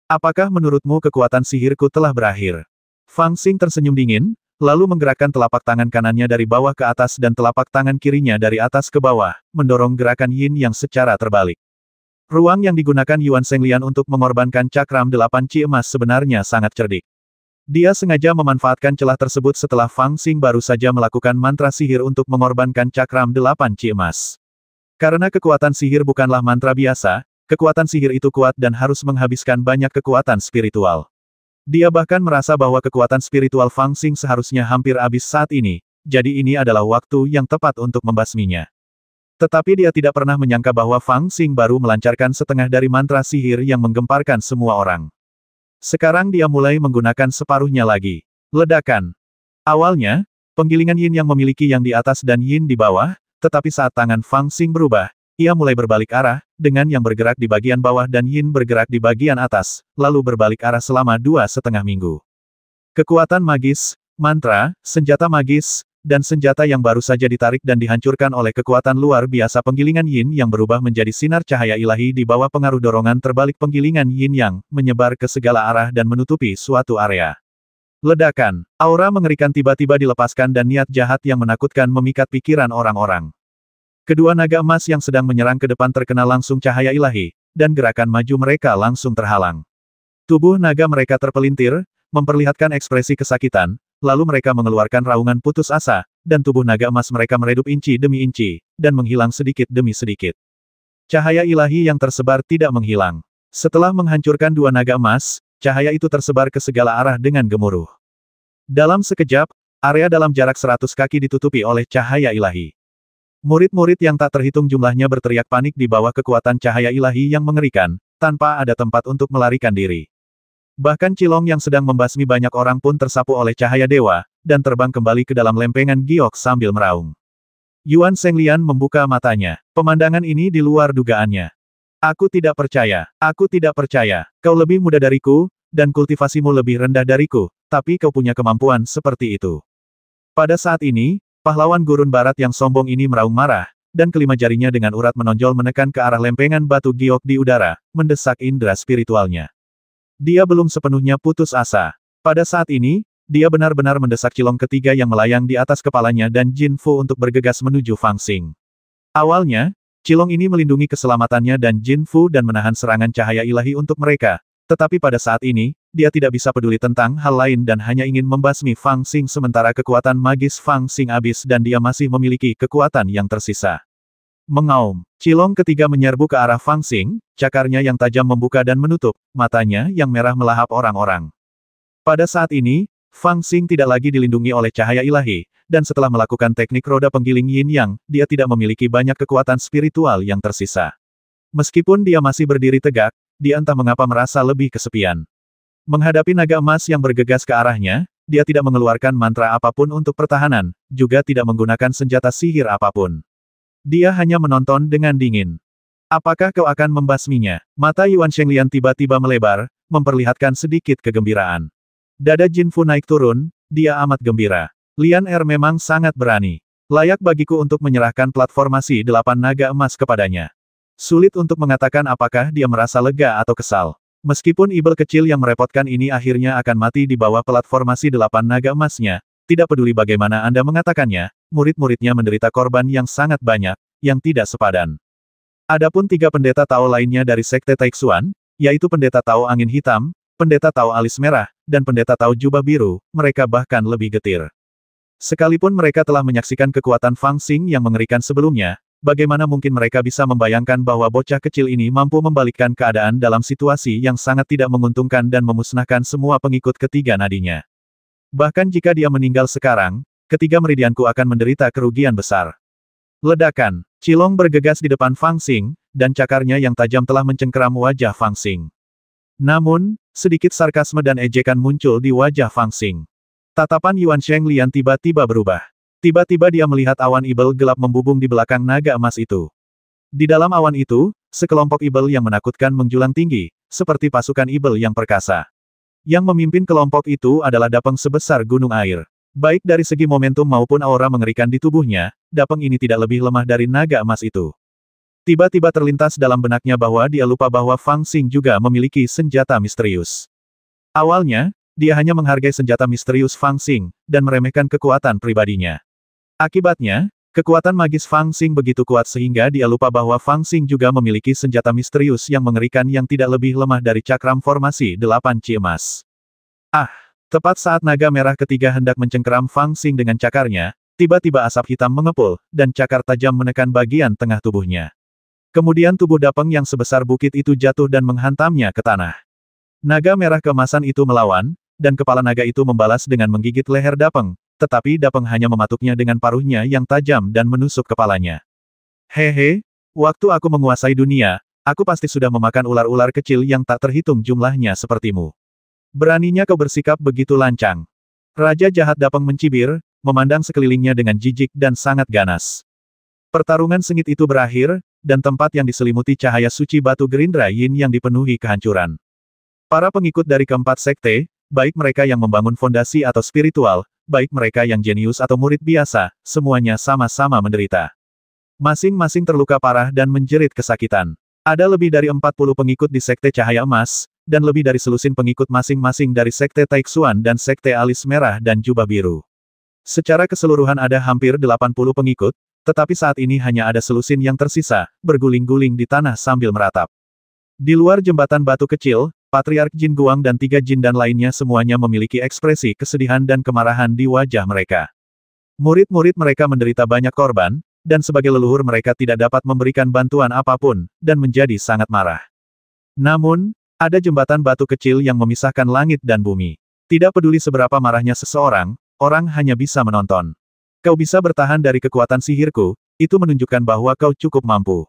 Apakah menurutmu kekuatan sihirku telah berakhir? Fang Xing tersenyum dingin, lalu menggerakkan telapak tangan kanannya dari bawah ke atas dan telapak tangan kirinya dari atas ke bawah, mendorong gerakan yin yang secara terbalik. Ruang yang digunakan Yuan Shenglian untuk mengorbankan cakram 8 Ci emas sebenarnya sangat cerdik. Dia sengaja memanfaatkan celah tersebut setelah Fang Xing baru saja melakukan mantra sihir untuk mengorbankan cakram 8 Ci emas. Karena kekuatan sihir bukanlah mantra biasa, kekuatan sihir itu kuat dan harus menghabiskan banyak kekuatan spiritual. Dia bahkan merasa bahwa kekuatan spiritual Fang Xing seharusnya hampir habis saat ini, jadi ini adalah waktu yang tepat untuk membasminya. Tetapi dia tidak pernah menyangka bahwa Fang Xing baru melancarkan setengah dari mantra sihir yang menggemparkan semua orang. Sekarang dia mulai menggunakan separuhnya lagi. Ledakan. Awalnya, penggilingan yin yang memiliki yang di atas dan yin di bawah, tetapi saat tangan Fang Xing berubah, ia mulai berbalik arah, dengan yang bergerak di bagian bawah dan yin bergerak di bagian atas, lalu berbalik arah selama 2,5 minggu. Kekuatan magis, mantra, senjata magis, dan senjata yang baru saja ditarik dan dihancurkan oleh kekuatan luar biasa penggilingan yin yang berubah menjadi sinar cahaya ilahi di bawah pengaruh dorongan terbalik penggilingan yin yang menyebar ke segala arah dan menutupi suatu area. Ledakan, aura mengerikan tiba-tiba dilepaskan dan niat jahat yang menakutkan memikat pikiran orang-orang. Kedua naga emas yang sedang menyerang ke depan terkena langsung cahaya ilahi, dan gerakan maju mereka langsung terhalang. Tubuh naga mereka terpelintir, memperlihatkan ekspresi kesakitan, lalu mereka mengeluarkan raungan putus asa, dan tubuh naga emas mereka meredup inci demi inci, dan menghilang sedikit demi sedikit. Cahaya ilahi yang tersebar tidak menghilang. Setelah menghancurkan dua naga emas, cahaya itu tersebar ke segala arah dengan gemuruh. Dalam sekejap, area dalam jarak 100 kaki ditutupi oleh cahaya ilahi. Murid-murid yang tak terhitung jumlahnya berteriak panik di bawah kekuatan cahaya ilahi yang mengerikan, tanpa ada tempat untuk melarikan diri. Bahkan Cilong yang sedang membasmi banyak orang pun tersapu oleh cahaya dewa, dan terbang kembali ke dalam lempengan giok sambil meraung. Yuan Shenglian membuka matanya. Pemandangan ini di luar dugaannya. Aku tidak percaya. Kau lebih muda dariku, dan kultivasimu lebih rendah dariku, tapi kau punya kemampuan seperti itu. Pada saat ini, pahlawan gurun barat yang sombong ini meraung marah, dan kelima jarinya dengan urat menonjol menekan ke arah lempengan batu giok di udara, mendesak indera spiritualnya. Dia belum sepenuhnya putus asa. Pada saat ini, dia benar-benar mendesak Cilong ketiga yang melayang di atas kepalanya dan Jin Fu untuk bergegas menuju Fang Xing. Awalnya, Cilong ini melindungi keselamatannya dan Jin Fu dan menahan serangan cahaya ilahi untuk mereka, tetapi pada saat ini, dia tidak bisa peduli tentang hal lain dan hanya ingin membasmi Fang Xing sementara kekuatan magis Fang Xing habis dan dia masih memiliki kekuatan yang tersisa. Mengaum. Cilong ketiga menyerbu ke arah Fang Xing, cakarnya yang tajam membuka dan menutup, matanya yang merah melahap orang-orang. Pada saat ini, Fang Xing tidak lagi dilindungi oleh cahaya ilahi, dan setelah melakukan teknik roda penggiling yin yang, dia tidak memiliki banyak kekuatan spiritual yang tersisa. Meskipun dia masih berdiri tegak, dia entah mengapa merasa lebih kesepian. Menghadapi naga emas yang bergegas ke arahnya, dia tidak mengeluarkan mantra apapun untuk pertahanan, juga tidak menggunakan senjata sihir apapun. Dia hanya menonton dengan dingin. Apakah kau akan membasminya? Mata Yuan Shenglian tiba-tiba melebar, memperlihatkan sedikit kegembiraan. Dada Jin Fu naik turun, dia amat gembira. Lian Er memang sangat berani. Layak bagiku untuk menyerahkan platformasi 8 naga emas kepadanya. Sulit untuk mengatakan apakah dia merasa lega atau kesal. Meskipun ibel kecil yang merepotkan ini akhirnya akan mati di bawah platformasi 8 naga emasnya, tidak peduli bagaimana Anda mengatakannya, murid-muridnya menderita korban yang sangat banyak, yang tidak sepadan. Adapun 3 pendeta Tao lainnya dari Sekte Taixuan, yaitu pendeta Tao Angin Hitam, pendeta Tao Alis Merah, dan pendeta Tao Jubah Biru, mereka bahkan lebih getir. Sekalipun mereka telah menyaksikan kekuatan Fang Xing yang mengerikan sebelumnya, bagaimana mungkin mereka bisa membayangkan bahwa bocah kecil ini mampu membalikkan keadaan dalam situasi yang sangat tidak menguntungkan dan memusnahkan semua pengikut ketiga nadinya. Bahkan jika dia meninggal sekarang, ketiga meridianku akan menderita kerugian besar. Ledakan. Cilong bergegas di depan Fang Xing, dan cakarnya yang tajam telah mencengkeram wajah Fang Xing. Namun, sedikit sarkasme dan ejekan muncul di wajah Fang Xing. Tatapan Yuan Shenglian tiba-tiba berubah. Tiba-tiba dia melihat awan ibel gelap membubung di belakang naga emas itu. Di dalam awan itu, sekelompok ibel yang menakutkan menjulang tinggi, seperti pasukan ibel yang perkasa. Yang memimpin kelompok itu adalah Dapeng sebesar gunung air. Baik dari segi momentum maupun aura mengerikan di tubuhnya, Dapeng ini tidak lebih lemah dari naga emas itu. Tiba-tiba terlintas dalam benaknya bahwa dia lupa bahwa Fang Xing juga memiliki senjata misterius. Awalnya, dia hanya menghargai senjata misterius Fang Xing, dan meremehkan kekuatan pribadinya. Akibatnya, Kekuatan magis Fang Xing begitu kuat sehingga dia lupa bahwa Fang Xing juga memiliki senjata misterius yang mengerikan yang tidak lebih lemah dari cakram formasi 8 Ci emas. Ah! Tepat saat naga merah ketiga hendak mencengkeram Fang Xing dengan cakarnya, tiba-tiba asap hitam mengepul, dan cakar tajam menekan bagian tengah tubuhnya. Kemudian tubuh Dapeng yang sebesar bukit itu jatuh dan menghantamnya ke tanah. Naga merah keemasan itu melawan, dan kepala naga itu membalas dengan menggigit leher Dapeng, tetapi Dapeng hanya mematuknya dengan paruhnya yang tajam dan menusuk kepalanya. Hehe, waktu aku menguasai dunia, aku pasti sudah memakan ular-ular kecil yang tak terhitung jumlahnya sepertimu. Beraninya kau bersikap begitu lancang. Raja jahat Dapeng mencibir, memandang sekelilingnya dengan jijik dan sangat ganas. Pertarungan sengit itu berakhir, dan tempat yang diselimuti cahaya suci batu gerindra yin yang dipenuhi kehancuran. Para pengikut dari keempat sekte, baik mereka yang membangun fondasi atau spiritual, baik mereka yang jenius atau murid biasa, semuanya sama-sama menderita. Masing-masing terluka parah dan menjerit kesakitan. Ada lebih dari 40 pengikut di Sekte Cahaya Emas, dan lebih dari selusin pengikut masing-masing dari Sekte Taixuan dan Sekte Alis Merah dan Jubah Biru. Secara keseluruhan ada hampir 80 pengikut, tetapi saat ini hanya ada selusin yang tersisa, berguling-guling di tanah sambil meratap. Di luar jembatan batu kecil, Patriark Jin Guang dan 3 Jindan lainnya semuanya memiliki ekspresi kesedihan dan kemarahan di wajah mereka. Murid-murid mereka menderita banyak korban, dan sebagai leluhur mereka tidak dapat memberikan bantuan apapun, dan menjadi sangat marah. Namun, ada jembatan batu kecil yang memisahkan langit dan bumi. Tidak peduli seberapa marahnya seseorang, orang hanya bisa menonton. Kau bisa bertahan dari kekuatan sihirku, itu menunjukkan bahwa kau cukup mampu.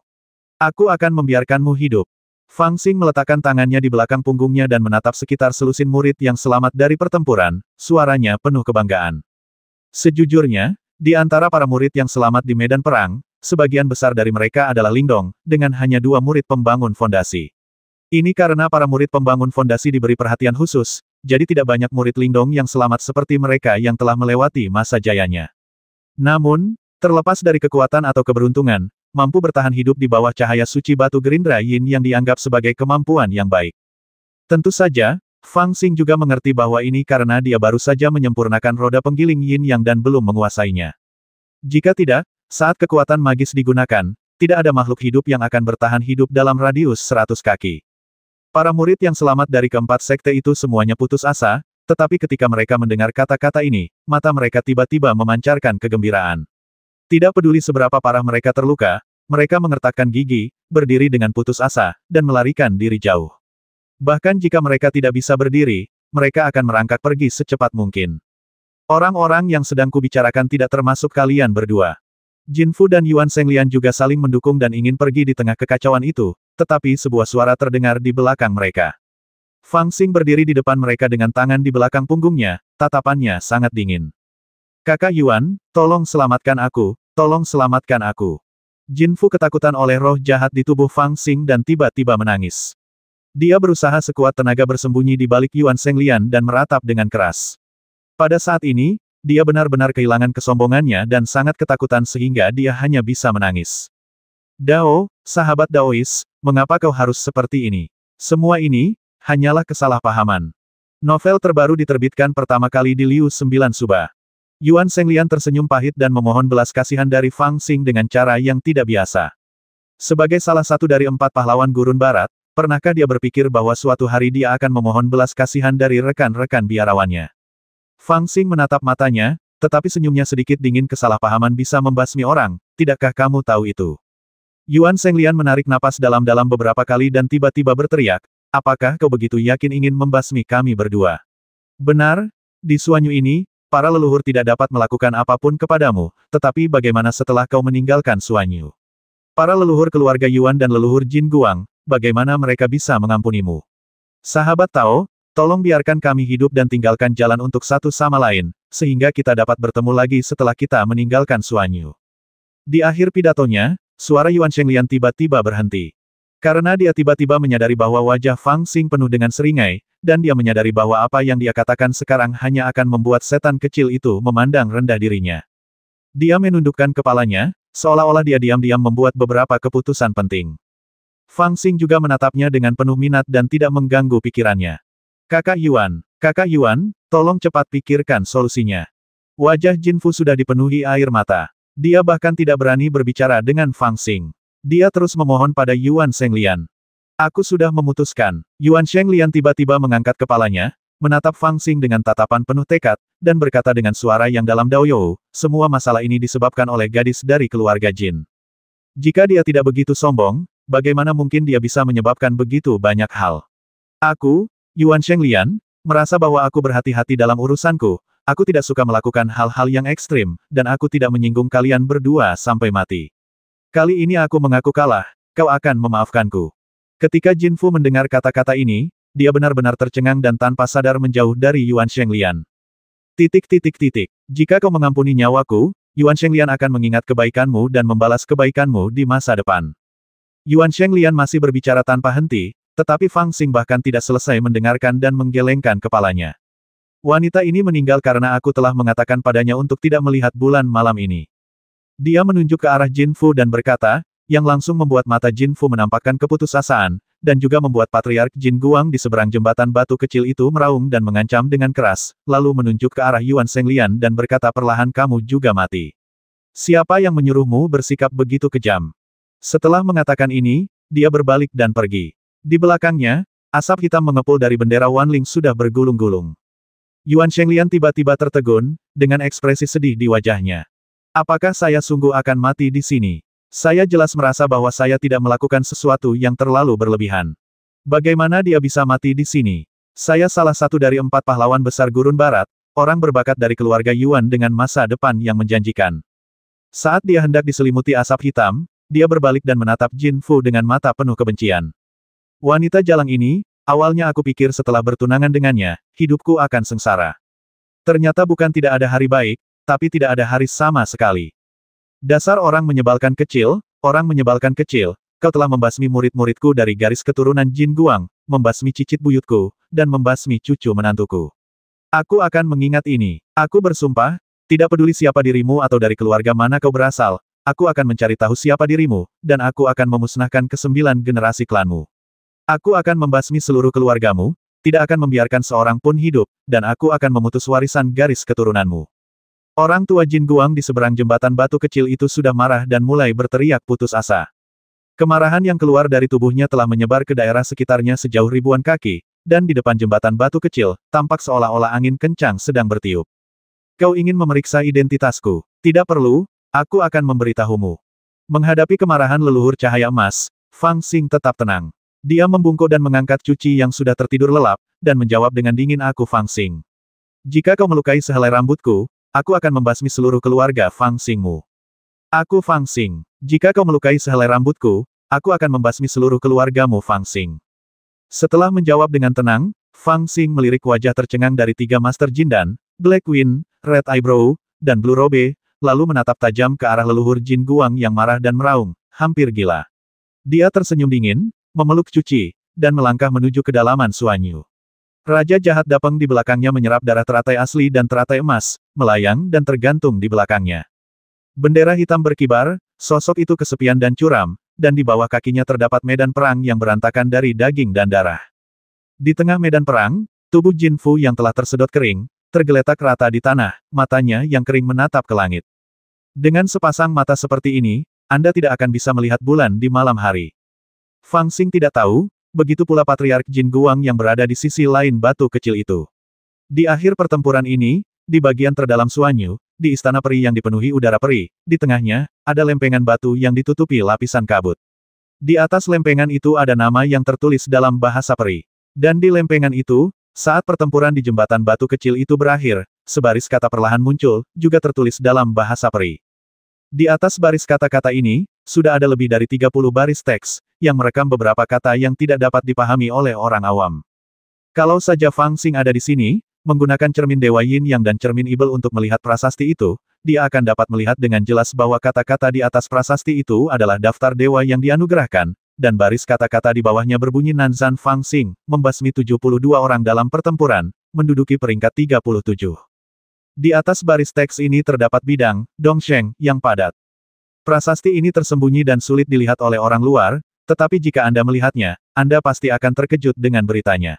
Aku akan membiarkanmu hidup. Fang Xing meletakkan tangannya di belakang punggungnya dan menatap sekitar selusin murid yang selamat dari pertempuran, suaranya penuh kebanggaan. Sejujurnya, di antara para murid yang selamat di medan perang, sebagian besar dari mereka adalah Lingdong, dengan hanya 2 murid pembangun fondasi. Ini karena para murid pembangun fondasi diberi perhatian khusus, jadi tidak banyak murid Lingdong yang selamat seperti mereka yang telah melewati masa jayanya. Namun, terlepas dari kekuatan atau keberuntungan, mampu bertahan hidup di bawah cahaya suci batu gerindra yin yang dianggap sebagai kemampuan yang baik. Tentu saja, Fang Xing juga mengerti bahwa ini karena dia baru saja menyempurnakan roda penggiling yin yang dan belum menguasainya. Jika tidak, saat kekuatan magis digunakan, tidak ada makhluk hidup yang akan bertahan hidup dalam radius 100 kaki. Para murid yang selamat dari keempat sekte itu semuanya putus asa, tetapi ketika mereka mendengar kata-kata ini, mata mereka tiba-tiba memancarkan kegembiraan. Tidak peduli seberapa parah mereka terluka, mereka mengertakkan gigi, berdiri dengan putus asa, dan melarikan diri jauh. Bahkan jika mereka tidak bisa berdiri, mereka akan merangkak pergi secepat mungkin. Orang-orang yang sedang kubicarakan tidak termasuk kalian berdua. Jin Fu dan Yuan Shenglian juga saling mendukung dan ingin pergi di tengah kekacauan itu, tetapi sebuah suara terdengar di belakang mereka. Fang Xing berdiri di depan mereka dengan tangan di belakang punggungnya, tatapannya sangat dingin. Kakak Yuan, tolong selamatkan aku, tolong selamatkan aku. Jin Fu ketakutan oleh roh jahat di tubuh Fang Xing dan tiba-tiba menangis. Dia berusaha sekuat tenaga bersembunyi di balik Yuan Shenglian dan meratap dengan keras. Pada saat ini, dia benar-benar kehilangan kesombongannya dan sangat ketakutan sehingga dia hanya bisa menangis. Dao, sahabat Daois, mengapa kau harus seperti ini? Semua ini, hanyalah kesalahpahaman. Novel terbaru diterbitkan pertama kali di Liu 9 Suba. Yuan Shenglian tersenyum pahit dan memohon belas kasihan dari Fang Xing dengan cara yang tidak biasa. Sebagai salah satu dari 4 pahlawan gurun barat, pernahkah dia berpikir bahwa suatu hari dia akan memohon belas kasihan dari rekan-rekan biarawannya? Fang Xing menatap matanya, tetapi senyumnya sedikit dingin. Kesalahpahaman bisa membasmi orang, tidakkah kamu tahu itu? Yuan Shenglian menarik napas dalam-dalam beberapa kali dan tiba-tiba berteriak, apakah kau begitu yakin ingin membasmi kami berdua? Benar, di Suanyu ini, para leluhur tidak dapat melakukan apapun kepadamu, tetapi bagaimana setelah kau meninggalkan Suanyu? Para leluhur keluarga Yuan dan leluhur Jin Guang, bagaimana mereka bisa mengampunimu? Sahabat Tao, tolong biarkan kami hidup dan tinggalkan jalan untuk satu sama lain, sehingga kita dapat bertemu lagi setelah kita meninggalkan Suanyu. Di akhir pidatonya, suara Yuan Shenglian tiba-tiba berhenti. Karena dia tiba-tiba menyadari bahwa wajah Fang Xing penuh dengan seringai, dan dia menyadari bahwa apa yang dia katakan sekarang hanya akan membuat setan kecil itu memandang rendah dirinya. Dia menundukkan kepalanya, seolah-olah dia diam-diam membuat beberapa keputusan penting. Fang Xing juga menatapnya dengan penuh minat dan tidak mengganggu pikirannya. Kakak Yuan, tolong cepat pikirkan solusinya. Wajah Jin Fu sudah dipenuhi air mata. Dia bahkan tidak berani berbicara dengan Fang Xing. Dia terus memohon pada Yuan Shenglian. Aku sudah memutuskan. Yuan Shenglian tiba-tiba mengangkat kepalanya, menatap Fang Xing dengan tatapan penuh tekad, dan berkata dengan suara yang dalam Daoyou, semua masalah ini disebabkan oleh gadis dari keluarga Jin. Jika dia tidak begitu sombong, bagaimana mungkin dia bisa menyebabkan begitu banyak hal? Aku, Yuan Shenglian, merasa bahwa aku berhati-hati dalam urusanku. Aku tidak suka melakukan hal-hal yang ekstrim, dan aku tidak menyinggung kalian berdua sampai mati. Kali ini aku mengaku kalah, kau akan memaafkanku. Ketika Jin Fu mendengar kata-kata ini, dia benar-benar tercengang dan tanpa sadar menjauh dari Yuan Shenglian. Jika kau mengampuni nyawaku, Yuan Shenglian akan mengingat kebaikanmu dan membalas kebaikanmu di masa depan. Yuan Shenglian masih berbicara tanpa henti, tetapi Fang Xing bahkan tidak selesai mendengarkan dan menggelengkan kepalanya. Wanita ini meninggal karena aku telah mengatakan padanya untuk tidak melihat bulan malam ini. Dia menunjuk ke arah Jin Fu dan berkata, yang langsung membuat mata Jin Fu menampakkan keputusasaan, dan juga membuat Patriark Jin Guang di seberang jembatan batu kecil itu meraung dan mengancam dengan keras, lalu menunjuk ke arah Yuan Shenglian dan berkata perlahan kamu juga mati. Siapa yang menyuruhmu bersikap begitu kejam? Setelah mengatakan ini, dia berbalik dan pergi. Di belakangnya, asap hitam mengepul dari bendera Wanling sudah bergulung-gulung. Yuan Shenglian tiba-tiba tertegun, dengan ekspresi sedih di wajahnya. Apakah saya sungguh akan mati di sini? Saya jelas merasa bahwa saya tidak melakukan sesuatu yang terlalu berlebihan. Bagaimana dia bisa mati di sini? Saya salah satu dari 4 pahlawan besar Gurun Barat, orang berbakat dari keluarga Yuan dengan masa depan yang menjanjikan. Saat dia hendak diselimuti asap hitam, dia berbalik dan menatap Jin Fu dengan mata penuh kebencian. Wanita jalang ini, awalnya aku pikir setelah bertunangan dengannya, hidupku akan sengsara. Ternyata bukan tidak ada hari baik, tapi tidak ada hari sama sekali. Dasar orang menyebalkan kecil, kau telah membasmi murid-muridku dari garis keturunan Jin Guang, membasmi cicit buyutku, dan membasmi cucu menantuku. Aku akan mengingat ini. Aku bersumpah, tidak peduli siapa dirimu atau dari keluarga mana kau berasal, aku akan mencari tahu siapa dirimu, dan aku akan memusnahkan ke-9 generasi klanmu. Aku akan membasmi seluruh keluargamu, tidak akan membiarkan seorang pun hidup, dan aku akan memutus warisan garis keturunanmu. Orang tua Jin Guang di seberang jembatan batu kecil itu sudah marah dan mulai berteriak putus asa. Kemarahan yang keluar dari tubuhnya telah menyebar ke daerah sekitarnya sejauh ribuan kaki, dan di depan jembatan batu kecil, tampak seolah-olah angin kencang sedang bertiup. Kau ingin memeriksa identitasku? Tidak perlu, aku akan memberitahumu. Menghadapi kemarahan leluhur cahaya emas, Fang Xing tetap tenang. Dia membungkuk dan mengangkat cuci yang sudah tertidur lelap, dan menjawab dengan dingin aku Fang Xing. Jika kau melukai sehelai rambutku, aku akan membasmi seluruh keluarga Fang Xingmu. Aku Fang Xing. Jika kau melukai sehelai rambutku, aku akan membasmi seluruh keluargamu Fang Xing. Setelah menjawab dengan tenang, Fang Xing melirik wajah tercengang dari 3 Master Jindan, Black Wind, Red Eyebrow, dan Blue Robe, lalu menatap tajam ke arah leluhur Jin Guang yang marah dan meraung, hampir gila. Dia tersenyum dingin, memeluk cuci, dan melangkah menuju kedalaman Suanyu. Raja jahat Dapeng di belakangnya menyerap darah teratai asli dan teratai emas, melayang dan tergantung di belakangnya. Bendera hitam berkibar, sosok itu kesepian dan curam, dan di bawah kakinya terdapat medan perang yang berantakan dari daging dan darah. Di tengah medan perang, tubuh Jin Fu yang telah tersedot kering, tergeletak rata di tanah, matanya yang kering menatap ke langit. Dengan sepasang mata seperti ini, Anda tidak akan bisa melihat bulan di malam hari. Fang Xing tidak tahu, begitu pula Patriark Jin Guang yang berada di sisi lain batu kecil itu. Di akhir pertempuran ini, di bagian terdalam Suanyu, di istana peri yang dipenuhi udara peri, di tengahnya, ada lempengan batu yang ditutupi lapisan kabut. Di atas lempengan itu ada nama yang tertulis dalam bahasa peri. Dan di lempengan itu, saat pertempuran di jembatan batu kecil itu berakhir, sebaris kata perlahan muncul, juga tertulis dalam bahasa peri. Di atas baris kata-kata ini, sudah ada lebih dari 30 baris teks, yang merekam beberapa kata yang tidak dapat dipahami oleh orang awam. Kalau saja Fang Xing ada di sini, menggunakan cermin Dewa Yin Yang dan cermin Ibel untuk melihat prasasti itu, dia akan dapat melihat dengan jelas bahwa kata-kata di atas prasasti itu adalah daftar dewa yang dianugerahkan, dan baris kata-kata di bawahnya berbunyi Nanzan Fang Xing, membasmi 72 orang dalam pertempuran, menduduki peringkat 37. Di atas baris teks ini terdapat bidang, Dongsheng, yang padat. Prasasti ini tersembunyi dan sulit dilihat oleh orang luar, tetapi jika Anda melihatnya, Anda pasti akan terkejut dengan beritanya.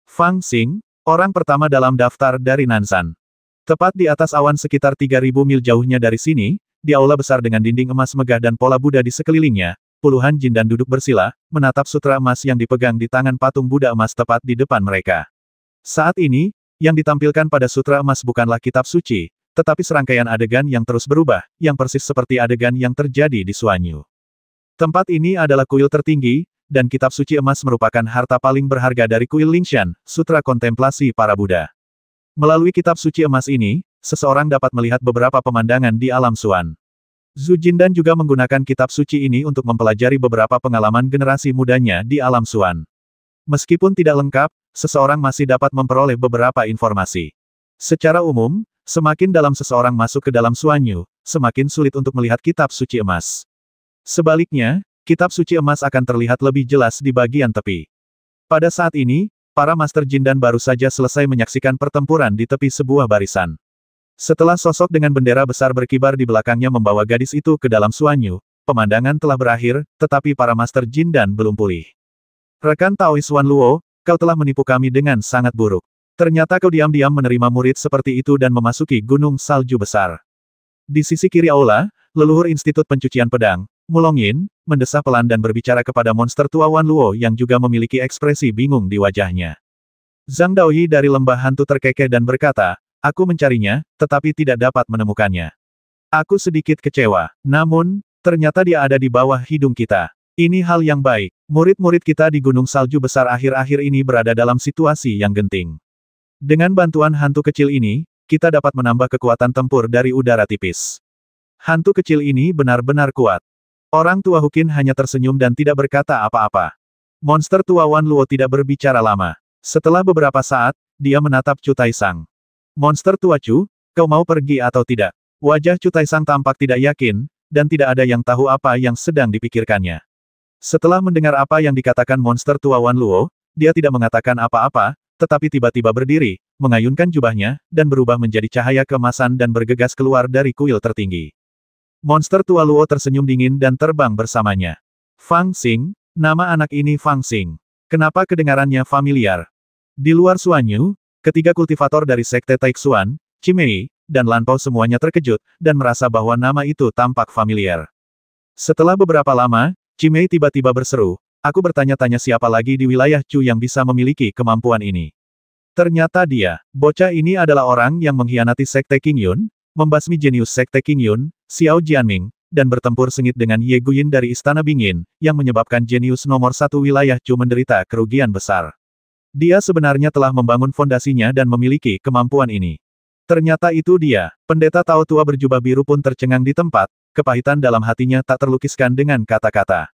Fang Xing, orang pertama dalam daftar dari Nanzan. Tepat di atas awan sekitar 3.000 mil jauhnya dari sini, di aula besar dengan dinding emas megah dan pola Buddha di sekelilingnya, puluhan jin dan duduk bersila, menatap sutra emas yang dipegang di tangan patung Buddha emas tepat di depan mereka. Saat ini, yang ditampilkan pada sutra emas bukanlah kitab suci, tetapi serangkaian adegan yang terus berubah, yang persis seperti adegan yang terjadi di Suanyu. Tempat ini adalah kuil tertinggi, dan kitab suci emas merupakan harta paling berharga dari kuil Lingshan, sutra kontemplasi para Buddha. Melalui kitab suci emas ini, seseorang dapat melihat beberapa pemandangan di alam Suan. Zhu Jindan juga menggunakan kitab suci ini untuk mempelajari beberapa pengalaman generasi mudanya di alam Suan. Meskipun tidak lengkap, seseorang masih dapat memperoleh beberapa informasi. Secara umum, semakin dalam seseorang masuk ke dalam Suanyu, semakin sulit untuk melihat kitab suci emas. Sebaliknya, kitab suci emas akan terlihat lebih jelas di bagian tepi. Pada saat ini, para Master Jindan baru saja selesai menyaksikan pertempuran di tepi sebuah barisan. Setelah sosok dengan bendera besar berkibar di belakangnya membawa gadis itu ke dalam Suanyu, pemandangan telah berakhir, tetapi para Master Jindan belum pulih. Rekan Taois Wan Luo, kau telah menipu kami dengan sangat buruk. Ternyata kau diam-diam menerima murid seperti itu dan memasuki gunung salju besar. Di sisi kiri aula, leluhur Institut Pencucian Pedang, Mulong Yin, mendesah pelan dan berbicara kepada monster tua Wan Luo yang juga memiliki ekspresi bingung di wajahnya. Zhang Daoyi dari lembah hantu terkekeh dan berkata, aku mencarinya, tetapi tidak dapat menemukannya. Aku sedikit kecewa, namun, ternyata dia ada di bawah hidung kita. Ini hal yang baik. Murid-murid kita di gunung salju besar akhir-akhir ini berada dalam situasi yang genting. Dengan bantuan hantu kecil ini, kita dapat menambah kekuatan tempur dari udara tipis. Hantu kecil ini benar-benar kuat. Orang tua Hukin hanya tersenyum dan tidak berkata apa-apa. Monster tua Wan Luo tidak berbicara lama. Setelah beberapa saat, dia menatap Chu Taisang. Monster tua Chu, kau mau pergi atau tidak? Wajah Chu Taisang tampak tidak yakin, dan tidak ada yang tahu apa yang sedang dipikirkannya. Setelah mendengar apa yang dikatakan monster tua Wan Luo, dia tidak mengatakan apa-apa, tetapi tiba-tiba berdiri, mengayunkan jubahnya, dan berubah menjadi cahaya keemasan dan bergegas keluar dari kuil tertinggi. Monster tua Luo tersenyum dingin dan terbang bersamanya. Fang Xing, nama anak ini Fang Xing. Kenapa kedengarannya familiar? Di luar Suanyu, ketiga kultivator dari Sekte Taixuan, Chimei, dan Lan Pao semuanya terkejut, dan merasa bahwa nama itu tampak familiar. Setelah beberapa lama, Chimei tiba-tiba berseru, aku bertanya-tanya siapa lagi di wilayah Chu yang bisa memiliki kemampuan ini. Ternyata dia, bocah ini adalah orang yang mengkhianati Sekte Qingyun, membasmi jenius Sekte Qingyun, Xiao Jianming, dan bertempur sengit dengan Ye Guyin dari Istana Bingyin, yang menyebabkan jenius nomor satu wilayah Chu menderita kerugian besar. Dia sebenarnya telah membangun fondasinya dan memiliki kemampuan ini. Ternyata itu dia. Pendeta Tao tua berjubah biru pun tercengang di tempat, kepahitan dalam hatinya tak terlukiskan dengan kata-kata.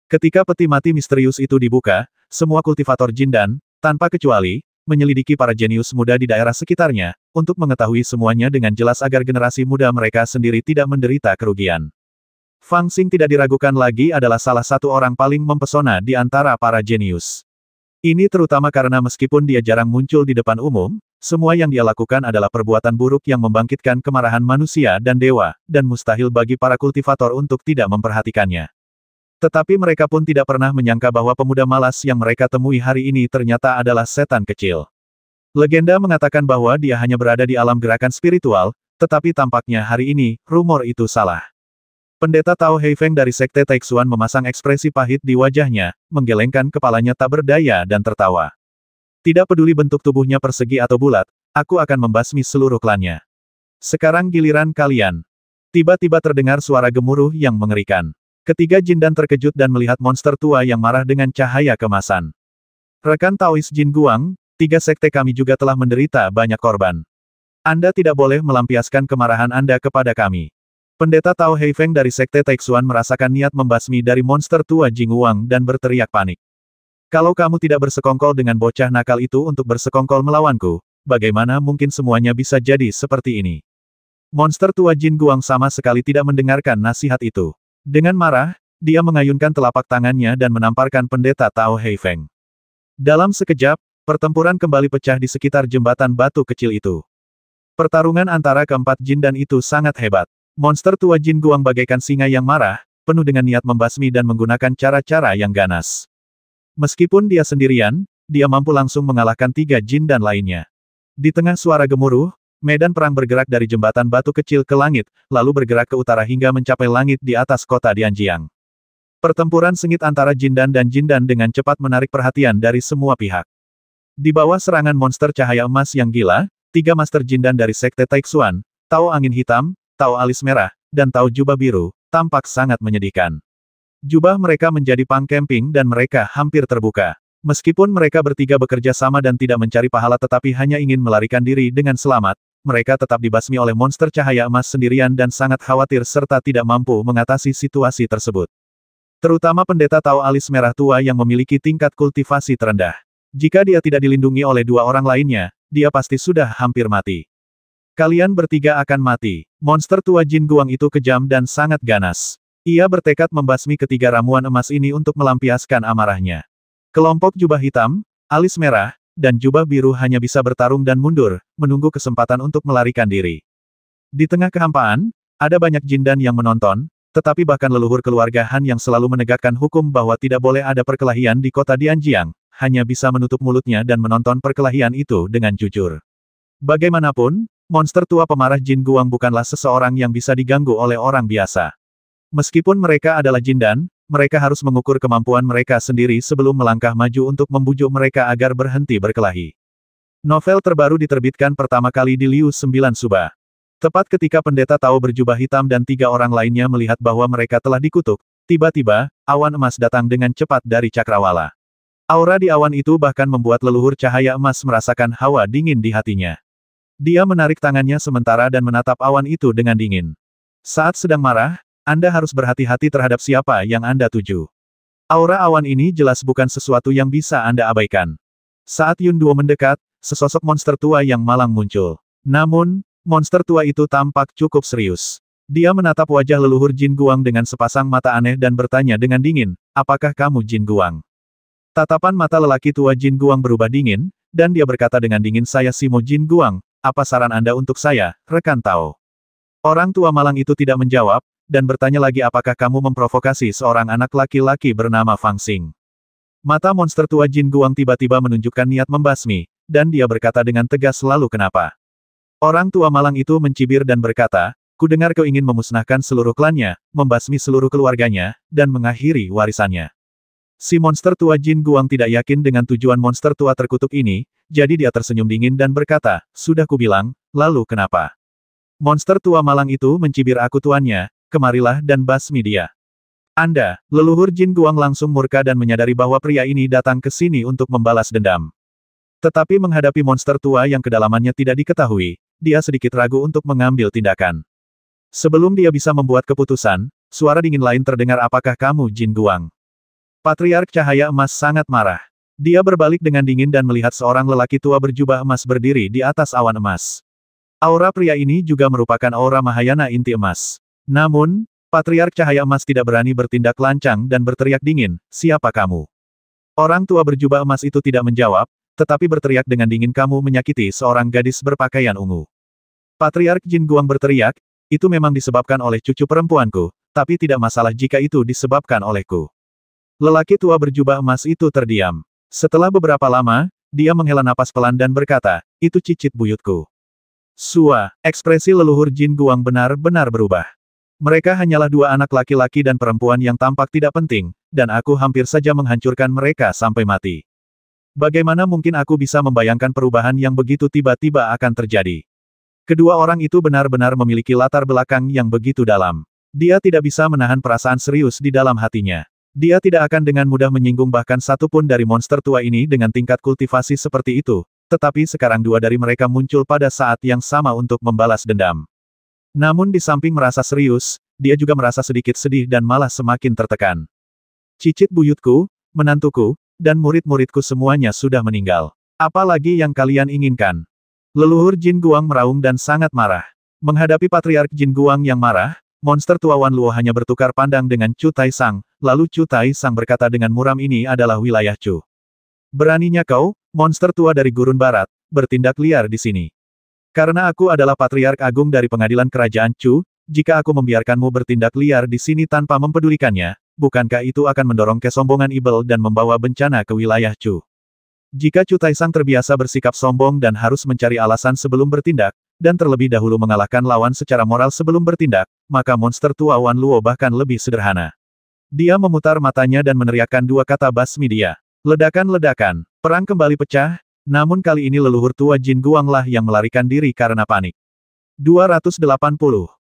Ketika peti mati misterius itu dibuka, semua kultivator Jindan, tanpa kecuali, menyelidiki para jenius muda di daerah sekitarnya, untuk mengetahui semuanya dengan jelas agar generasi muda mereka sendiri tidak menderita kerugian. Fang Xing tidak diragukan lagi adalah salah satu orang paling mempesona di antara para jenius. Ini terutama karena meskipun dia jarang muncul di depan umum, semua yang dia lakukan adalah perbuatan buruk yang membangkitkan kemarahan manusia dan dewa, dan mustahil bagi para kultivator untuk tidak memperhatikannya. Tetapi mereka pun tidak pernah menyangka bahwa pemuda malas yang mereka temui hari ini ternyata adalah setan kecil. Legenda mengatakan bahwa dia hanya berada di alam gerakan spiritual, tetapi tampaknya hari ini, rumor itu salah. Pendeta Tao Heifeng dari Sekte Taixuan memasang ekspresi pahit di wajahnya, menggelengkan kepalanya tak berdaya dan tertawa. Tidak peduli bentuk tubuhnya persegi atau bulat, aku akan membasmi seluruh klannya. Sekarang giliran kalian. Tiba-tiba terdengar suara gemuruh yang mengerikan. Ketiga Jindan terkejut dan melihat monster tua yang marah dengan cahaya kemasan. Rekan Taois Jin Guang, tiga sekte kami juga telah menderita banyak korban. Anda tidak boleh melampiaskan kemarahan Anda kepada kami. Pendeta Tao Heifeng dari Sekte Taixuan merasakan niat membasmi dari monster tua Jing Wang dan berteriak panik. Kalau kamu tidak bersekongkol dengan bocah nakal itu untuk bersekongkol melawanku, bagaimana mungkin semuanya bisa jadi seperti ini? Monster tua Jin Guang sama sekali tidak mendengarkan nasihat itu. Dengan marah, dia mengayunkan telapak tangannya dan menamparkan pendeta Tao Heifeng. Dalam sekejap, pertempuran kembali pecah di sekitar jembatan batu kecil itu. Pertarungan antara keempat Jindan itu sangat hebat. Monster tua Jin Guang bagaikan singa yang marah, penuh dengan niat membasmi dan menggunakan cara-cara yang ganas. Meskipun dia sendirian, dia mampu langsung mengalahkan tiga Jindan lainnya. Di tengah suara gemuruh, Medan perang bergerak dari jembatan batu kecil ke langit, lalu bergerak ke utara hingga mencapai langit di atas kota Dianjiang. Pertempuran sengit antara Jindan dan Jindan dengan cepat menarik perhatian dari semua pihak. Di bawah serangan monster cahaya emas yang gila, 3 Master Jindan dari Sekte Taixuan, Tao Angin Hitam, Tao Alis Merah, dan Tao Jubah Biru, tampak sangat menyedihkan. Jubah mereka menjadi pang-camping dan mereka hampir terbuka. Meskipun mereka bertiga bekerja sama dan tidak mencari pahala tetapi hanya ingin melarikan diri dengan selamat, mereka tetap dibasmi oleh monster cahaya emas sendirian dan sangat khawatir serta tidak mampu mengatasi situasi tersebut. Terutama pendeta Tao Alis Merah tua yang memiliki tingkat kultivasi terendah. Jika dia tidak dilindungi oleh 2 orang lainnya, dia pasti sudah hampir mati. Kalian bertiga akan mati. Monster tua Jin Guang itu kejam dan sangat ganas. Ia bertekad membasmi ketiga ramuan emas ini untuk melampiaskan amarahnya. Kelompok jubah hitam, alis merah, dan jubah biru hanya bisa bertarung dan mundur, menunggu kesempatan untuk melarikan diri. Di tengah kehampaan, ada banyak Jindan yang menonton, tetapi bahkan leluhur keluarga Han yang selalu menegakkan hukum bahwa tidak boleh ada perkelahian di kota Dianjiang, hanya bisa menutup mulutnya dan menonton perkelahian itu dengan jujur. Bagaimanapun, monster tua pemarah Jin Guang bukanlah seseorang yang bisa diganggu oleh orang biasa. Meskipun mereka adalah Jindan, mereka harus mengukur kemampuan mereka sendiri sebelum melangkah maju untuk membujuk mereka agar berhenti berkelahi. Novel terbaru diterbitkan pertama kali di Liu 9 Suba. Tepat ketika pendeta Tao berjubah hitam dan 3 orang lainnya melihat bahwa mereka telah dikutuk, tiba-tiba, awan emas datang dengan cepat dari cakrawala. Aura di awan itu bahkan membuat leluhur cahaya emas merasakan hawa dingin di hatinya. Dia menarik tangannya sementara dan menatap awan itu dengan dingin. Saat sedang marah, Anda harus berhati-hati terhadap siapa yang Anda tuju. Aura awan ini jelas bukan sesuatu yang bisa Anda abaikan. Saat Yun Duo mendekat, sesosok monster tua yang malang muncul. Namun, monster tua itu tampak cukup serius. Dia menatap wajah leluhur Jin Guang dengan sepasang mata aneh dan bertanya dengan dingin, apakah kamu Jin Guang? Tatapan mata lelaki tua Jin Guang berubah dingin, dan dia berkata dengan dingin, saya Simo Jin Guang, apa saran Anda untuk saya, rekan Tao? Orang tua malang itu tidak menjawab, dan bertanya lagi apakah kamu memprovokasi seorang anak laki-laki bernama Fang Xing. Mata monster tua Jin Guang tiba-tiba menunjukkan niat membasmi, dan dia berkata dengan tegas lalu kenapa? Orang tua malang itu mencibir dan berkata, kudengar kau ingin memusnahkan seluruh klannya, membasmi seluruh keluarganya, dan mengakhiri warisannya. Si monster tua Jin Guang tidak yakin dengan tujuan monster tua terkutuk ini, jadi dia tersenyum dingin dan berkata, sudah kubilang, lalu kenapa? Monster tua malang itu mencibir aku tuannya, kemarilah dan basmi dia. Anda, leluhur Jin Guang langsung murka dan menyadari bahwa pria ini datang ke sini untuk membalas dendam. Tetapi menghadapi monster tua yang kedalamannya tidak diketahui, dia sedikit ragu untuk mengambil tindakan. Sebelum dia bisa membuat keputusan, suara dingin lain terdengar apakah kamu Jin Guang? Patriark Cahaya Emas sangat marah. Dia berbalik dengan dingin dan melihat seorang lelaki tua berjubah emas berdiri di atas awan emas. Aura pria ini juga merupakan aura Mahayana inti emas. Namun, Patriark Cahaya Emas tidak berani bertindak lancang dan berteriak dingin, siapa kamu? Orang tua berjubah emas itu tidak menjawab, tetapi berteriak dengan dingin kamu menyakiti seorang gadis berpakaian ungu. Patriark Jin Guang berteriak, itu memang disebabkan oleh cucu perempuanku, tapi tidak masalah jika itu disebabkan olehku. Lelaki tua berjubah emas itu terdiam. Setelah beberapa lama, dia menghela napas pelan dan berkata, itu cicit buyutku. Sua, ekspresi leluhur Jin Guang benar-benar berubah. Mereka hanyalah 2 anak laki-laki dan perempuan yang tampak tidak penting, dan aku hampir saja menghancurkan mereka sampai mati. Bagaimana mungkin aku bisa membayangkan perubahan yang begitu tiba-tiba akan terjadi? Kedua orang itu benar-benar memiliki latar belakang yang begitu dalam. Dia tidak bisa menahan perasaan serius di dalam hatinya. Dia tidak akan dengan mudah menyinggung bahkan satu pun dari monster tua ini dengan tingkat kultivasi seperti itu, tetapi sekarang 2 dari mereka muncul pada saat yang sama untuk membalas dendam. Namun di samping merasa serius, dia juga merasa sedikit sedih dan malah semakin tertekan. Cicit buyutku, menantuku, dan murid-muridku semuanya sudah meninggal. Apalagi yang kalian inginkan? Leluhur Jin Guang meraung dan sangat marah. Menghadapi Patriark Jin Guang yang marah, monster tua Wan Luo hanya bertukar pandang dengan Chu Taisang, lalu Chu Taisang berkata dengan muram ini adalah wilayah Chu. Beraninya kau, monster tua dari Gurun Barat, bertindak liar di sini. Karena aku adalah Patriark Agung dari pengadilan kerajaan Chu, jika aku membiarkanmu bertindak liar di sini tanpa mempedulikannya, bukankah itu akan mendorong kesombongan Ibel dan membawa bencana ke wilayah Chu? Jika Chu Taisang terbiasa bersikap sombong dan harus mencari alasan sebelum bertindak, dan terlebih dahulu mengalahkan lawan secara moral sebelum bertindak, maka monster tua Wan Luo bahkan lebih sederhana. Dia memutar matanya dan meneriakkan dua kata basmi dia. Ledakan-ledakan. Perang kembali pecah, namun kali ini leluhur tua Jin Guang lah yang melarikan diri karena panik. 280.